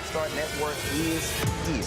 Star Network is here.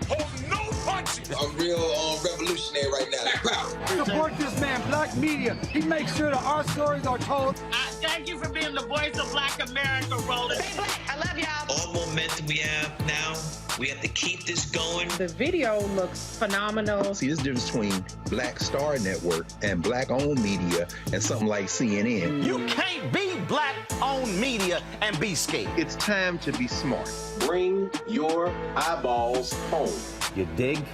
Hold no punches! I'm real revolutionary right now. Support this man, Black Media. He makes sure that our stories are told. Thank you for being the voice of Black America, Roland. Stay black. I love y'all. All momentum we have now, we have to keep this going. The video looks phenomenal. See, this difference between Black Star Network and Black-owned media and something like CNN. You can't be Black-owned media and be scared. It's time to be smart. Bring your eyeballs home. You dig?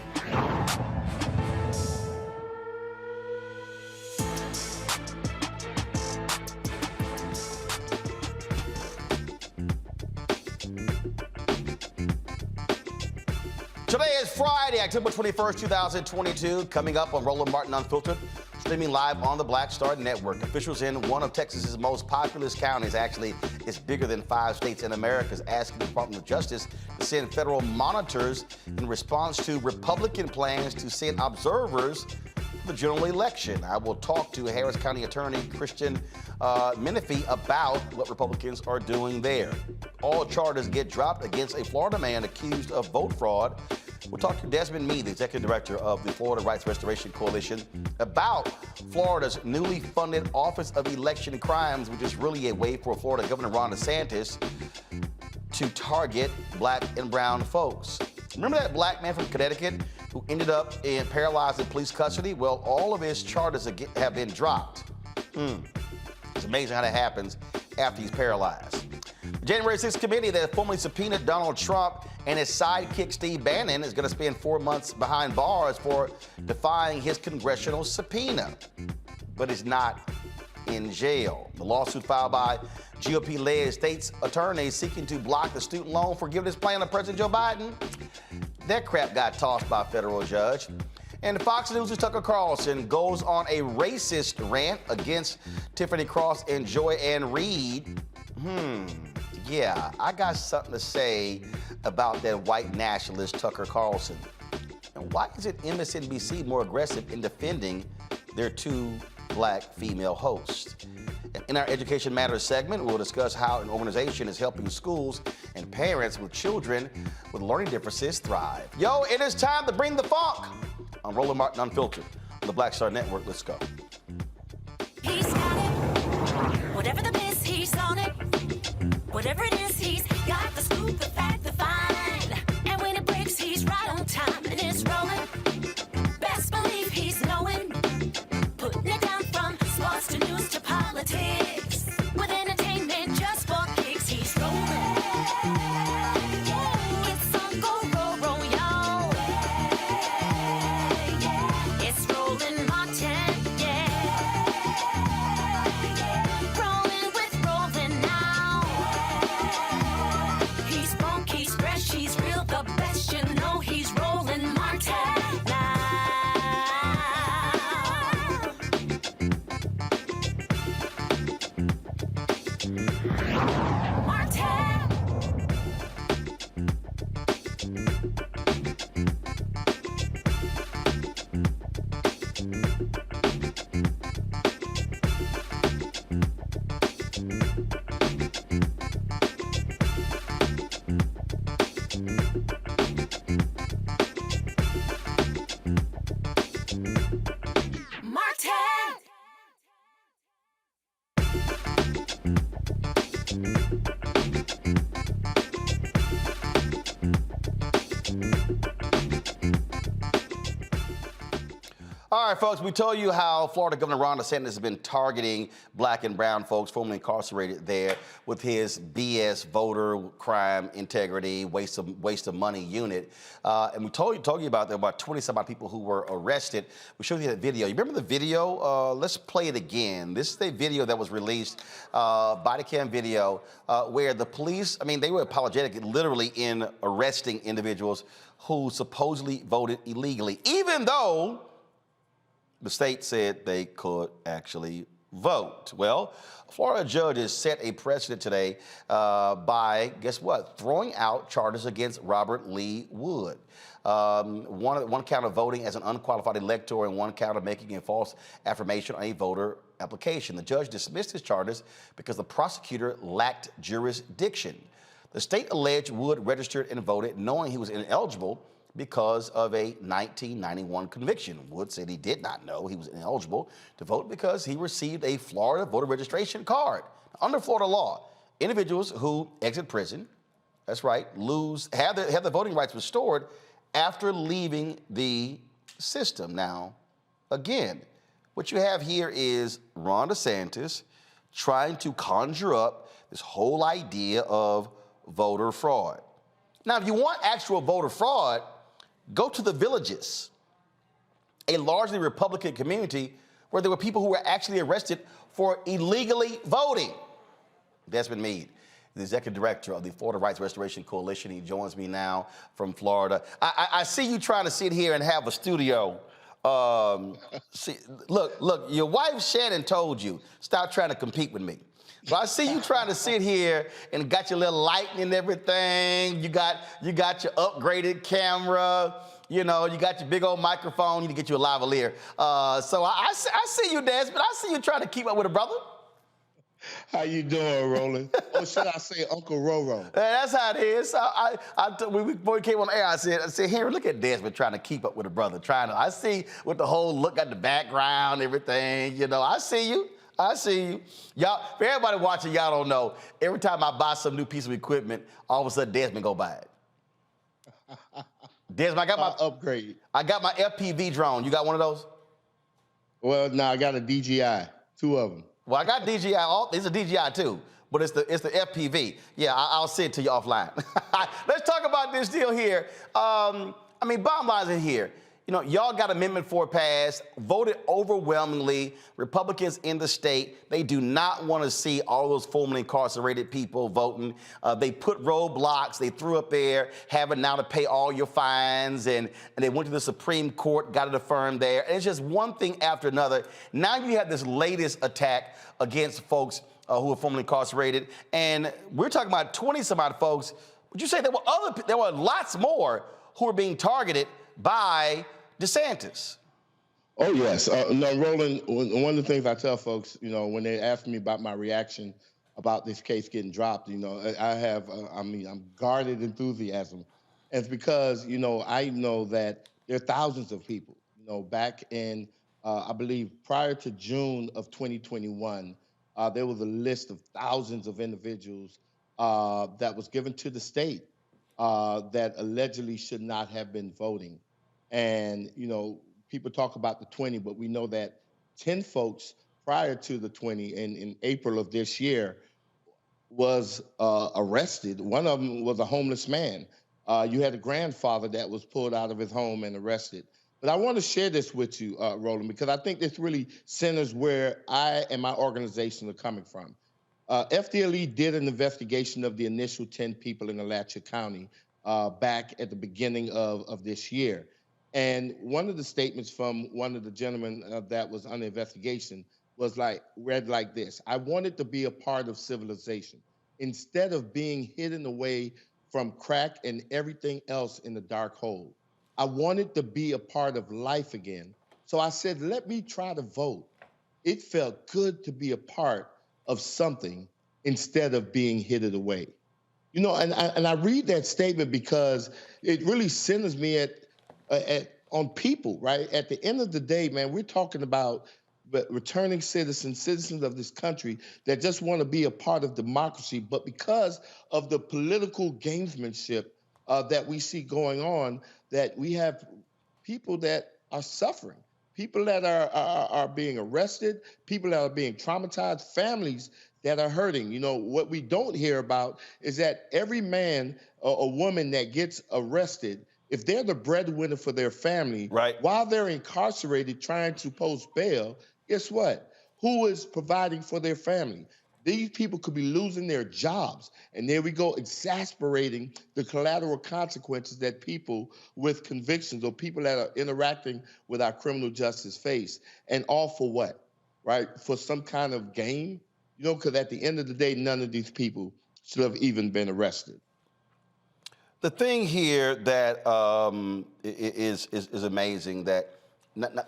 Today is Friday, October 21st, 2022. Coming up on Roland Martin Unfiltered, streaming live on the Black Star Network. Officials in one of Texas's most populous counties, actually, it's bigger than 5 states in America, is asking the Department of Justice to send federal monitors in response to Republican plans to send observers for the general election. I will talk to Harris County Attorney Christian Menefee about what Republicans are doing there. All charges get dropped against a Florida man accused of vote fraud. We'll talk to Desmond Meade, the Executive Director of the Florida Rights Restoration Coalition, about Florida's newly funded Office of Election Crimes, which is really a way for Florida Governor Ron DeSantis to target Black and brown folks. Remember that black man from Connecticut who ended up paralyzed in police custody? Well, all of his charges have been dropped. It's amazing how that happens after he's paralyzed. The January 6th committee that formally subpoenaed Donald Trump and his sidekick Steve Bannon is going to spend 4 months behind bars for defying his congressional subpoena. But he's not in jail. The lawsuit filed by GOP-led state's attorneys seeking to block the student loan forgiveness plan of President Joe Biden. That crap got tossed by a federal judge. And Fox News' Tucker Carlson goes on a racist rant against Tiffany Cross and Joy Ann Reid. Yeah, I got something to say about that white nationalist Tucker Carlson. And why isn't MSNBC more aggressive in defending their 2 black female hosts? In our Education Matters segment, we'll discuss how an organization is helping schools and parents with children with learning differences thrive. Yo, it is time to bring the funk on Roland Martin Unfiltered on the Black Star Network. Let's go. He's got it. Whatever the biz, he's on it. Whatever it is, he's got the scoop, the fact, the find. And when it breaks, he's right on time and it's rolling. Best believe he's knowing. Putting it down from sports to news to politics. With entertainment just for kicks, he's rolling. It's on go, roll, roll, y'all. It's Roland Martin, rolling with Roland now. He's funk, he's fresh, he's real, the best, you know he's Roland Martin now. All right, folks, we told you how Florida Governor Ron DeSantis has been targeting black and brown folks formerly incarcerated there with his BS voter crime integrity, waste of money unit. And we told you about there were about 20-some-odd people who were arrested. We showed you that video. You remember the video? Let's play it again. This is the video that was released, body cam video, where the police, I mean, they were apologetic literally in arresting individuals who supposedly voted illegally, even though the state said they could actually vote. Well, Florida judges set a precedent today by, guess what, throwing out charges against Robert Lee Wood. One count of voting as an unqualified elector and one count of making a false affirmation on a voter application. The judge dismissed his charges because the prosecutor lacked jurisdiction. The state alleged Wood registered and voted knowing he was ineligible because of a 1991 conviction. Wood said he did not know he was ineligible to vote because he received a Florida voter registration card. Under Florida law, individuals who exit prison, that's right, have their voting rights restored after leaving the system. Now, again, what you have here is Ron DeSantis trying to conjure up this whole idea of voter fraud. Now, if you want actual voter fraud, go to the Villages, a largely Republican community where there were people who were actually arrested for illegally voting. Desmond Meade, the executive director of the Florida Rights Restoration Coalition. He joins me now from Florida. I see you trying to sit here and have a studio. Look, your wife Shannon told you, stop trying to compete with me. So I see you trying to sit here and got your little lighting and everything. You got your upgraded camera. You know, you got your big old microphone. You need to get you a lavalier. So I see you, Desmond. I see you trying to keep up with a brother. How you doing, Roland? Or should I say Uncle Roro? That's how it is. Before we came on the air, I said, Henry, look at Desmond trying to keep up with a brother. I see with the whole look at the background, everything. You know, I see you. Y'all, for everybody watching, y'all don't know. Every time I buy some new piece of equipment, all of a sudden Desmond go buy it. Desmond, I got my upgrade. I got my FPV drone. You got one of those? Well, no, I got a DJI, 2 of them. Well, I got DJI. It's a DJI too, but it's the FPV. Yeah, I'll send it to you offline. Let's talk about this deal here. Bottom line is here. You know, y'all got Amendment 4 passed, voted overwhelmingly. Republicans in the state, they do not want to see all those formerly incarcerated people voting. They put roadblocks. They threw up there, having now to pay all your fines, and they went to the Supreme Court, got it affirmed there. And it's just one thing after another. Now you have this latest attack against folks who are formerly incarcerated, and we're talking about 20-some-odd folks. Would you say there were lots more who were being targeted by DeSantis? Oh, yes. No, Roland, one of the things I tell folks, you know, when they ask me about my reaction about this case getting dropped, you know, I have, I'm guarded enthusiasm. And it's because, you know, I know that there are thousands of people, you know, back in, I believe, prior to June of 2021, there was a list of thousands of individuals that was given to the state that allegedly should not have been voting. And, you know, people talk about the 20, but we know that 10 folks prior to the 20 in April of this year was arrested. One of them was a homeless man. You had a grandfather that was pulled out of his home and arrested. But I want to share this with you, Roland, because I think this really centers where I and my organization are coming from. FDLE did an investigation of the initial 10 people in Alachua County back at the beginning of this year. And one of the statements from one of the gentlemen that was under investigation was read like this: I wanted to be a part of civilization instead of being hidden away from crack and everything else in the dark hole. I wanted to be a part of life again. So I said, let me try to vote. It felt good to be a part of something instead of being hidden away. You know, and I read that statement because it really centers me on people, right? At the end of the day, man, we're talking about returning citizens of this country that just want to be a part of democracy, but because of the political gamesmanship that we see going on, that we have people that are suffering, people that are being arrested, people that are being traumatized, families that are hurting. You know, what we don't hear about is that every man or woman that gets arrested, if they're the breadwinner for their family, right, while they're incarcerated trying to post bail, guess what? Who is providing for their family? These people could be losing their jobs. And there we go, exasperating the collateral consequences that people with convictions or people that are interacting with our criminal justice face. And all for what, right? For some kind of game? You know, because at the end of the day, none of these people should have even been arrested. The thing here that is amazing, that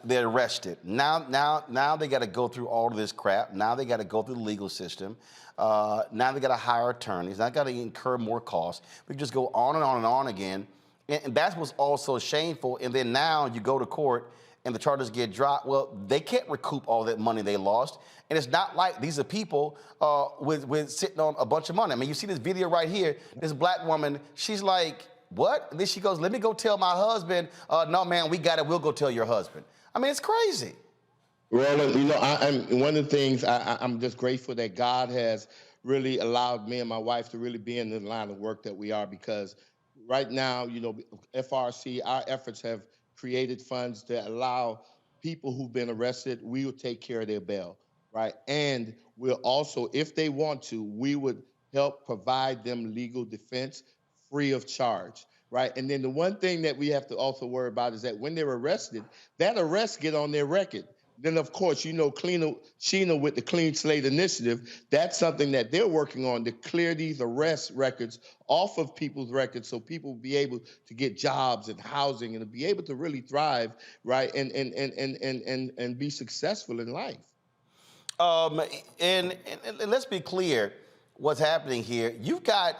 They're arrested. Now they got to go through all of this crap. Now they got to go through the legal system. Now they got to hire attorneys. Now they got to incur more costs. We just go on and on and on again. And that's what's also shameful. And then now you go to court and the charges get dropped. Well, they can't recoup all that money they lost. And it's not like these are people with sitting on a bunch of money. I mean, you see this video right here. This black woman, she's like, what? And then she goes, let me go tell my husband. No, man, we got it. We'll go tell your husband. I mean, it's crazy. Roland, you know, I'm one of the things I'm just grateful that God has really allowed me and my wife to really be in the line of work that we are, because right now, you know, FRC, our efforts have created funds that allow people who've been arrested, we will take care of their bail, right? And we'll also, if they want to, we would help provide them legal defense free of charge, right? And then the one thing that we have to also worry about is that when they're arrested, that arrest get on their record. Then, of course, you know, Sheena with the Clean Slate Initiative, that's something that they're working on, to clear these arrest records off of people's records so people will be able to get jobs and housing and to be able to really thrive, right, and be successful in life. And let's be clear what's happening here. You got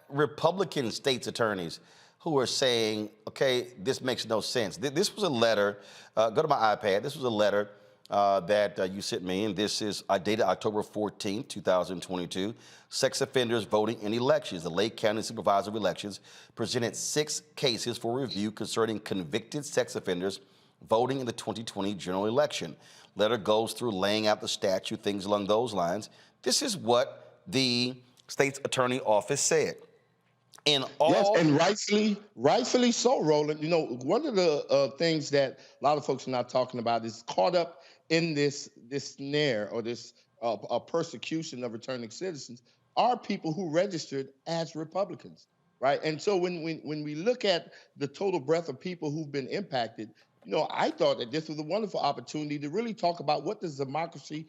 Republican states attorneys who are saying, okay, this makes no sense. This was a letter, go to my iPad, this was a letter that you sent me, and this is dated October 14, 2022. Sex offenders voting in elections. The Lake County Supervisor of Elections presented 6 cases for review concerning convicted sex offenders voting in the 2020 general election. Letter goes through laying out the statute, things along those lines. This is what the state's attorney office said. Yes, and rightfully so, Roland. You know, one of the things that a lot of folks are not talking about is caught up in this snare or this persecution of returning citizens are people who registered as Republicans, right? And so when we look at the total breadth of people who've been impacted, you know, I thought that this was a wonderful opportunity to really talk about what does democracy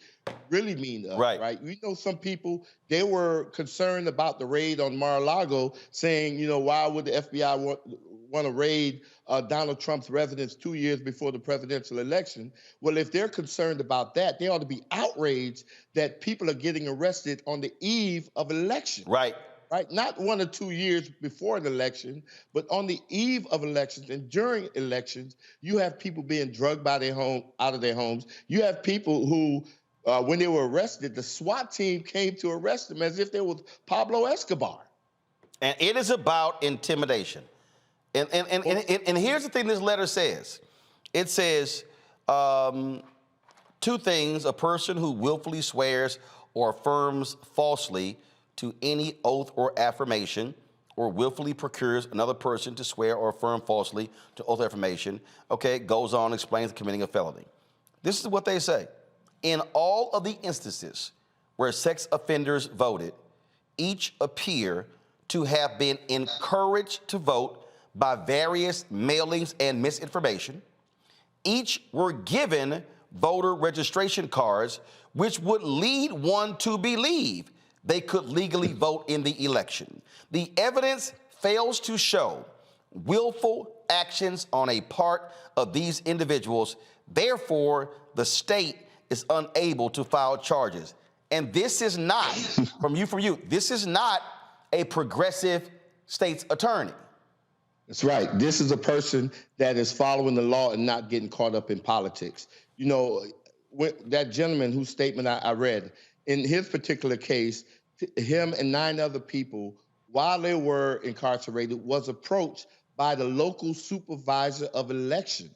really mean to us, right? We know some people, they were concerned about the raid on Mar-a-Lago, saying, you know, why would the FBI want to raid Donald Trump's residence 2 years before the presidential election? Well, if they're concerned about that, they ought to be outraged that people are getting arrested on the eve of election. Right. Right, not 1 or 2 years before an election, but on the eve of elections and during elections, you have people being drugged out of their homes. You have people who, when they were arrested, the SWAT team came to arrest them as if they was Pablo Escobar. And it is about intimidation. And here's the thing this letter says. It says 2 things: a person who willfully swears or affirms falsely to any oath or affirmation, or willfully procures another person to swear or affirm falsely to oath or affirmation, okay, goes on, explains committing a felony. This is what they say. In all of the instances where sex offenders voted, each appear to have been encouraged to vote by various mailings and misinformation. Each were given voter registration cards, which would lead one to believe they could legally vote in the election. The evidence fails to show willful actions on a part of these individuals. Therefore, the state is unable to file charges. And this is not, from you, this is not a progressive state's attorney. That's right. This is a person that is following the law and not getting caught up in politics. You know, that gentleman whose statement I read, in his particular case, him and 9 other people, while they were incarcerated, was approached by the local supervisor of election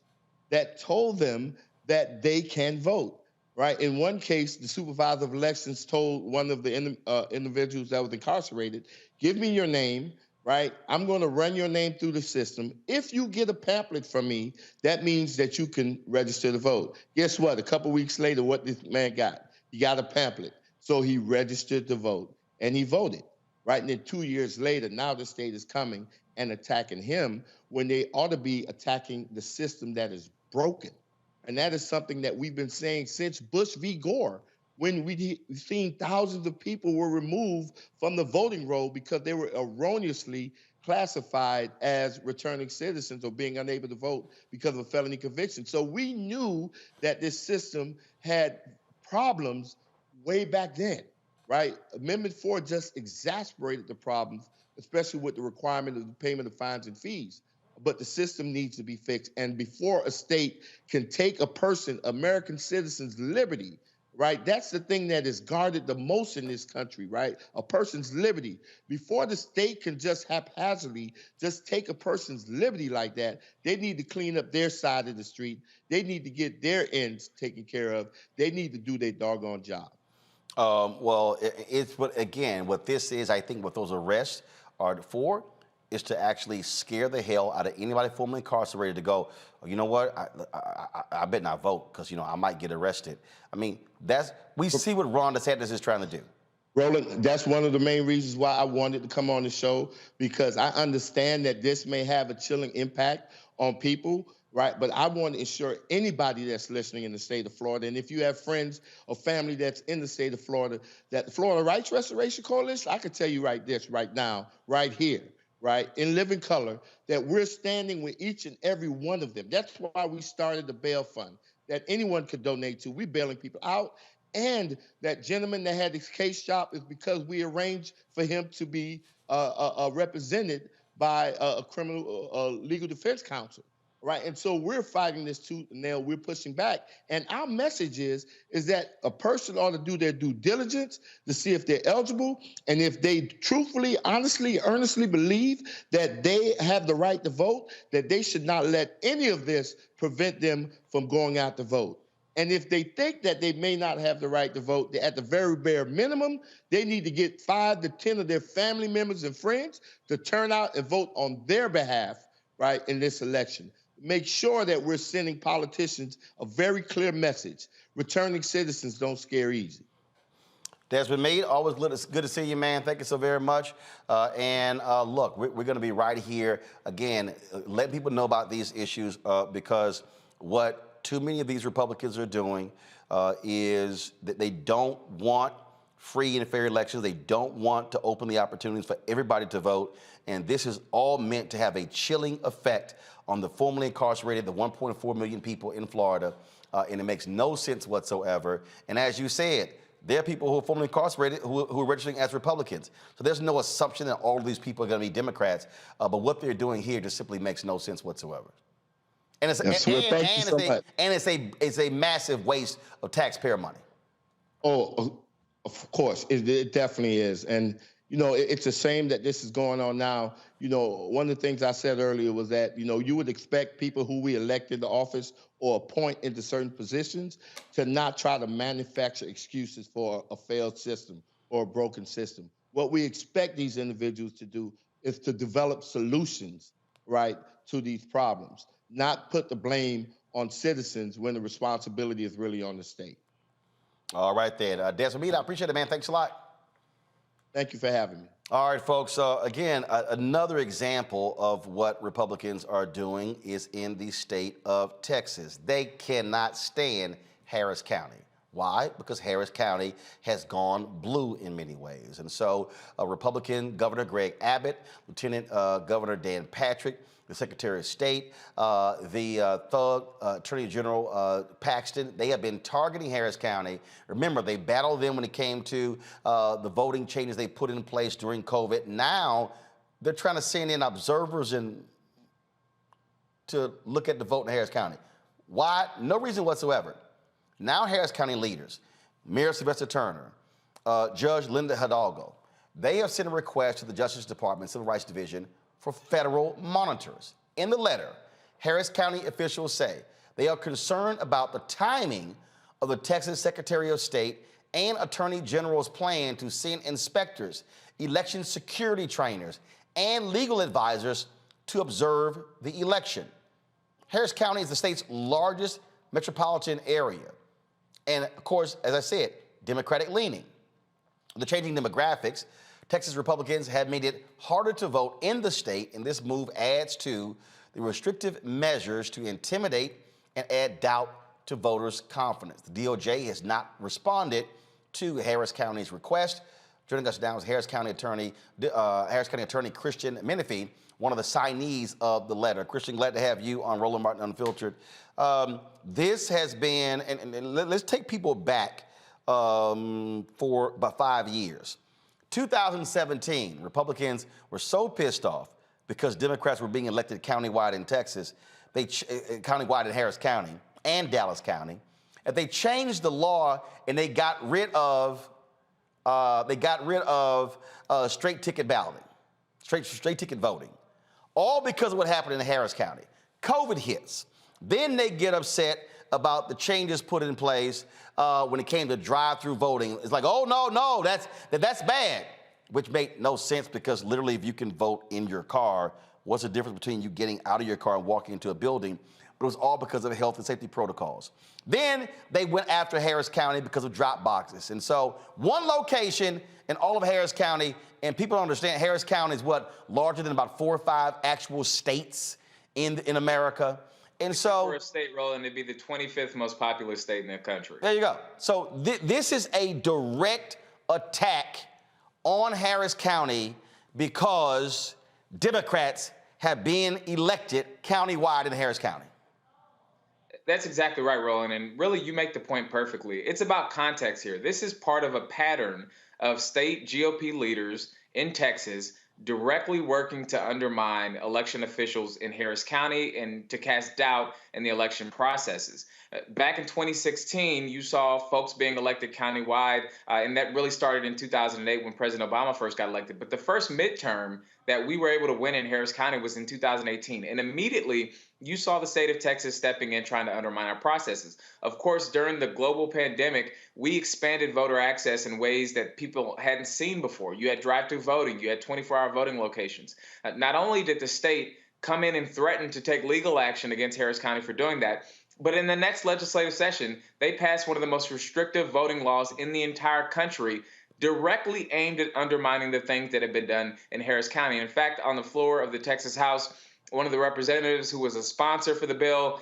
that told them that they can vote, right? In one case, the supervisor of elections told one of the individuals that was incarcerated, give me your name, right? I'm going to run your name through the system. If you get a pamphlet from me, that means that you can register to vote. Guess what? A couple weeks later, what this man got? He got a pamphlet. So he registered to vote, and he voted, right? And then 2 years later, now the state is coming and attacking him when they ought to be attacking the system that is broken. And that is something that we've been saying since Bush v. Gore, when we've seen thousands of people were removed from the voting roll because they were erroneously classified as returning citizens or being unable to vote because of a felony conviction. So we knew that this system had problems way back then, right? Amendment 4 just exacerbated the problems, especially with the requirement of the payment of fines and fees. But the system needs to be fixed. And before a state can take a person, American citizen's liberty, right? That's the thing that is guarded the most in this country, right? A person's liberty. Before the state can just haphazardly just take a person's liberty like that, they need to clean up their side of the street. They need to get their ends taken care of. They need to do their doggone job. Well, it's what, again, what this is, I think what those arrests are for is to actually scare the hell out of anybody formerly incarcerated to go, oh, you know what, I better not vote because, you know, I might get arrested. I mean, we see what Ron DeSantis is trying to do. Roland, that's one of the main reasons why I wanted to come on the show, because I understand that this may have a chilling impact on people, right? But I want to ensure anybody that's listening in the state of Florida, and if you have friends or family that's in the state of Florida, that the Florida Rights Restoration Coalition, I can tell you right now, right here, right, in living color, that we're standing with each and every one of them. That's why we started the bail fund that anyone could donate to. We're bailing people out. And that gentleman that had his case shop is because we arranged for him to be represented by a criminal legal defense counsel, right? And so we're fighting this tooth and nail. We're pushing back. And our message is that a person ought to do their due diligence to see if they're eligible. And if they truthfully, honestly, earnestly believe that they have the right to vote, that they should not let any of this prevent them from going out to vote. And if they think that they may not have the right to vote, at the very bare minimum, they need to get 5 to 10 of their family members and friends to turn out and vote on their behalf, right, in this election. Make sure that we're sending politicians a very clear message. Returning citizens don't scare easy. Desmond Meade, always good to see you, man. Thank you so very much. Look, we're going to be right here, again, letting people know about these issues because what too many of these Republicans are doing is that they don't want free and fair elections. They don't want to open the opportunities for everybody to vote. And this is all meant to have a chilling effect on the formerly incarcerated, the 1.4 million people in Florida. And it makes no sense whatsoever. And as you said, there are people who are formerly incarcerated who are registering as Republicans. So there's no assumption that all of these people are going to be Democrats. But what they're doing here just simply makes no sense whatsoever. And it's a massive waste of taxpayer money. Oh, of course, it definitely is. And, you know, it's a shame that this is going on now. You know, one of the things I said earlier was that, you know, you would expect people who we elect into office or appoint into certain positions to not try to manufacture excuses for a failed system or a broken system. What we expect these individuals to do is to develop solutions, right, to these problems. Not put the blame on citizens when the responsibility is really on the state. All right, then. Desmond Meade, I appreciate it, man. Thanks a lot. Thank you for having me. All right, folks. Again, another example of what Republicans are doing is in the state of Texas. They cannot stand Harris County. Why? Because Harris County has gone blue in many ways. And so Republican Governor Greg Abbott, Lieutenant Governor Dan Patrick, the Secretary of State, the thug Attorney General Paxton, they have been targeting Harris County. Remember, they battled them when it came to the voting changes they put in place during COVID. Now they're trying to send in observers to look at the vote in Harris County. Why? No reason whatsoever. Now Harris County leaders, Mayor Sylvester Turner, Judge Linda Hidalgo, they have sent a request to the Justice Department, Civil Rights Division, for federal monitors. In the letter, Harris County officials say they are concerned about the timing of the Texas Secretary of State and Attorney General's plan to send inspectors, election security trainers, and legal advisors to observe the election. Harris County is the state's largest metropolitan area. And of course, as I said, Democratic leaning. The changing demographics, Texas Republicans have made it harder to vote in the state, and this move adds to the restrictive measures to intimidate and add doubt to voters' confidence. The DOJ has not responded to Harris County's request. Joining us now is Harris County Attorney Christian Menefee, one of the signees of the letter. Christian, glad to have you on Roland Martin Unfiltered. This has been, and let's take people back for about 5 years. 2017, Republicans were so pissed off because Democrats were being elected countywide in Texas, countywide in Harris County and Dallas County, and they changed the law and they got rid of straight ticket balloting, straight ticket voting, all because of what happened in Harris County. COVID hits. Then they get upset about the changes put in place when it came to drive-through voting. It's like, oh, no, that's bad, which made no sense because literally if you can vote in your car, what's the difference between you getting out of your car and walking into a building? But it was all because of health and safety protocols. Then they went after Harris County because of drop boxes. And so one location in all of Harris County, and people don't understand, Harris County is larger than about 4 or 5 actual states in America. And so for a state, Roland, it'd be the 25th most populous state in the country. There you go. So this is a direct attack on Harris County because Democrats have been elected countywide in Harris County. That's exactly right, Roland. And really, you make the point perfectly. It's about context here. This is part of a pattern of state GOP leaders in Texas directly working to undermine election officials in Harris County and to cast doubt in the election processes. Back in 2016, you saw folks being elected countywide, and that really started in 2008 when President Obama first got elected. But the first midterm that we were able to win in Harris County was in 2018. And immediately, you saw the state of Texas stepping in, trying to undermine our processes. Of course, during the global pandemic, we expanded voter access in ways that people hadn't seen before. You had drive-through voting. You had 24-hour voting locations. Not only did the state come in and threaten to take legal action against Harris County for doing that, but in the next legislative session, they passed one of the most restrictive voting laws in the entire country, directly aimed at undermining the things that have been done in Harris County. In fact, on the floor of the Texas House, one of the representatives who was a sponsor for the bill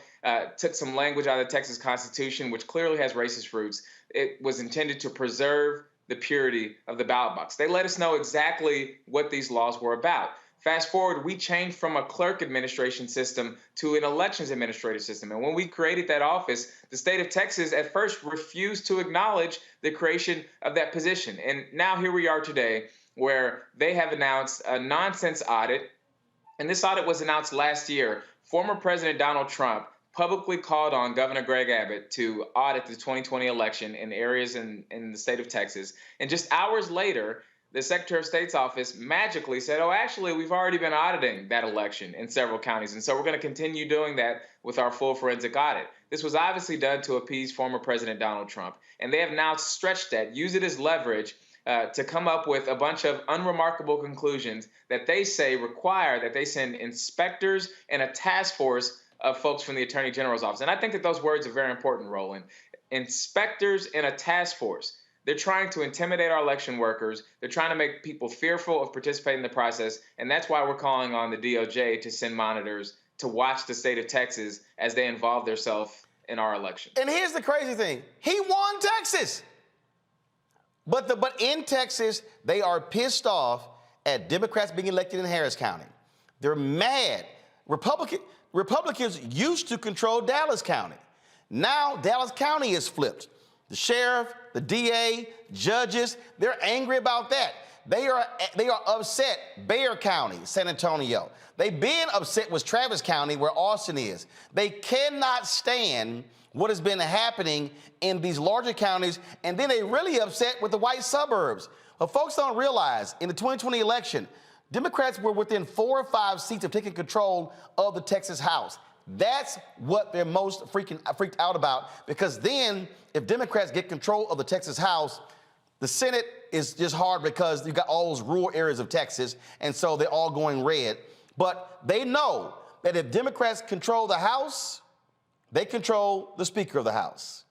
took some language out of the Texas Constitution, which clearly has racist roots. It was intended to preserve the purity of the ballot box. They let us know exactly what these laws were about. Fast forward, we changed from a clerk administration system to an elections administrative system. And when we created that office, the state of Texas at first refused to acknowledge the creation of that position. And now here we are today, where they have announced a nonsense audit. And this audit was announced last year. Former President Donald Trump publicly called on Governor Greg Abbott to audit the 2020 election in areas in the state of Texas. And just hours later, the Secretary of State's office magically said, oh, actually, we've already been auditing that election in several counties. And so we're going to continue doing that with our full forensic audit. This was obviously done to appease former President Donald Trump. And they have now stretched that, use it as leverage to come up with a bunch of unremarkable conclusions that they say require that they send inspectors and a task force of folks from the Attorney General's office. And I think that those words are very important, Roland. Inspectors and a task force. They're trying to intimidate our election workers. They're trying to make people fearful of participating in the process. And that's why we're calling on the DOJ to send monitors to watch the state of Texas as they involve themselves in our election. And here's the crazy thing. He won Texas. But in Texas, they are pissed off at Democrats being elected in Harris County. They're mad. Republicans used to control Dallas County. Now Dallas County is flipped. The sheriff, the DA, judges, they're angry about that. They are upset. Bexar County, San Antonio. They've been upset with Travis County, where Austin is. They cannot stand what has been happening in these larger counties, and then they really upset with the white suburbs. But folks don't realize, in the 2020 election, Democrats were within 4 or 5 seats of taking control of the Texas House. That's what they're most freaked out about, because then if Democrats get control of the Texas House, the Senate is just hard because you've got all those rural areas of Texas, and so they're all going red. But they know that if Democrats control the House, they control the Speaker of the House.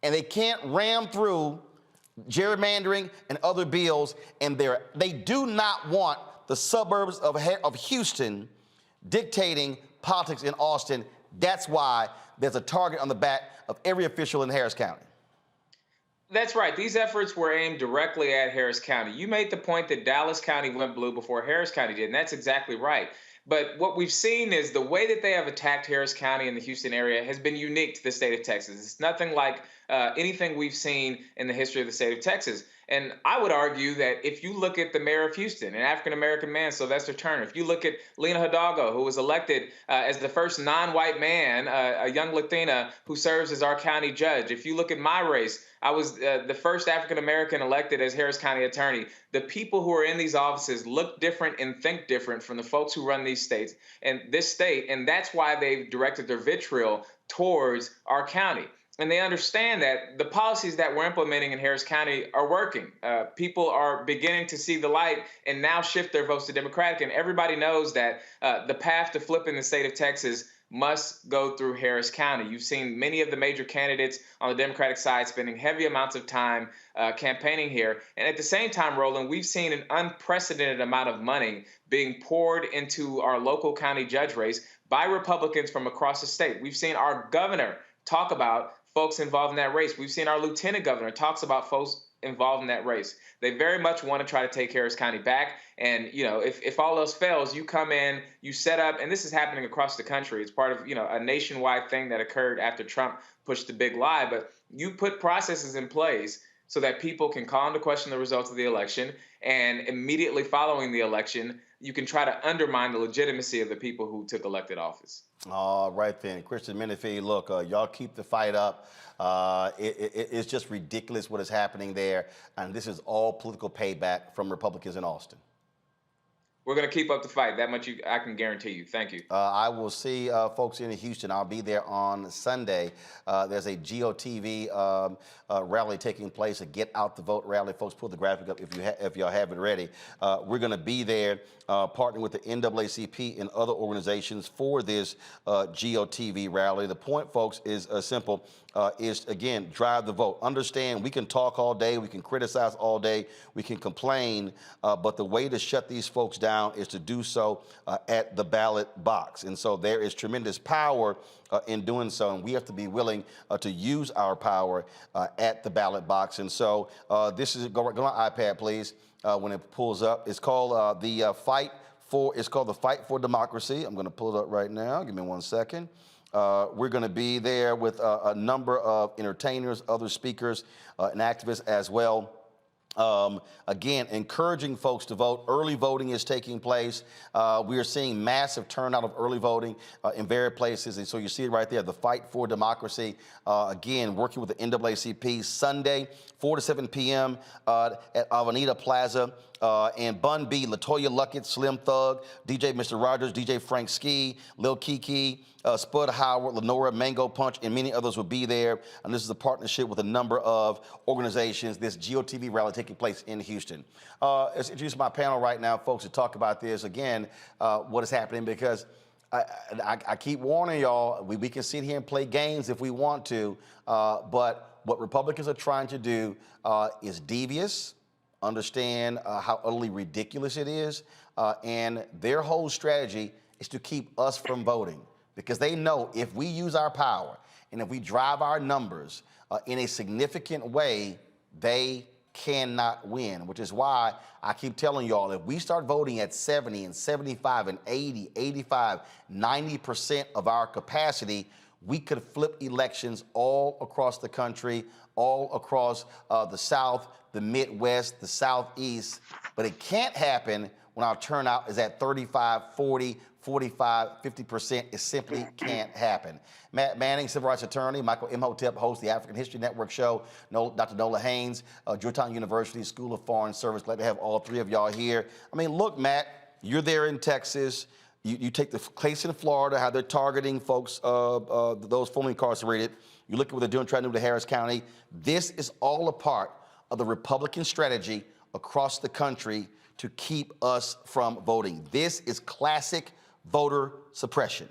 And they can't ram through gerrymandering and other bills, and they do not want the suburbs of Houston dictating politics in Austin. That's why there's a target on the back of every official in Harris County. That's right. These efforts were aimed directly at Harris County. You made the point that Dallas County went blue before Harris County did, and that's exactly right. But what we've seen is the way that they have attacked Harris County and the Houston area has been unique to the state of Texas. It's nothing like anything we've seen in the history of the state of Texas. And I would argue that if you look at the mayor of Houston, an African-American man, Sylvester Turner, if you look at Lena Hidalgo, who was elected as the first non-white man, a young Latina who serves as our county judge. If you look at my race, I was the first African-American elected as Harris County attorney. The people who are in these offices look different and think different from the folks who run these states and this state. And that's why they've directed their vitriol towards our county. And they understand that the policies that we're implementing in Harris County are working. People are beginning to see the light and now shift their votes to Democratic. And everybody knows that the path to flipping the state of Texas must go through Harris County. You've seen many of the major candidates on the Democratic side spending heavy amounts of time campaigning here. And at the same time, Roland, we've seen an unprecedented amount of money being poured into our local county judge race by Republicans from across the state. We've seen our governor talk about folks involved in that race. We've seen our lieutenant governor talks about folks involved in that race. They very much want to try to take Harris County back. And, you know, if all else fails, you come in, you set up, and this is happening across the country. It's part of, you know, a nationwide thing that occurred after Trump pushed the big lie. But you put processes in place so that people can call into question the results of the election. And immediately following the election, you can try to undermine the legitimacy of the people who took elected office. All right, then. Christian Menefee, look, y'all keep the fight up. It's just ridiculous what is happening there. And this is all political payback from Republicans in Austin. We're going to keep up the fight. That much I can guarantee you. Thank you. I will see folks in Houston. I'll be there on Sunday. There's a GOTV rally taking place, a Get Out the Vote rally. Folks, pull the graphic up if y'all have it ready. We're going to be there partnering with the NAACP and other organizations for this GOTV rally. The point, folks, is simple. Is, again, drive the vote. Understand we can talk all day, we can criticize all day, we can complain, but the way to shut these folks down is to do so at the ballot box. And so there is tremendous power in doing so, and we have to be willing to use our power at the ballot box. And so this is, go on iPad, please, when it pulls up. It's called the Fight for Democracy. I'm going to pull it up right now. Give me 1 second. We're going to be there with a number of entertainers, other speakers, and activists as well. Again, encouraging folks to vote. Early voting is taking place. We are seeing massive turnout of early voting in various places. And so you see it right there, the Fight for Democracy. Again, working with the NAACP Sunday, 4 to 7 p.m. At Avenida Plaza. And Bun B, LaToya Luckett, Slim Thug, DJ Mr. Rogers, DJ Frank Ski, Lil Kiki, Spud Howard, Lenora, Mango Punch, and many others will be there. And this is a partnership with a number of organizations, this GOTV rally taking place in Houston. Let's introduce my panel right now, folks, to talk about this, again, what is happening, because I keep warning y'all, we can sit here and play games if we want to, but what Republicans are trying to do is devious. Understand how utterly ridiculous it is, and their whole strategy is to keep us from voting, because they know if we use our power and if we drive our numbers in a significant way, they cannot win, which is why I keep telling y'all, if we start voting at 70 and 75 and 80, 85, 90% of our capacity, we could flip elections all across the country, all across the South, the Midwest, the Southeast, but it can't happen when our turnout is at 35, 40, 45, 50%. It simply can't happen. Matt Manning, civil rights attorney. Michael Imhotep hosts the African History Network show. Dr. Nola Haynes, Georgetown University School of Foreign Service. Glad to have all three of y'all here. I mean, look, Matt, you're there in Texas. You take the case in Florida, how they're targeting folks, those formerly incarcerated. You look at what they're doing, trying to do to Harris County. This is all a part of the Republican strategy across the country to keep us from voting. This is classic voter suppression.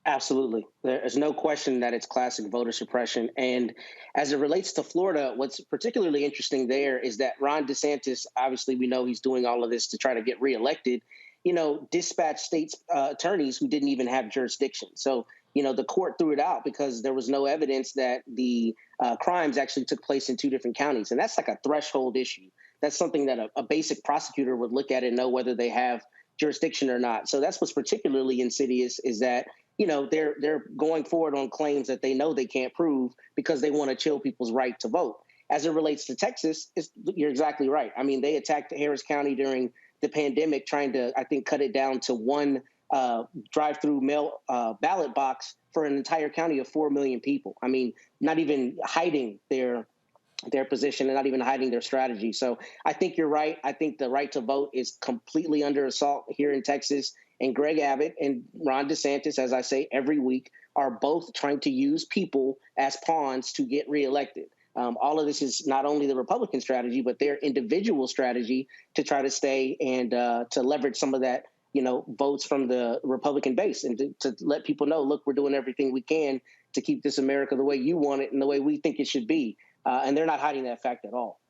Absolutely. There's no question that it's classic voter suppression. And as it relates to Florida, what's particularly interesting there is that Ron DeSantis, obviously we know he's doing all of this to try to get reelected, dispatch states attorneys who didn't even have jurisdiction. So the court threw it out because there was no evidence that the crimes actually took place in two different counties. And that's like a threshold issue. That's something that a basic prosecutor would look at and know whether they have jurisdiction or not. So that's what's particularly insidious, is that, they're going forward on claims that they know they can't prove because they want to chill people's right to vote. As it relates to Texas, you're exactly right. I mean, they attacked Harris County during the pandemic, trying to, I think, cut it down to one drive-through mail ballot box for an entire county of 4 million people. I mean, not even hiding their position and not even hiding their strategy. So I think you're right. I think the right to vote is completely under assault here in Texas. And Greg Abbott and Ron DeSantis, as I say every week, are both trying to use people as pawns to get reelected. All of this is not only the Republican strategy, but their individual strategy to try to stay and to leverage some of that, votes from the Republican base, and to let people know, look, we're doing everything we can to keep this America the way you want it and the way we think it should be. And they're not hiding that fact at all.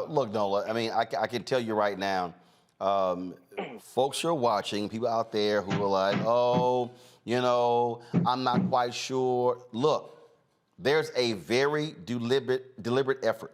Look, Nola, I mean, I can tell you right now, folks are watching, people out there who are like, I'm not quite sure. Look, there's a very deliberate effort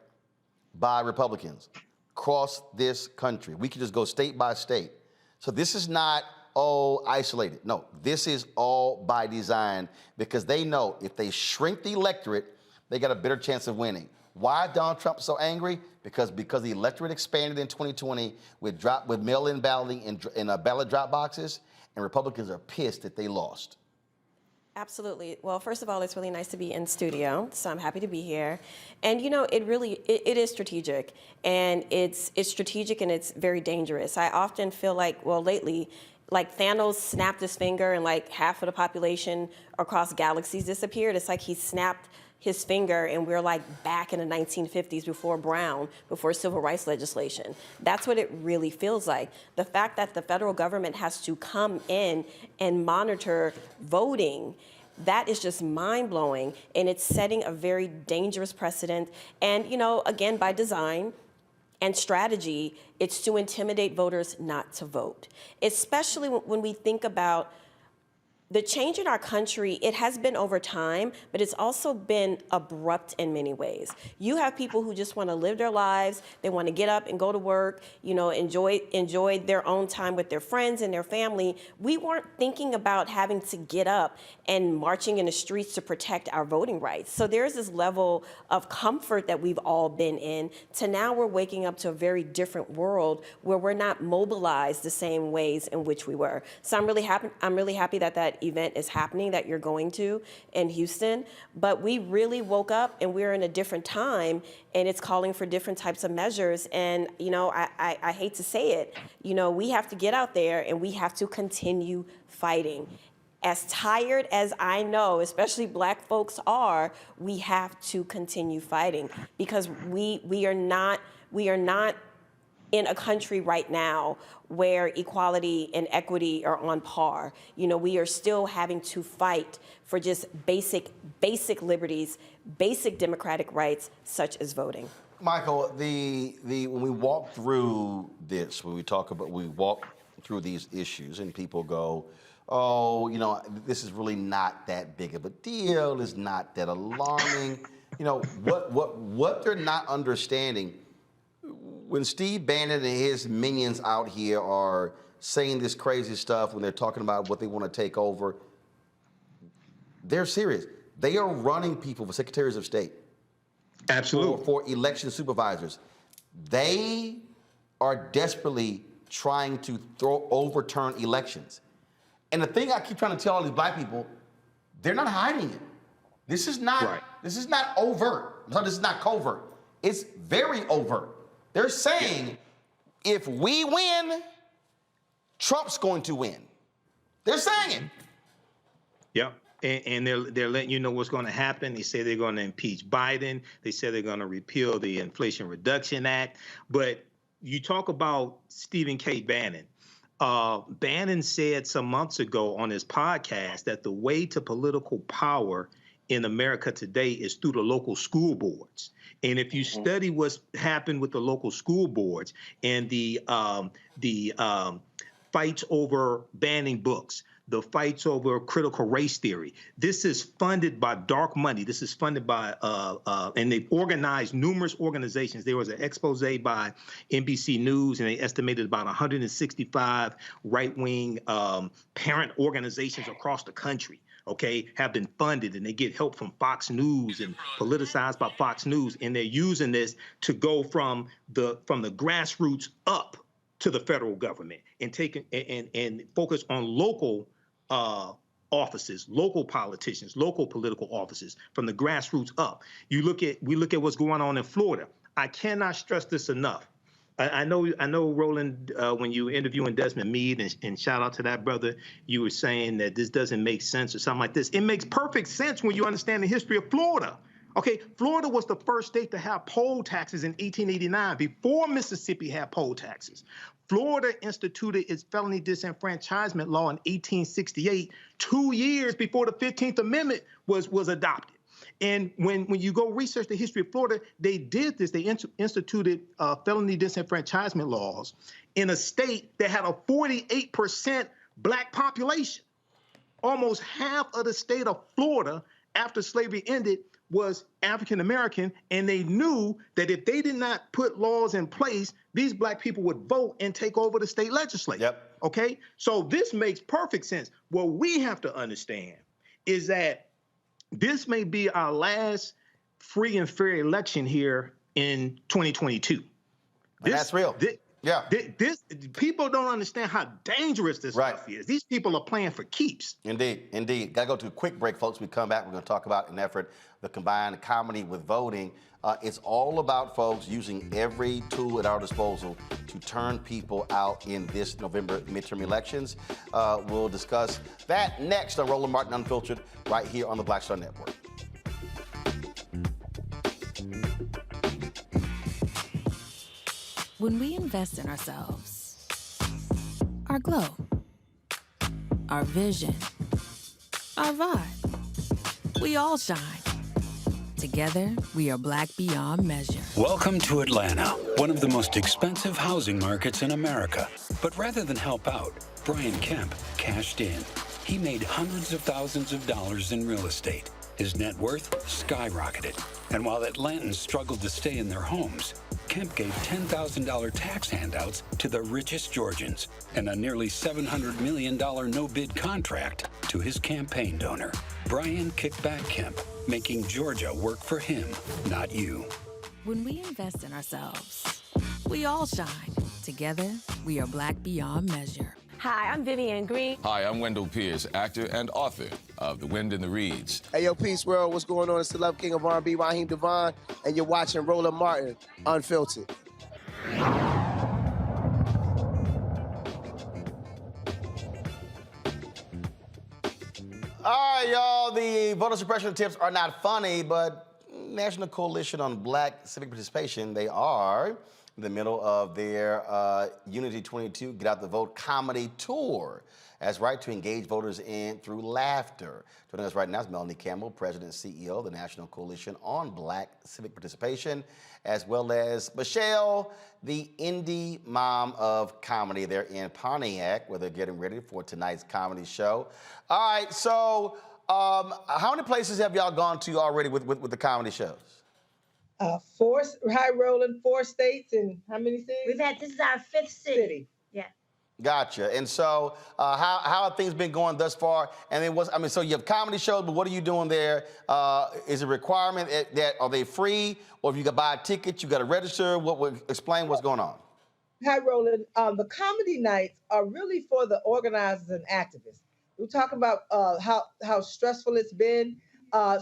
by Republicans across this country. We can just go state by state. So this is not isolated. No, this is all by design, because they know if they shrink the electorate, they got a better chance of winning. Why is Donald Trump so angry? Because the electorate expanded in 2020 with mail-in balloting and ballot drop boxes, and Republicans are pissed that they lost. Absolutely. Well, first of all, it's really nice to be in studio, so I'm happy to be here. And it is strategic, and it's strategic and it's very dangerous. I often feel like, lately, like Thanos snapped his finger and like half of the population across galaxies disappeared. It's like he snapped his finger and we're like back in the 1950s before civil rights legislation. That's what it really feels like. The fact that the federal government has to come in and monitor voting, that is just mind-blowing, and it's setting a very dangerous precedent. And, again, by design and strategy, it's to intimidate voters not to vote, especially when we think about the change in our country. It has been over time, but it's also been abrupt in many ways. You have people who just want to live their lives. They want to get up and go to work, enjoy their own time with their friends and their family. We weren't thinking about having to get up and marching in the streets to protect our voting rights. So there's this level of comfort that we've all been in, to now we're waking up to a very different world where we're not mobilized the same ways in which we were. So I'm really happy that event is happening that you're going to in Houston. But we really woke up and we're in a different time, and it's calling for different types of measures. And, I hate to say it, we have to get out there and we have to continue fighting. As tired as I know, especially Black folks are, we have to continue fighting, because we are not in a country right now where equality and equity are on par. We are still having to fight for just basic liberties, basic democratic rights, such as voting. Michael, when we walk through this, we walk through these issues, and people go, this is really not that big of a deal. It's not that alarming. What they're not understanding, when Steve Bannon and his minions out here are saying this crazy stuff, when they're talking about what they want to take over, they're serious. They are running people for secretaries of state. Absolutely. For election supervisors. They are desperately trying to overturn elections. And the thing I keep trying to tell all these Black people, they're not hiding it. This is not overt. No, this is not covert. It's very overt. They're saying, if we win, Trump's going to win. They're saying it. Yep. And they're letting you know what's going to happen. They say they're going to impeach Biden. They say they're going to repeal the Inflation Reduction Act. But you talk about Stephen K. Bannon. Bannon said some months ago on his podcast that the way to political power in America today is through the local school boards. And if you study what's happened with the local school boards and the fights over banning books, the fights over critical race theory. This is funded by dark money. This is funded by, and they've organized numerous organizations. There was an expose by NBC News, and they estimated about 165 right-wing parent organizations across the country, okay, have been funded, and they get help from Fox News and politicized by Fox News, and they're using this to go from the grassroots up to the federal government and and focus on local offices, local politicians, local political offices from the grassroots up. We look at what's going on in Florida. I cannot stress this enough. I know, Roland, when you were interviewing Desmond Meade, and shout out to that brother, you were saying that this doesn't make sense or something like this. It makes perfect sense when you understand the history of Florida. Okay, Florida was the first state to have poll taxes in 1889, before Mississippi had poll taxes. Florida instituted its felony disenfranchisement law in 1868, 2 years before the 15th Amendment was adopted. And when you go research the history of Florida, they did this. They instituted felony disenfranchisement laws in a state that had a 48% black population. Almost half of the state of Florida, after slavery ended, was African American, and they knew that if they did not put laws in place, these black people would vote and take over the state legislature. Yep. Okay? So this makes perfect sense. What we have to understand is that this may be our last free and fair election here in 2022. That's real. This people don't understand how dangerous this stuff is. These people are playing for keeps. Indeed. Got to go to a quick break, folks. We come back, we're going to talk about an effort to combine comedy with voting. It's all about, folks, using every tool at our disposal to turn people out in this November midterm elections. We'll discuss that next on Roland Martin Unfiltered, right here on the Black Star Network. When we invest in ourselves, our glow, our vision, our vibe, we all shine. Together, we are black beyond measure. Welcome to Atlanta, one of the most expensive housing markets in America. But rather than help out, Brian Kemp cashed in. He made hundreds of thousands of dollars in real estate. His net worth skyrocketed. And while Atlantans struggled to stay in their homes, Kemp gave $10,000 tax handouts to the richest Georgians and a nearly $700 million no-bid contract to his campaign donor. Brian Kickback Kemp, making Georgia work for him, not you. When we invest in ourselves, we all shine. Together, we are black beyond measure. Hi, I'm Vivian Green. Hi, I'm Wendell Pierce, actor and author of The Wind in the Reeds. Hey, yo, Peace World, what's going on? It's the Love King of R&B, Raheem Devon, and you're watching Roland Martin Unfiltered. All right, y'all, the voter suppression attempts are not funny, but National Coalition on Black Civic Participation, they are in the middle of their Unity 22 Get Out the Vote comedy tour. That's right, to engage voters in through laughter. Joining us right now is Melanie Campbell, President and CEO of the National Coalition on Black Civic Participation, as well as Michelle, the indie mom of comedy. They're in Pontiac, where they're getting ready for tonight's comedy show. All right, so how many places have y'all gone to already with the comedy shows? 4, hi, Roland, 4 states and how many cities? This is our 5th city. Yeah. Gotcha. And so how have things been going thus far? And then so you have comedy shows, but what are you doing there? Is it a requirement that are they free? Or if you got to buy a ticket, you got to register? Explain what's going on. Hi, Roland. The comedy nights are really for the organizers and activists. We're talking about how stressful it's been.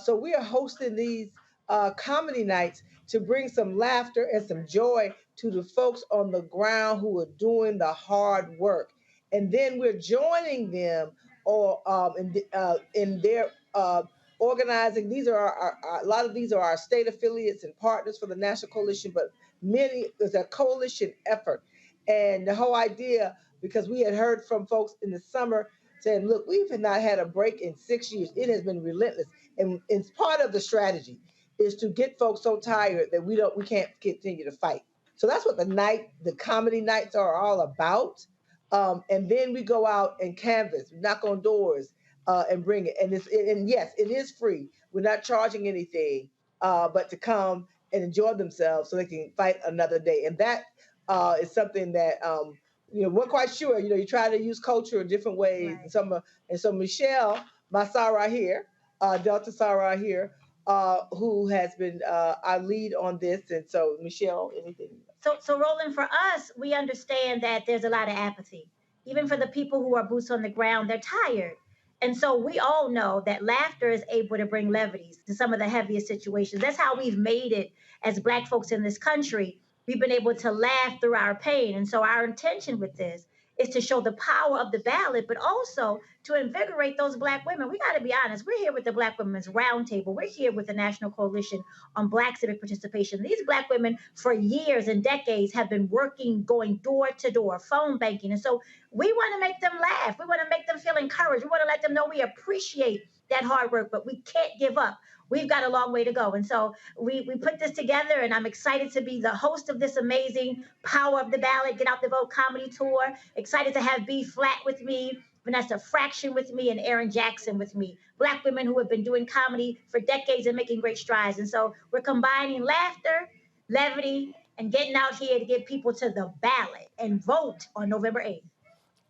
So we are hosting these comedy nights to bring some laughter and some joy to the folks on the ground who are doing the hard work. And then we're joining them in their organizing. These are a lot of these are our state affiliates and partners for the National Coalition, but many is a coalition effort. And the whole idea, because we had heard from folks in the summer saying, look, we've not had a break in 6 years. It has been relentless. And it's part of the strategy is to get folks so tired that we can't continue to fight. So that's what the comedy nights are all about. And then we go out and canvass, knock on doors, and bring it. And yes, it is free. We're not charging anything, but to come and enjoy themselves so they can fight another day. And that is something that we're quite sure. You try to use culture in different ways. Right. And so Michelle, my Sarah here, Delta Sarah here, who has been our lead on this. And so Michelle, anything? So Roland, for us, we understand that there's a lot of apathy. Even for the people who are boots on the ground, they're tired. And so we all know that laughter is able to bring levities to some of the heaviest situations. That's how we've made it as Black folks in this country. We've been able to laugh through our pain. And so our intention with this is to show the power of the ballot, but also to invigorate those Black women. We got to be honest. We're here with the Black Women's Roundtable. We're here with the National Coalition on Black Civic Participation. These Black women for years and decades have been working, going door to door, phone banking. And so we want to make them laugh. We want to make them feel encouraged. We want to let them know we appreciate that hard work, but we can't give up. We've got a long way to go. And so we put this together, and I'm excited to be the host of this amazing Power of the Ballot, Get Out the Vote comedy tour. Excited to have B Flat with me, Vanessa Fraction with me, and Erin Jackson with me. Black women who have been doing comedy for decades and making great strides. And so we're combining laughter, levity, and getting out here to get people to the ballot and vote on November 8th.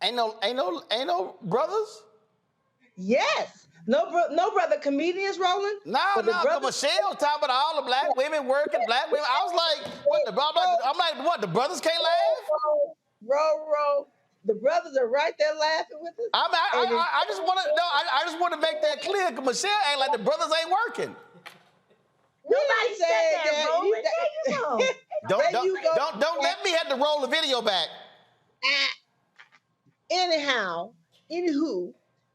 Ain't no brothers? Yes. No brother comedians, Roland? No, Michelle talking about all the Black women working, Black women. I was like, what, the brothers can't laugh? Bro, the brothers are right there laughing with us. I just want to make that clear, because Michelle ain't like the brothers ain't working. Nobody said that, Roland. Don't let me have to roll the video back. Anywho,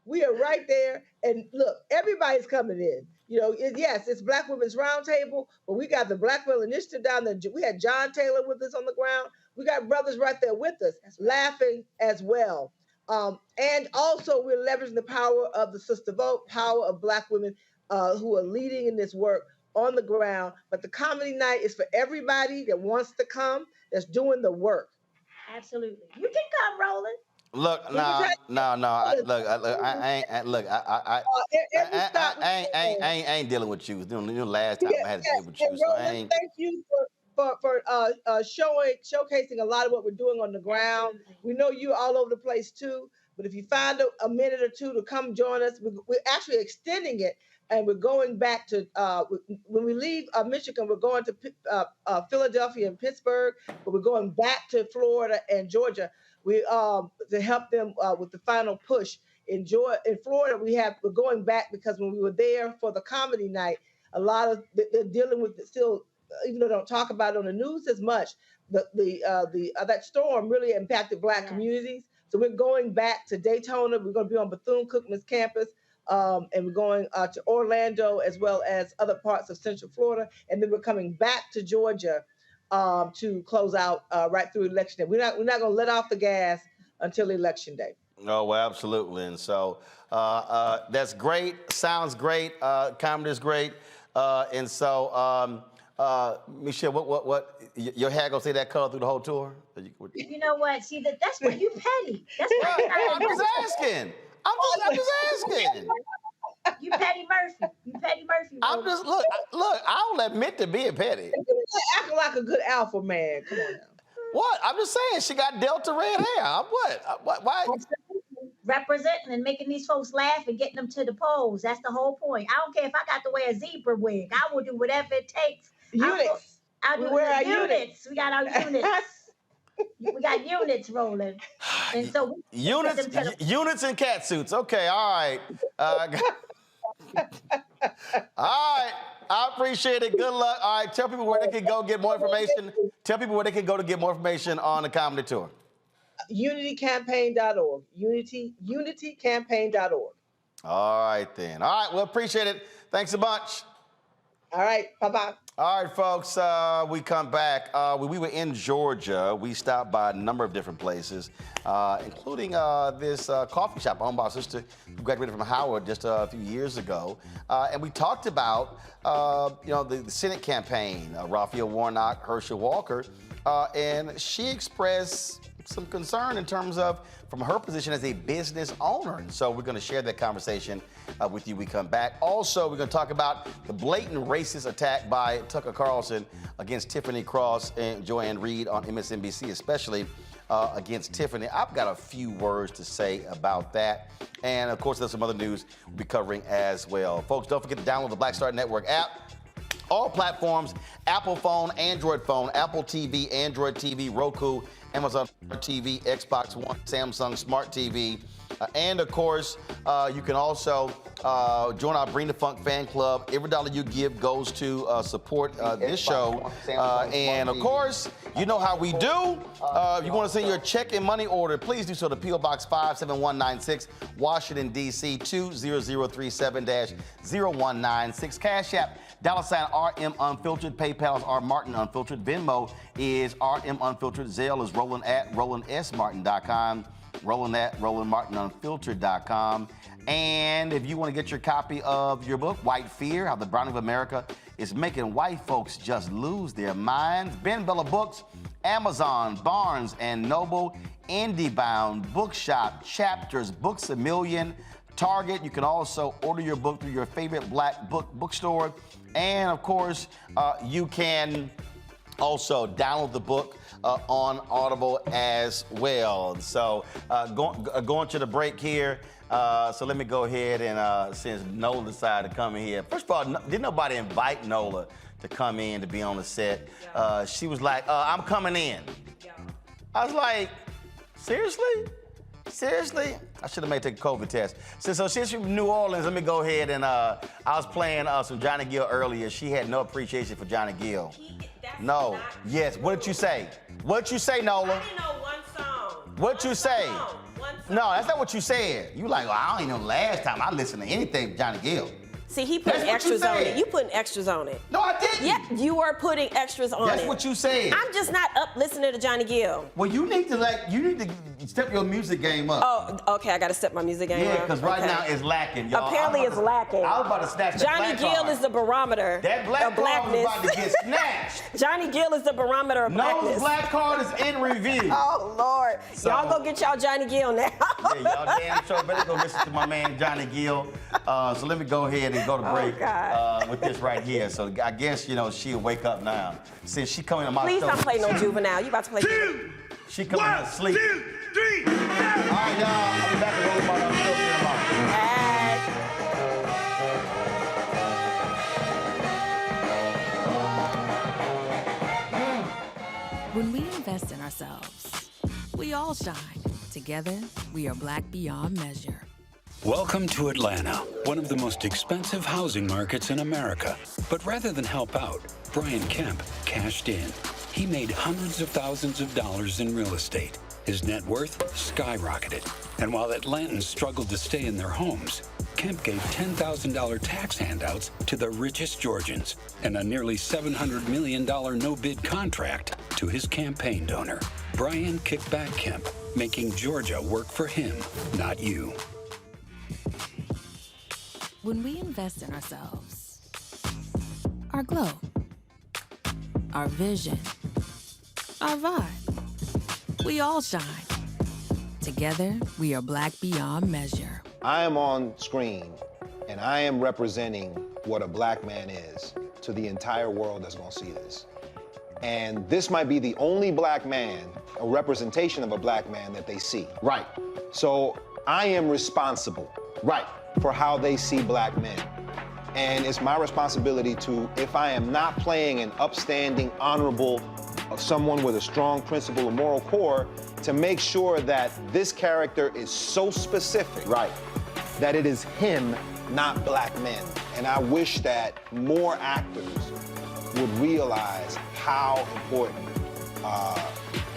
we are right there. And look, everybody's coming in. Yes, it's Black Women's Roundtable, but we got the Black Women Initiative down there. We had John Taylor with us on the ground. We got brothers right there with us, laughing as well. And also, we're leveraging the power of the Sister Vote, power of Black women who are leading in this work on the ground. But the comedy night is for everybody that wants to come, that's doing the work. Absolutely. You can come, Roland. Look, I ain't dealing with you. The last time I had to deal with you, so I ain't. Thank you for showcasing a lot of what we're doing on the ground. We know you're all over the place too, but if you find a minute or two to come join us, we're actually extending it, and we're going back to when we leave Michigan, we're going to Philadelphia and Pittsburgh, but we're going back to Florida and Georgia. We to help them with the final push. In Florida, we're going back because when we were there for the comedy night, a lot of they're dealing with it still, even though they don't talk about it on the news as much. That storm really impacted Black communities. So we're going back to Daytona. We're going to be on Bethune-Cookman's campus, and we're going to Orlando as well as other parts of Central Florida, and then we're coming back to Georgia. To close out right through election day. We're not going to let off the gas until election day. Oh, well, absolutely. And so that's great. Sounds great. Comedy is great. And so, Michelle, what your hair gonna stay that color through the whole tour? You know what? See, that's what you petty. That's what I'm just asking. I'm just asking. You Petty Murphy. I'm just look. I'll admit to being petty. Acting like a good alpha man. Come on now. What? I'm just saying she got Delta red hair. What? Why? Representing and making these folks laugh and getting them to the polls. That's the whole point. I don't care if I got to wear a zebra wig. I will do whatever it takes. Units. We got our units. We got units rolling. And so units and cat suits. Okay, all right. All right. I appreciate it. Good luck. All right, tell people where they can go get more information. Tell people where they can go to get more information on the comedy tour. UnityCampaign.org. UnityCampaign.org. All right, then. All right, well, appreciate it. Thanks a bunch. All right, bye-bye. All right, folks, we come back. We were in Georgia. We stopped by a number of different places, including this coffee shop owned by a sister who graduated from Howard just a few years ago. And we talked about, the Senate campaign, Raphael Warnock, Herschel Walker, and she expressed, some concern in terms of from her position as a business owner. And so we're going to share that conversation with you when we come back. Also, we're going to talk about the blatant racist attack by Tucker Carlson against Tiffany Cross and Joanne Reed on MSNBC, especially against Tiffany. I've got a few words to say about that. And of course, there's some other news we'll be covering as well. Folks, don't forget to download the Black Star Network app. All platforms, Apple phone, Android phone, Apple TV, Android TV, Roku, Amazon TV, Xbox One, Samsung Smart TV. And of course, you can also join our Bring the Funk fan club. Every dollar you give goes to support this show. And of course, you know how we do. If you want to send your check and money order, please do so to P.O. Box 57196, Washington, D.C. 20037-0196. Cash App, $RM Unfiltered. PayPal is R Martin Unfiltered. Venmo is RM Unfiltered. Zelle is Roland at RolandSMartin.com. Roland at RolandMartinUnfiltered.com. And if you want to get your copy of your book, White Fear, How the Browning of America is Making White Folks Just Lose Their Minds, Ben Bella Books, Amazon, Barnes & Noble, IndieBound, Bookshop, Chapters, Books A Million, Target. You can also order your book through your favorite black bookstore. And of course, you can also download the book on Audible as well. So going to the break here. So let me go ahead and since Nola decided to come in here. First of all, didn't nobody invite Nola to come in to be on the set? She was like, I'm coming in. I was like, seriously? Seriously? I should have made take a COVID test. So she's from New Orleans. Let me go ahead and I was playing some Johnny Gill earlier. She had no appreciation for Johnny Gill. No. Yes. What did you say? What did you say, Nola? I didn't know one song. What did you say? One song. No, that's not what you said. You like, well, I don't even know last time I listened to anything Johnny Gill. See, he putting extras on it. You putting extras on it. No, I didn't. Yeah, you are putting extras on it. That's what you said. I'm just not up listening to Johnny Gill. Well, you need to step your music game up. Oh, okay, I got to step my music game up. Yeah, because right now it's lacking, y'all. Apparently it's lacking. I was about to snatch that Johnny Gill is the barometer that black of blackness. card is about to get snatched. Johnny Gill is the barometer of blackness. No black card is in review. Oh, Lord. So, y'all go get y'all Johnny Gill now. Yeah, y'all damn sure better go listen to my man Johnny Gill. So let me go ahead and go to break with this right here. So I guess, she'll wake up now. Since she coming to my Please show. don't play no Juvenile. You about to play She coming to sleep. 1, 2, 3, 4. All right, y'all. I'll be back to Roland Martin Unfiltered in a moment. When we invest in ourselves, we all shine. Together, we are black beyond measure. Welcome to Atlanta, one of the most expensive housing markets in America. But rather than help out, Brian Kemp cashed in. He made hundreds of thousands of dollars in real estate. His net worth skyrocketed. And while Atlantans struggled to stay in their homes, Kemp gave $10,000 tax handouts to the richest Georgians and a nearly $700 million no-bid contract to his campaign donor. Brian Kickback Kemp, making Georgia work for him, not you. When we invest in ourselves, our glow, our vision, our vibe, we all shine. Together, we are black beyond measure. I am on screen, and I am representing what a black man is to the entire world that's gonna see this. And this might be the only black man, a representation of a black man that they see. Right. So I am responsible. Right. For how they see black men. And it's my responsibility to, if I am not playing an upstanding, honorable, someone with a strong principle or moral core, to make sure that this character is so specific, right, that it is him, not black men. And I wish that more actors would realize how important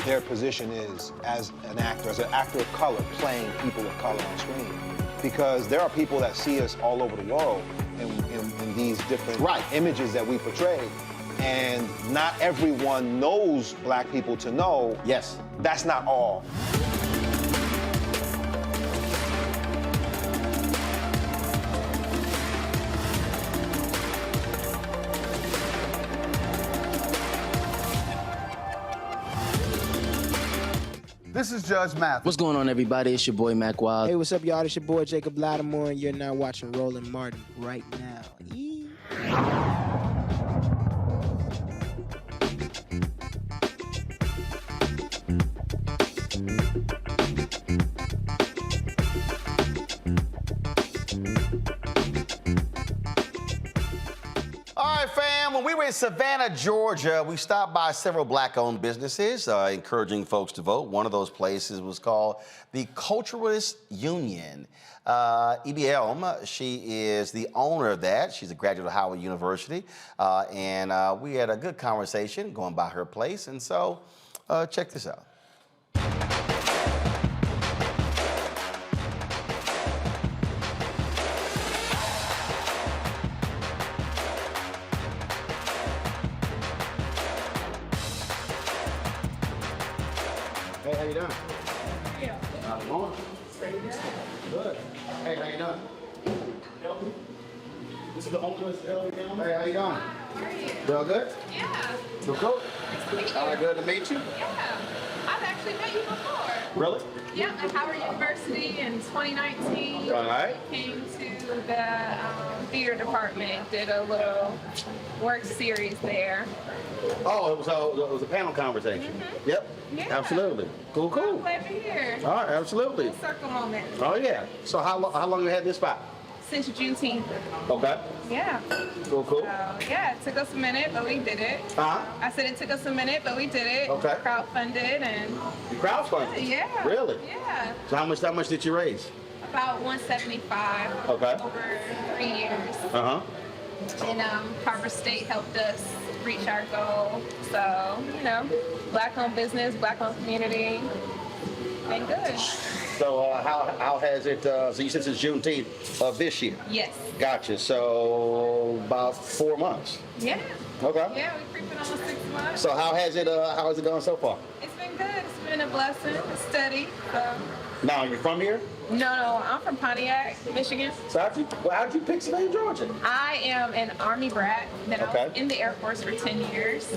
their position is as an actor of color, playing people of color on screen. Because there are people that see us all over the world in these different images that we portray. And not everyone knows black people to know. Yes. That's not all. This is Judge Mathis. What's going on, everybody? It's your boy, Mac Wild. Hey, what's up, y'all? It's your boy, Jacob Lattimore, and you're now watching Roland Martin right now. All right, fam, when we were in Savannah, Georgia, we stopped by several black-owned businesses, encouraging folks to vote. One of those places was called the Culturalist Union. E.B. Elm, she is the owner of that. She's a graduate of Howard University. And we had a good conversation going by her place. And so check this out. Hey, how you doing? Yeah. How's it going? Good. Hey, how you doing? This is the homeless elderly gentleman. Hey, how you doing? How are you? Doing good? Yeah. Feel cool? Nice to meet you. All right, good to meet you. Yeah. I've actually met you before. Really? Yeah, at Howard University in 2019. All right. Came to the theater department, did a little work series there. Oh, it was a panel conversation. Mm-hmm. Yep. Yeah. Absolutely. Cool, cool. I'm glad you're here. All right, absolutely. Full circle moment. Oh, yeah. So how long you had this spot? Since Juneteenth. Okay. Yeah. Cool, cool. Yeah, it took us a minute, but we did it. Uh-huh. I said it took us a minute, but we did it. Okay. Crowdfunded and. You crowdfunded? Yeah. Really? Yeah. So how much did you raise? About 175. Okay. Over 3 years. Uh-huh. And Harvard State helped us reach our goal. So, black-owned business, black-owned community, been good. So how has it, so you said since Juneteenth of this year? Yes. Gotcha. So about 4 months. Yeah. Okay. Yeah, we're creeping on 6 months. So how has it gone so far? It's been good. It's been a blessing. It's steady. So. Now, you from here? No, I'm from Pontiac, Michigan. So how'd you pick Savannah, Georgia? I am an Army brat. Then I was in the Air Force for 10 years.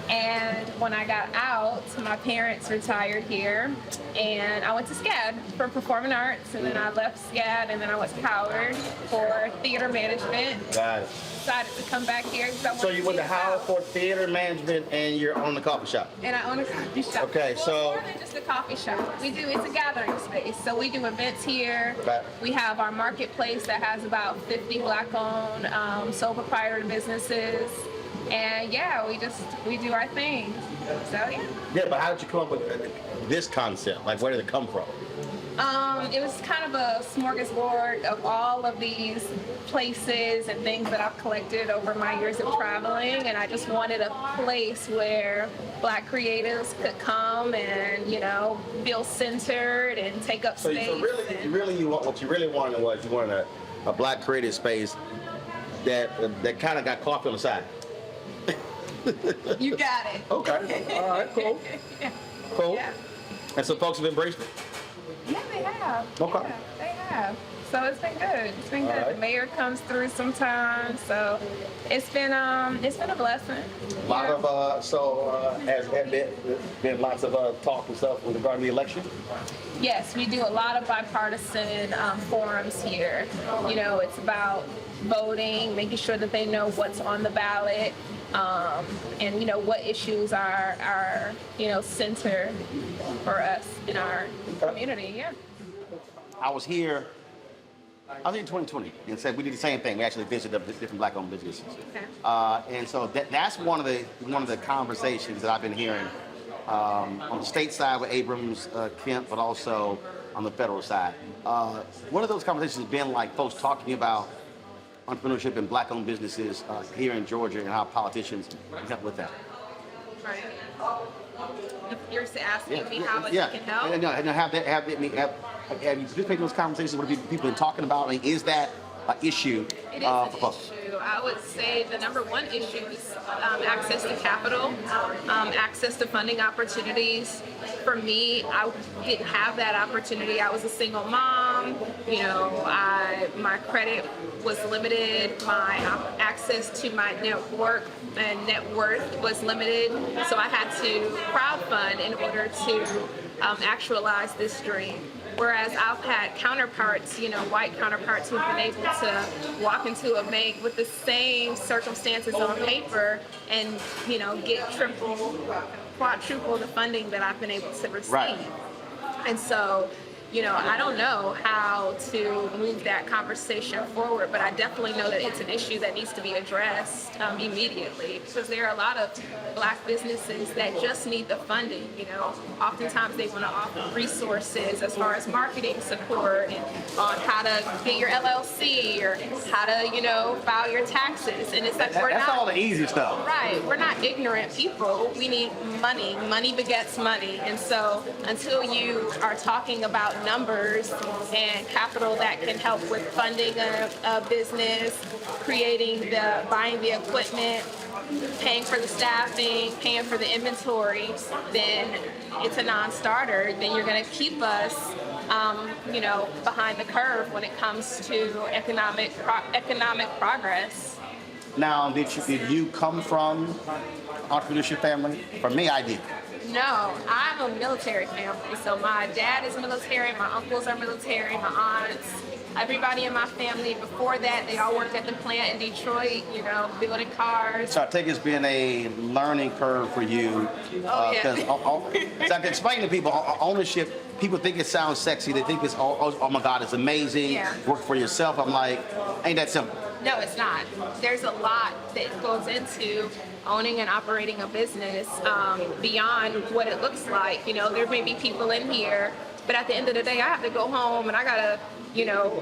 And when I got out, my parents retired here, and I went to SCAD for performing arts, and then I left SCAD, and then I went to Howard for theater management. Got it. Decided to come back here. So you went to Howard for theater management, and you're on the coffee shop. And I own a coffee shop. Okay, well, so more than just a coffee shop. It's a gathering space. So we do events here. Right. We have our marketplace that has about 50 black-owned sole proprietor businesses. And yeah, we do our thing. So yeah. Yeah, but how did you come up with this concept? Like, where did it come from? It was kind of a smorgasbord of all of these places and things that I've collected over my years of traveling, and I just wanted a place where black creatives could come and, feel centered and take up space. So what you really wanted was you wanted a black creative space that kind of got coffee on the side. You got it. Okay. All right. Cool. Yeah. Cool. Yeah. And so folks have embraced it. Yeah, they have. Okay. Yeah, they have. So it's been good. It's been good. Right. The mayor comes through sometimes, so it's been a blessing. A lot of has there been lots of talk and stuff with regard to the election? Yes, we do a lot of bipartisan forums here. It's about voting, making sure that they know what's on the ballot, and what issues are center for us in our community. Yeah. I was here in 2020 and said we did the same thing. We actually visited the different black-owned businesses. Okay. And so that's one of the conversations that I've been hearing on the state side with Abrams, Kemp, but also on the federal side. One of those conversations has been like folks talking about entrepreneurship and black-owned businesses here in Georgia and how politicians can help with that. Right. You're asking me how it can help? Have you participated in those conversations? What have people been talking about? I mean, is that an issue It is an issue. I would say the number one issue is access to capital, access to funding opportunities. For me, I didn't have that opportunity. I was a single mom. My credit was limited. My access to my network and net worth was limited. So I had to crowdfund in order to actualize this dream. Whereas I've had counterparts, white counterparts who've been able to walk into a bank with the same circumstances on paper and, get triple, quadruple the funding that I've been able to receive. Right. And so, I don't know how to move that conversation forward, but I definitely know that it's an issue that needs to be addressed immediately, because there are a lot of Black businesses that just need the funding. Oftentimes they want to offer resources as far as marketing support and on how to get your LLC or how to, file your taxes. And it's like that's all the easy stuff. Right. We're not ignorant people. We need money. Money begets money. And so until you are talking about numbers and capital that can help with funding a business, buying the equipment, paying for the staffing, paying for the inventory, then it's a non-starter. Then you're going to keep us, behind the curve when it comes to economic progress. Now, did you come from entrepreneurship family? For me, I did. No, I'm a military family. So my dad is military, my uncles are military, my aunts, everybody in my family before that, they all worked at the plant in Detroit, building cars. So I take it's been a learning curve for you. Because so I can explain to people, ownership, people think it sounds sexy. They think it's, oh my God, it's amazing. Yeah. Work for yourself. I'm like, ain't that simple. No, it's not. There's a lot that goes into owning and operating a business beyond what it looks like. There may be people in here, but at the end of the day, I have to go home and I gotta,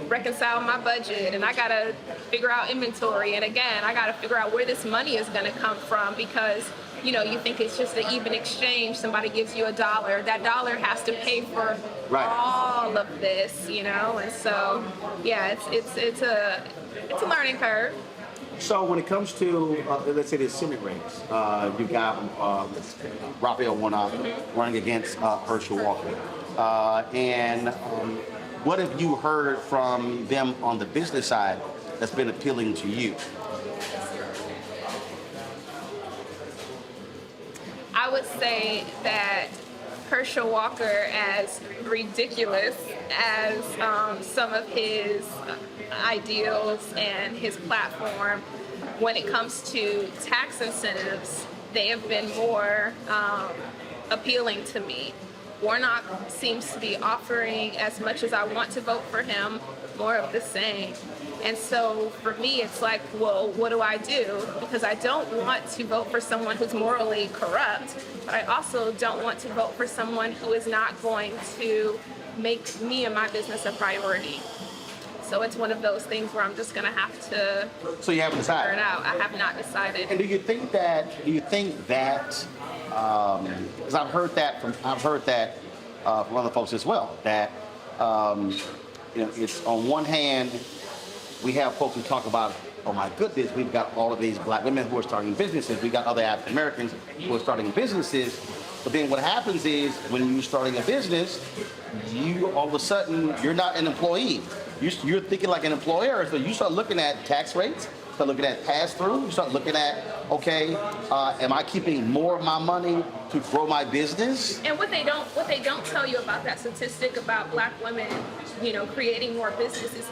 reconcile my budget and I gotta figure out inventory. And again, I gotta figure out where this money is gonna come from, because you think it's just an even exchange. Somebody gives you $1. That dollar has to pay for all of this, And so, yeah, it's a learning curve. So when it comes to, let's say the Senate race, you got Raphael Warnock running against Herschel Walker. And what have you heard from them on the business side that's been appealing to you? I would say that Herschel Walker, as ridiculous as some of his ideals and his platform, when it comes to tax incentives, they have been more appealing to me. Warnock seems to be offering, as much as I want to vote for him, more of the same. And so for me, it's like, well, what do I do? Because I don't want to vote for someone who's morally corrupt, but I also don't want to vote for someone who is not going to make me and my business a priority. So it's one of those things where I'm just going to have to So you haven't decided? figure it out. I have not decided. And do you think that, because I've heard that from other folks as well, that, it's on one hand, we have folks who talk about, oh my goodness, we've got all of these Black women who are starting businesses. We got other African Americans who are starting businesses. But then what happens is when you're starting a business, you all of a sudden, you're not an employee. You're thinking like an employer. So you start looking at tax rates, start looking at pass-through, you start looking at, okay, am I keeping more of my money to grow my business? And what they don't tell you about that statistic about Black women, creating more businesses,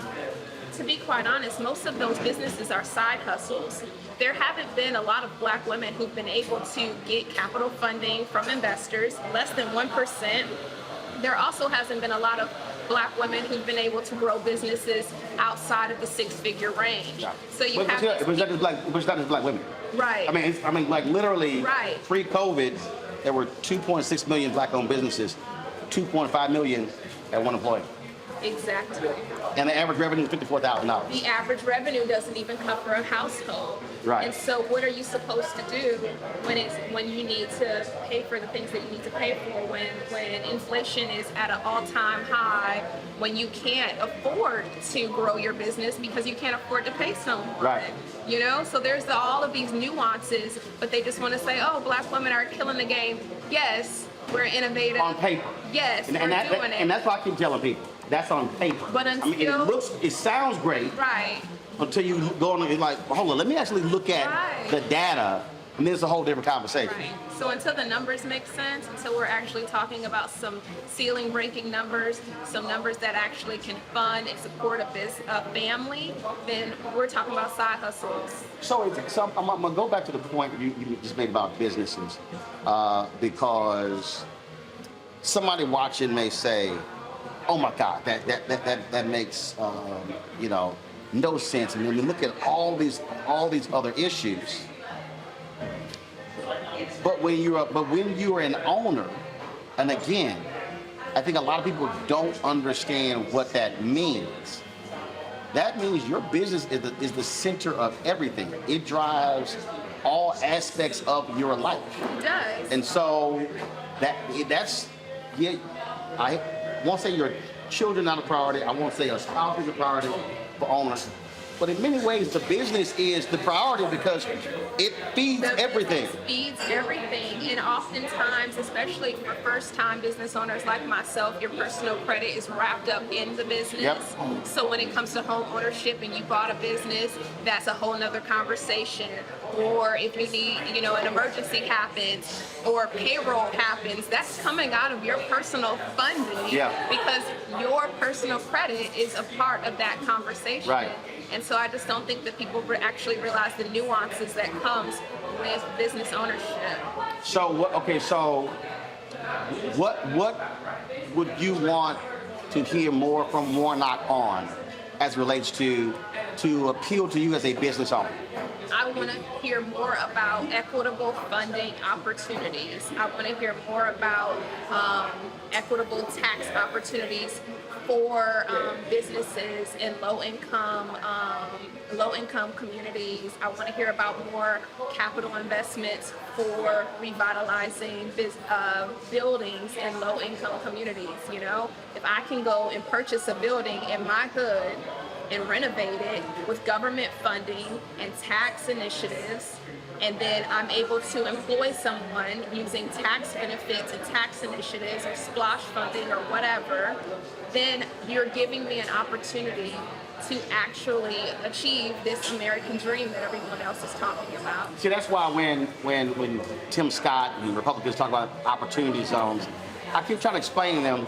to be quite honest, most of those businesses are side hustles. There haven't been a lot of Black women who've been able to get capital funding from investors, less than 1%. There also hasn't been a lot of Black women who've been able to grow businesses outside of the six-figure range. So you have But it's not just Black women. Right. I mean, like literally, Right. pre-COVID, there were 2.6 million Black-owned businesses, 2.5 million had one employee. Exactly. And the average revenue is $54,000. The average revenue doesn't even cover a household. Right. And so what are you supposed to do when you need to pay for the things that you need to pay for, when inflation is at an all-time high, when you can't afford to grow your business because you can't afford to pay someone? Right. So there's all of these nuances, but they just want to say, oh, Black women are killing the game. Yes, we're innovative. On paper. Yes, and we're doing it. And that's why I keep telling people. That's on paper. But until it sounds great. Right. Until you go on and like, hold on, let me actually look at Right. the data And then it's a whole different conversation. Right. So until the numbers make sense, until we're actually talking about some ceiling breaking numbers, some numbers that actually can fund and support a family, then we're talking about side hustles. So I'm going to go back to the point you just made about businesses, because somebody watching may say, "Oh my God, that makes no sense." And when you look at all these other issues, but when you're an owner, and again, I think a lot of people don't understand what that means. That means your business is the center of everything. It drives all aspects of your life. It does. And so I won't say your children are a priority. I won't say a spouse is a priority for owners. But in many ways, the business is the priority because it feeds everything. It feeds everything. And oftentimes, especially for first-time business owners like myself, your personal credit is wrapped up in the business. Yep. So when it comes to home ownership and you bought a business, that's a whole nother conversation. Or if you need, an emergency happens or payroll happens, that's coming out of your personal funding. Yeah. Because your personal credit is a part of that conversation. Right. And so I just don't think that people actually realize the nuances that comes with business ownership. So what would you want to hear more from Warnock on as it relates to appeal to you as a business owner? I want to hear more about equitable funding opportunities. I want to hear more about equitable tax opportunities for businesses in low-income communities. I want to hear about more capital investments for revitalizing buildings in low-income communities. If I can go and purchase a building in my hood and renovate it with government funding and tax initiatives, and then I'm able to employ someone using tax benefits and tax initiatives or splosh funding or whatever, then you're giving me an opportunity to actually achieve this American dream that everyone else is talking about. See, that's why when Tim Scott and Republicans talk about opportunity zones, I keep trying to explain to them,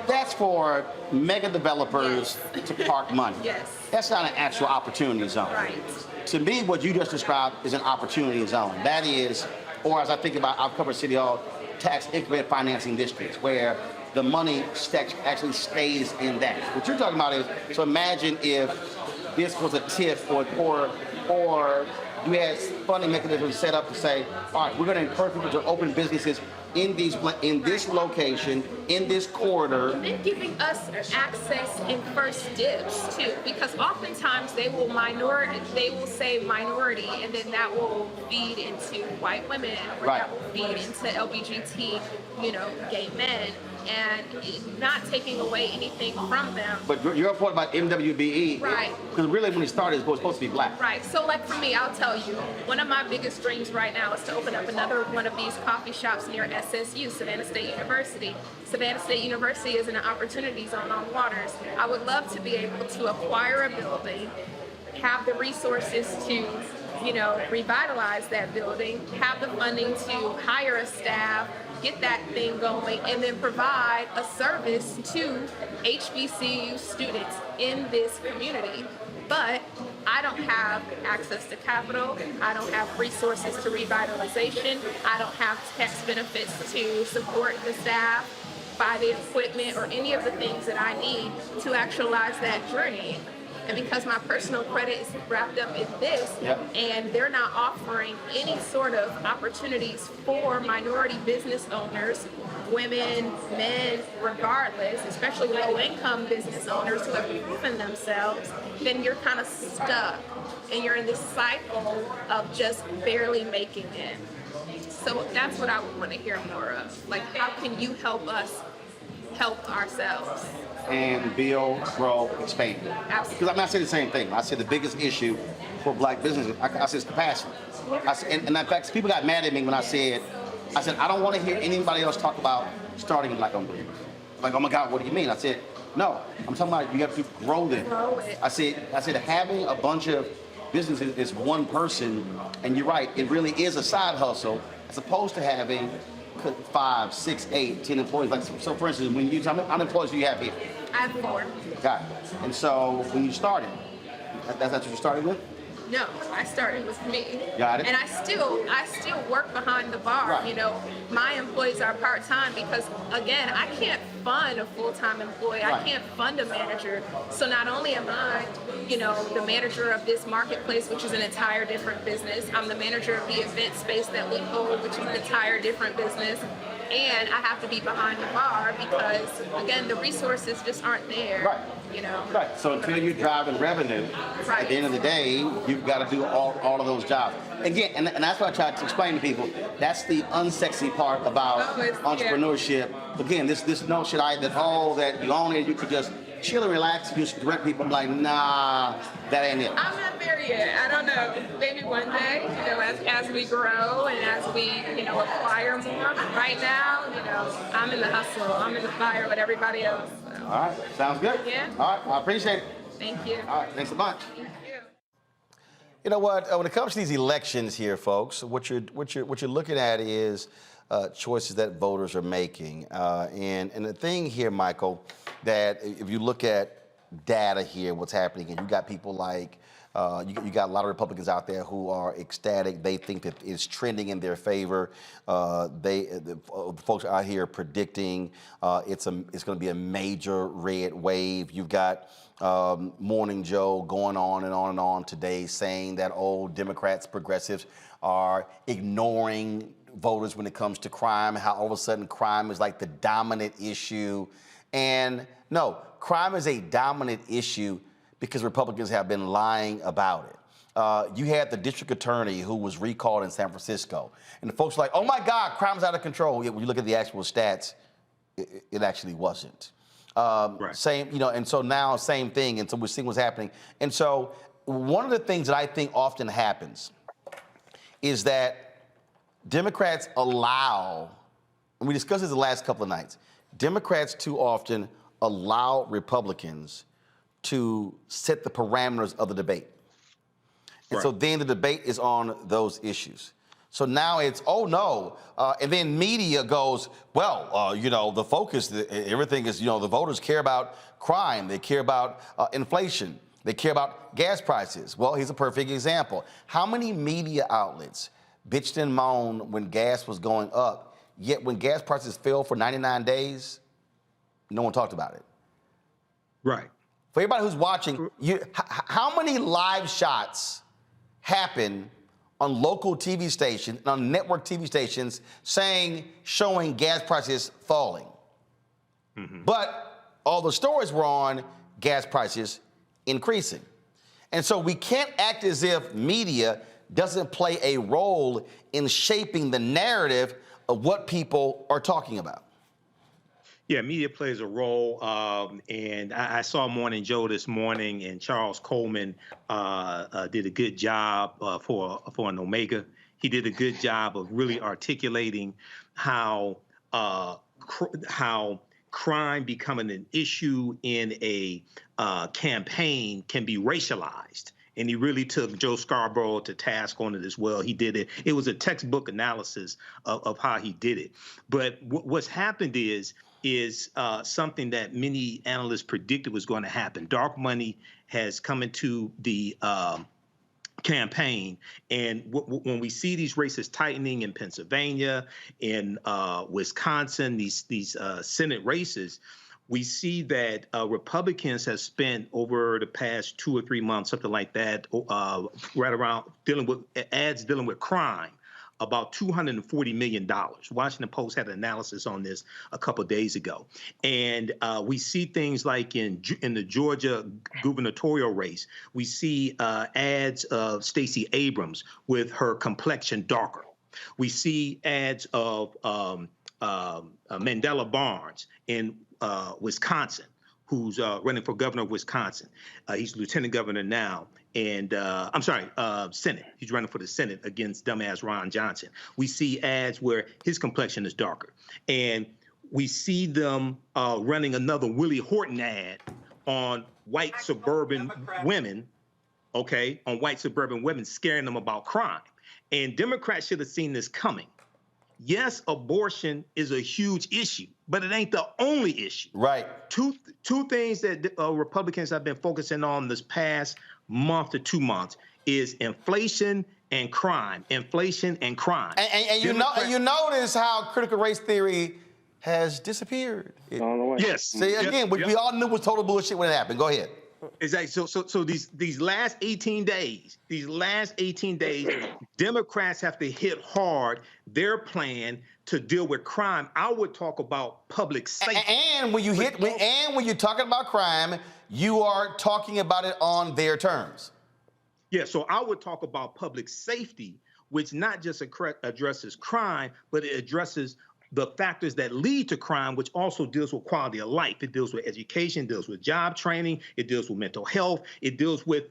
that's for mega developers to park money. Yes. That's not an actual opportunity zone. Right. To me, what you just described is an opportunity zone. That is, or as I think about, I've covered City Hall, tax increment financing districts, where the money actually stays in that. What you're talking about is, so imagine if this was a TIF or you had funding mechanisms set up to say, all right, we're going to encourage people to open businesses in this location, in this corridor. And then giving us access and first dibs too, because oftentimes they will say minority, and then that will feed into white women, or right. That will feed into LBGT, gay men, and not taking away anything from them. But your point about MWBE, right? Because really, when it started, it was supposed to be black. Right. So, like for me, I'll tell you, one of my biggest dreams right now is to open up another one of these coffee shops near SSU, Savannah State University. Savannah State University is an opportunity zone on Waters. I would love to be able to acquire a building, have the resources to, revitalize that building, have the funding to hire a staff, get that thing going, and then provide a service to HBCU students in this community. But I don't have access to capital. I don't have resources to revitalization. I don't have tax benefits to support the staff, buy the equipment, or any of the things that I need to actualize that dream. And because my personal credit is wrapped up in this, yep. And they're not offering any sort of opportunities for minority business owners, women, men, regardless, especially low-income business owners who have proven themselves, then you're kind of stuck. And you're in this cycle of just barely making it. So that's what I would want to hear more of. Like, how can you help us help ourselves? And build, grow, expand. Absolutely. Because I say the same thing. I said the biggest issue for black businesses, I said, is capacity. And in fact, people got mad at me when I said, I don't want to hear anybody else talk about starting black-owned businesses. Like, oh my God, what do you mean? I said, no, I'm talking about you have to grow them. Grow it. I said having a bunch of business is one person, and you're right, it really is a side hustle, as opposed to having 5, 6, 8, 10 employees. Like, so for instance, when you, how many employees do you have here? I have 4. Got it. And so when you started, that's what you started with? No, I started with me. Got it. And I still work behind the bar. Right. You know, my employees are part-time because, again, I can't fund a full-time employee. Right. I can't fund a manager. So not only am I, you know, the manager of this marketplace, which is an entire different business, I'm the manager of the event space that we hold, which is an entire different business. And I have to be behind the bar because, again, the resources just aren't there. Right. You know. Right. So until you're driving revenue, Right. at the end of the day, you've got to do all of those jobs. Again, and that's what I try to explain to people. That's the unsexy part about entrepreneurship. Again, this notion that you own it, you could just chill and relax, just direct people. I'm like, nah, that ain't it. I'm not there yet. I don't know. Maybe one day, you know, as we grow and as we, you know, acquire more. Right now, you know, I'm in the hustle. I'm in the fire with everybody else. So. All right, sounds good. Yeah. All right, well, I appreciate it. Thank you. All right, thanks a bunch. Thank you. You know what? When it comes to these elections here, folks, what you're looking at is choices that voters are making, and the thing here, Michael, that if you look at data here, what's happening, and you got people like you got a lot of Republicans out there who are ecstatic. They think that it's trending in their favor. The folks out here predicting it's going to be a major red wave. You've got Morning Joe going on and on and on today saying that old Democrats, progressives are ignoring voters when it comes to crime, how all of a sudden crime is like the dominant issue. And no, crime is a dominant issue because Republicans have been lying about it. You had the district attorney who was recalled in San Francisco, and the folks were like, oh my God, crime's out of control. Yet when you look at the actual stats, it actually wasn't. Right. Same, you know, and so now same thing, and so we're seeing what's happening. And so one of the things that I think often happens is that Democrats allow, and we discussed this the last couple of nights, Democrats too often allow Republicans to set the parameters of the debate. And so then the debate is on those issues. So now it's, oh no, and then media goes, well, you know, the focus, everything is, you know, the voters care about crime, they care about inflation, they care about gas prices. Well, here's a perfect example. How many media outlets bitched and moaned when gas was going up, yet when gas prices fell for 99 days, no one talked about it? Right. For everybody who's watching, how many live shots happen on local TV stations, on network TV stations, showing gas prices falling? Mm-hmm. But all the stories were on gas prices increasing. And so we can't act as if media doesn't play a role in shaping the narrative of what people are talking about. Yeah, media plays a role, and I saw Morning Joe this morning, and Charles Coleman did a good job for an Omega. He did a good job of really articulating how crime becoming an issue in a campaign can be racialized. And he really took Joe Scarborough to task on it as well. He did it. It was a textbook analysis of how he did it. But what's happened is something that many analysts predicted was going to happen. Dark money has come into the campaign, and when we see these races tightening in Pennsylvania, in Wisconsin, these Senate races, we see that Republicans have spent over the past 2 or 3 months, something like that, right around dealing with crime, about $240 million. Washington Post had an analysis on this a couple of days ago. And we see things like in the Georgia gubernatorial race, we see ads of Stacey Abrams with her complexion darker. We see ads of Mandela Barnes in Wisconsin, who's running for governor of Wisconsin. He's lieutenant governor now. And Senate. He's running for the Senate against dumbass Ron Johnson. We see ads where his complexion is darker. And we see them running another Willie Horton ad on white suburban women okay, on white suburban women, scaring them about crime. And Democrats should have seen this coming. Yes, abortion is a huge issue, but it ain't the only issue. Right. Two things that Republicans have been focusing on this past month to 2 months is inflation and crime. Inflation and crime. And you notice how critical race theory has disappeared. Yes. See, again, we all knew was total bullshit when it happened. Go ahead. Exactly. So these last 18 days, Democrats have to hit hard their plan to deal with crime. I would talk about public safety. And when you're talking about crime, you are talking about it on their terms. Yeah, so I would talk about public safety, which not just addresses crime, but it addresses the factors that lead to crime, which also deals with quality of life. It deals with education, deals with job training, it deals with mental health, it deals with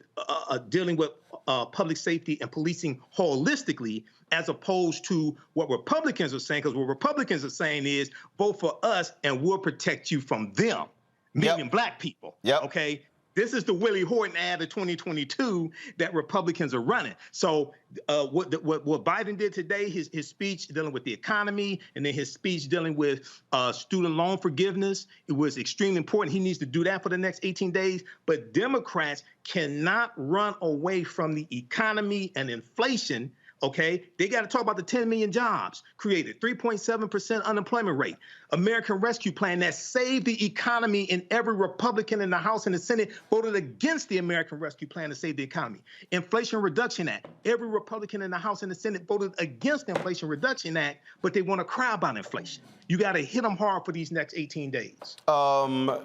dealing with public safety and policing holistically, as opposed to what Republicans are saying, because what Republicans are saying is vote for us and we'll protect you from them, meaning black people. Okay. This is the Willie Horton ad of 2022 that Republicans are running. So what Biden did today, his speech dealing with the economy, and then his speech dealing with student loan forgiveness, it was extremely important. He needs to do that for the next 18 days. But Democrats cannot run away from the economy and inflation. Okay, they got to talk about the 10 million jobs created, 3.7% unemployment rate, American Rescue Plan that saved the economy, and every Republican in the House and the Senate voted against the American Rescue Plan to save the economy. Inflation Reduction Act, every Republican in the House and the Senate voted against the Inflation Reduction Act, but they want to cry about inflation. You got to hit them hard for these next 18 days. Nola,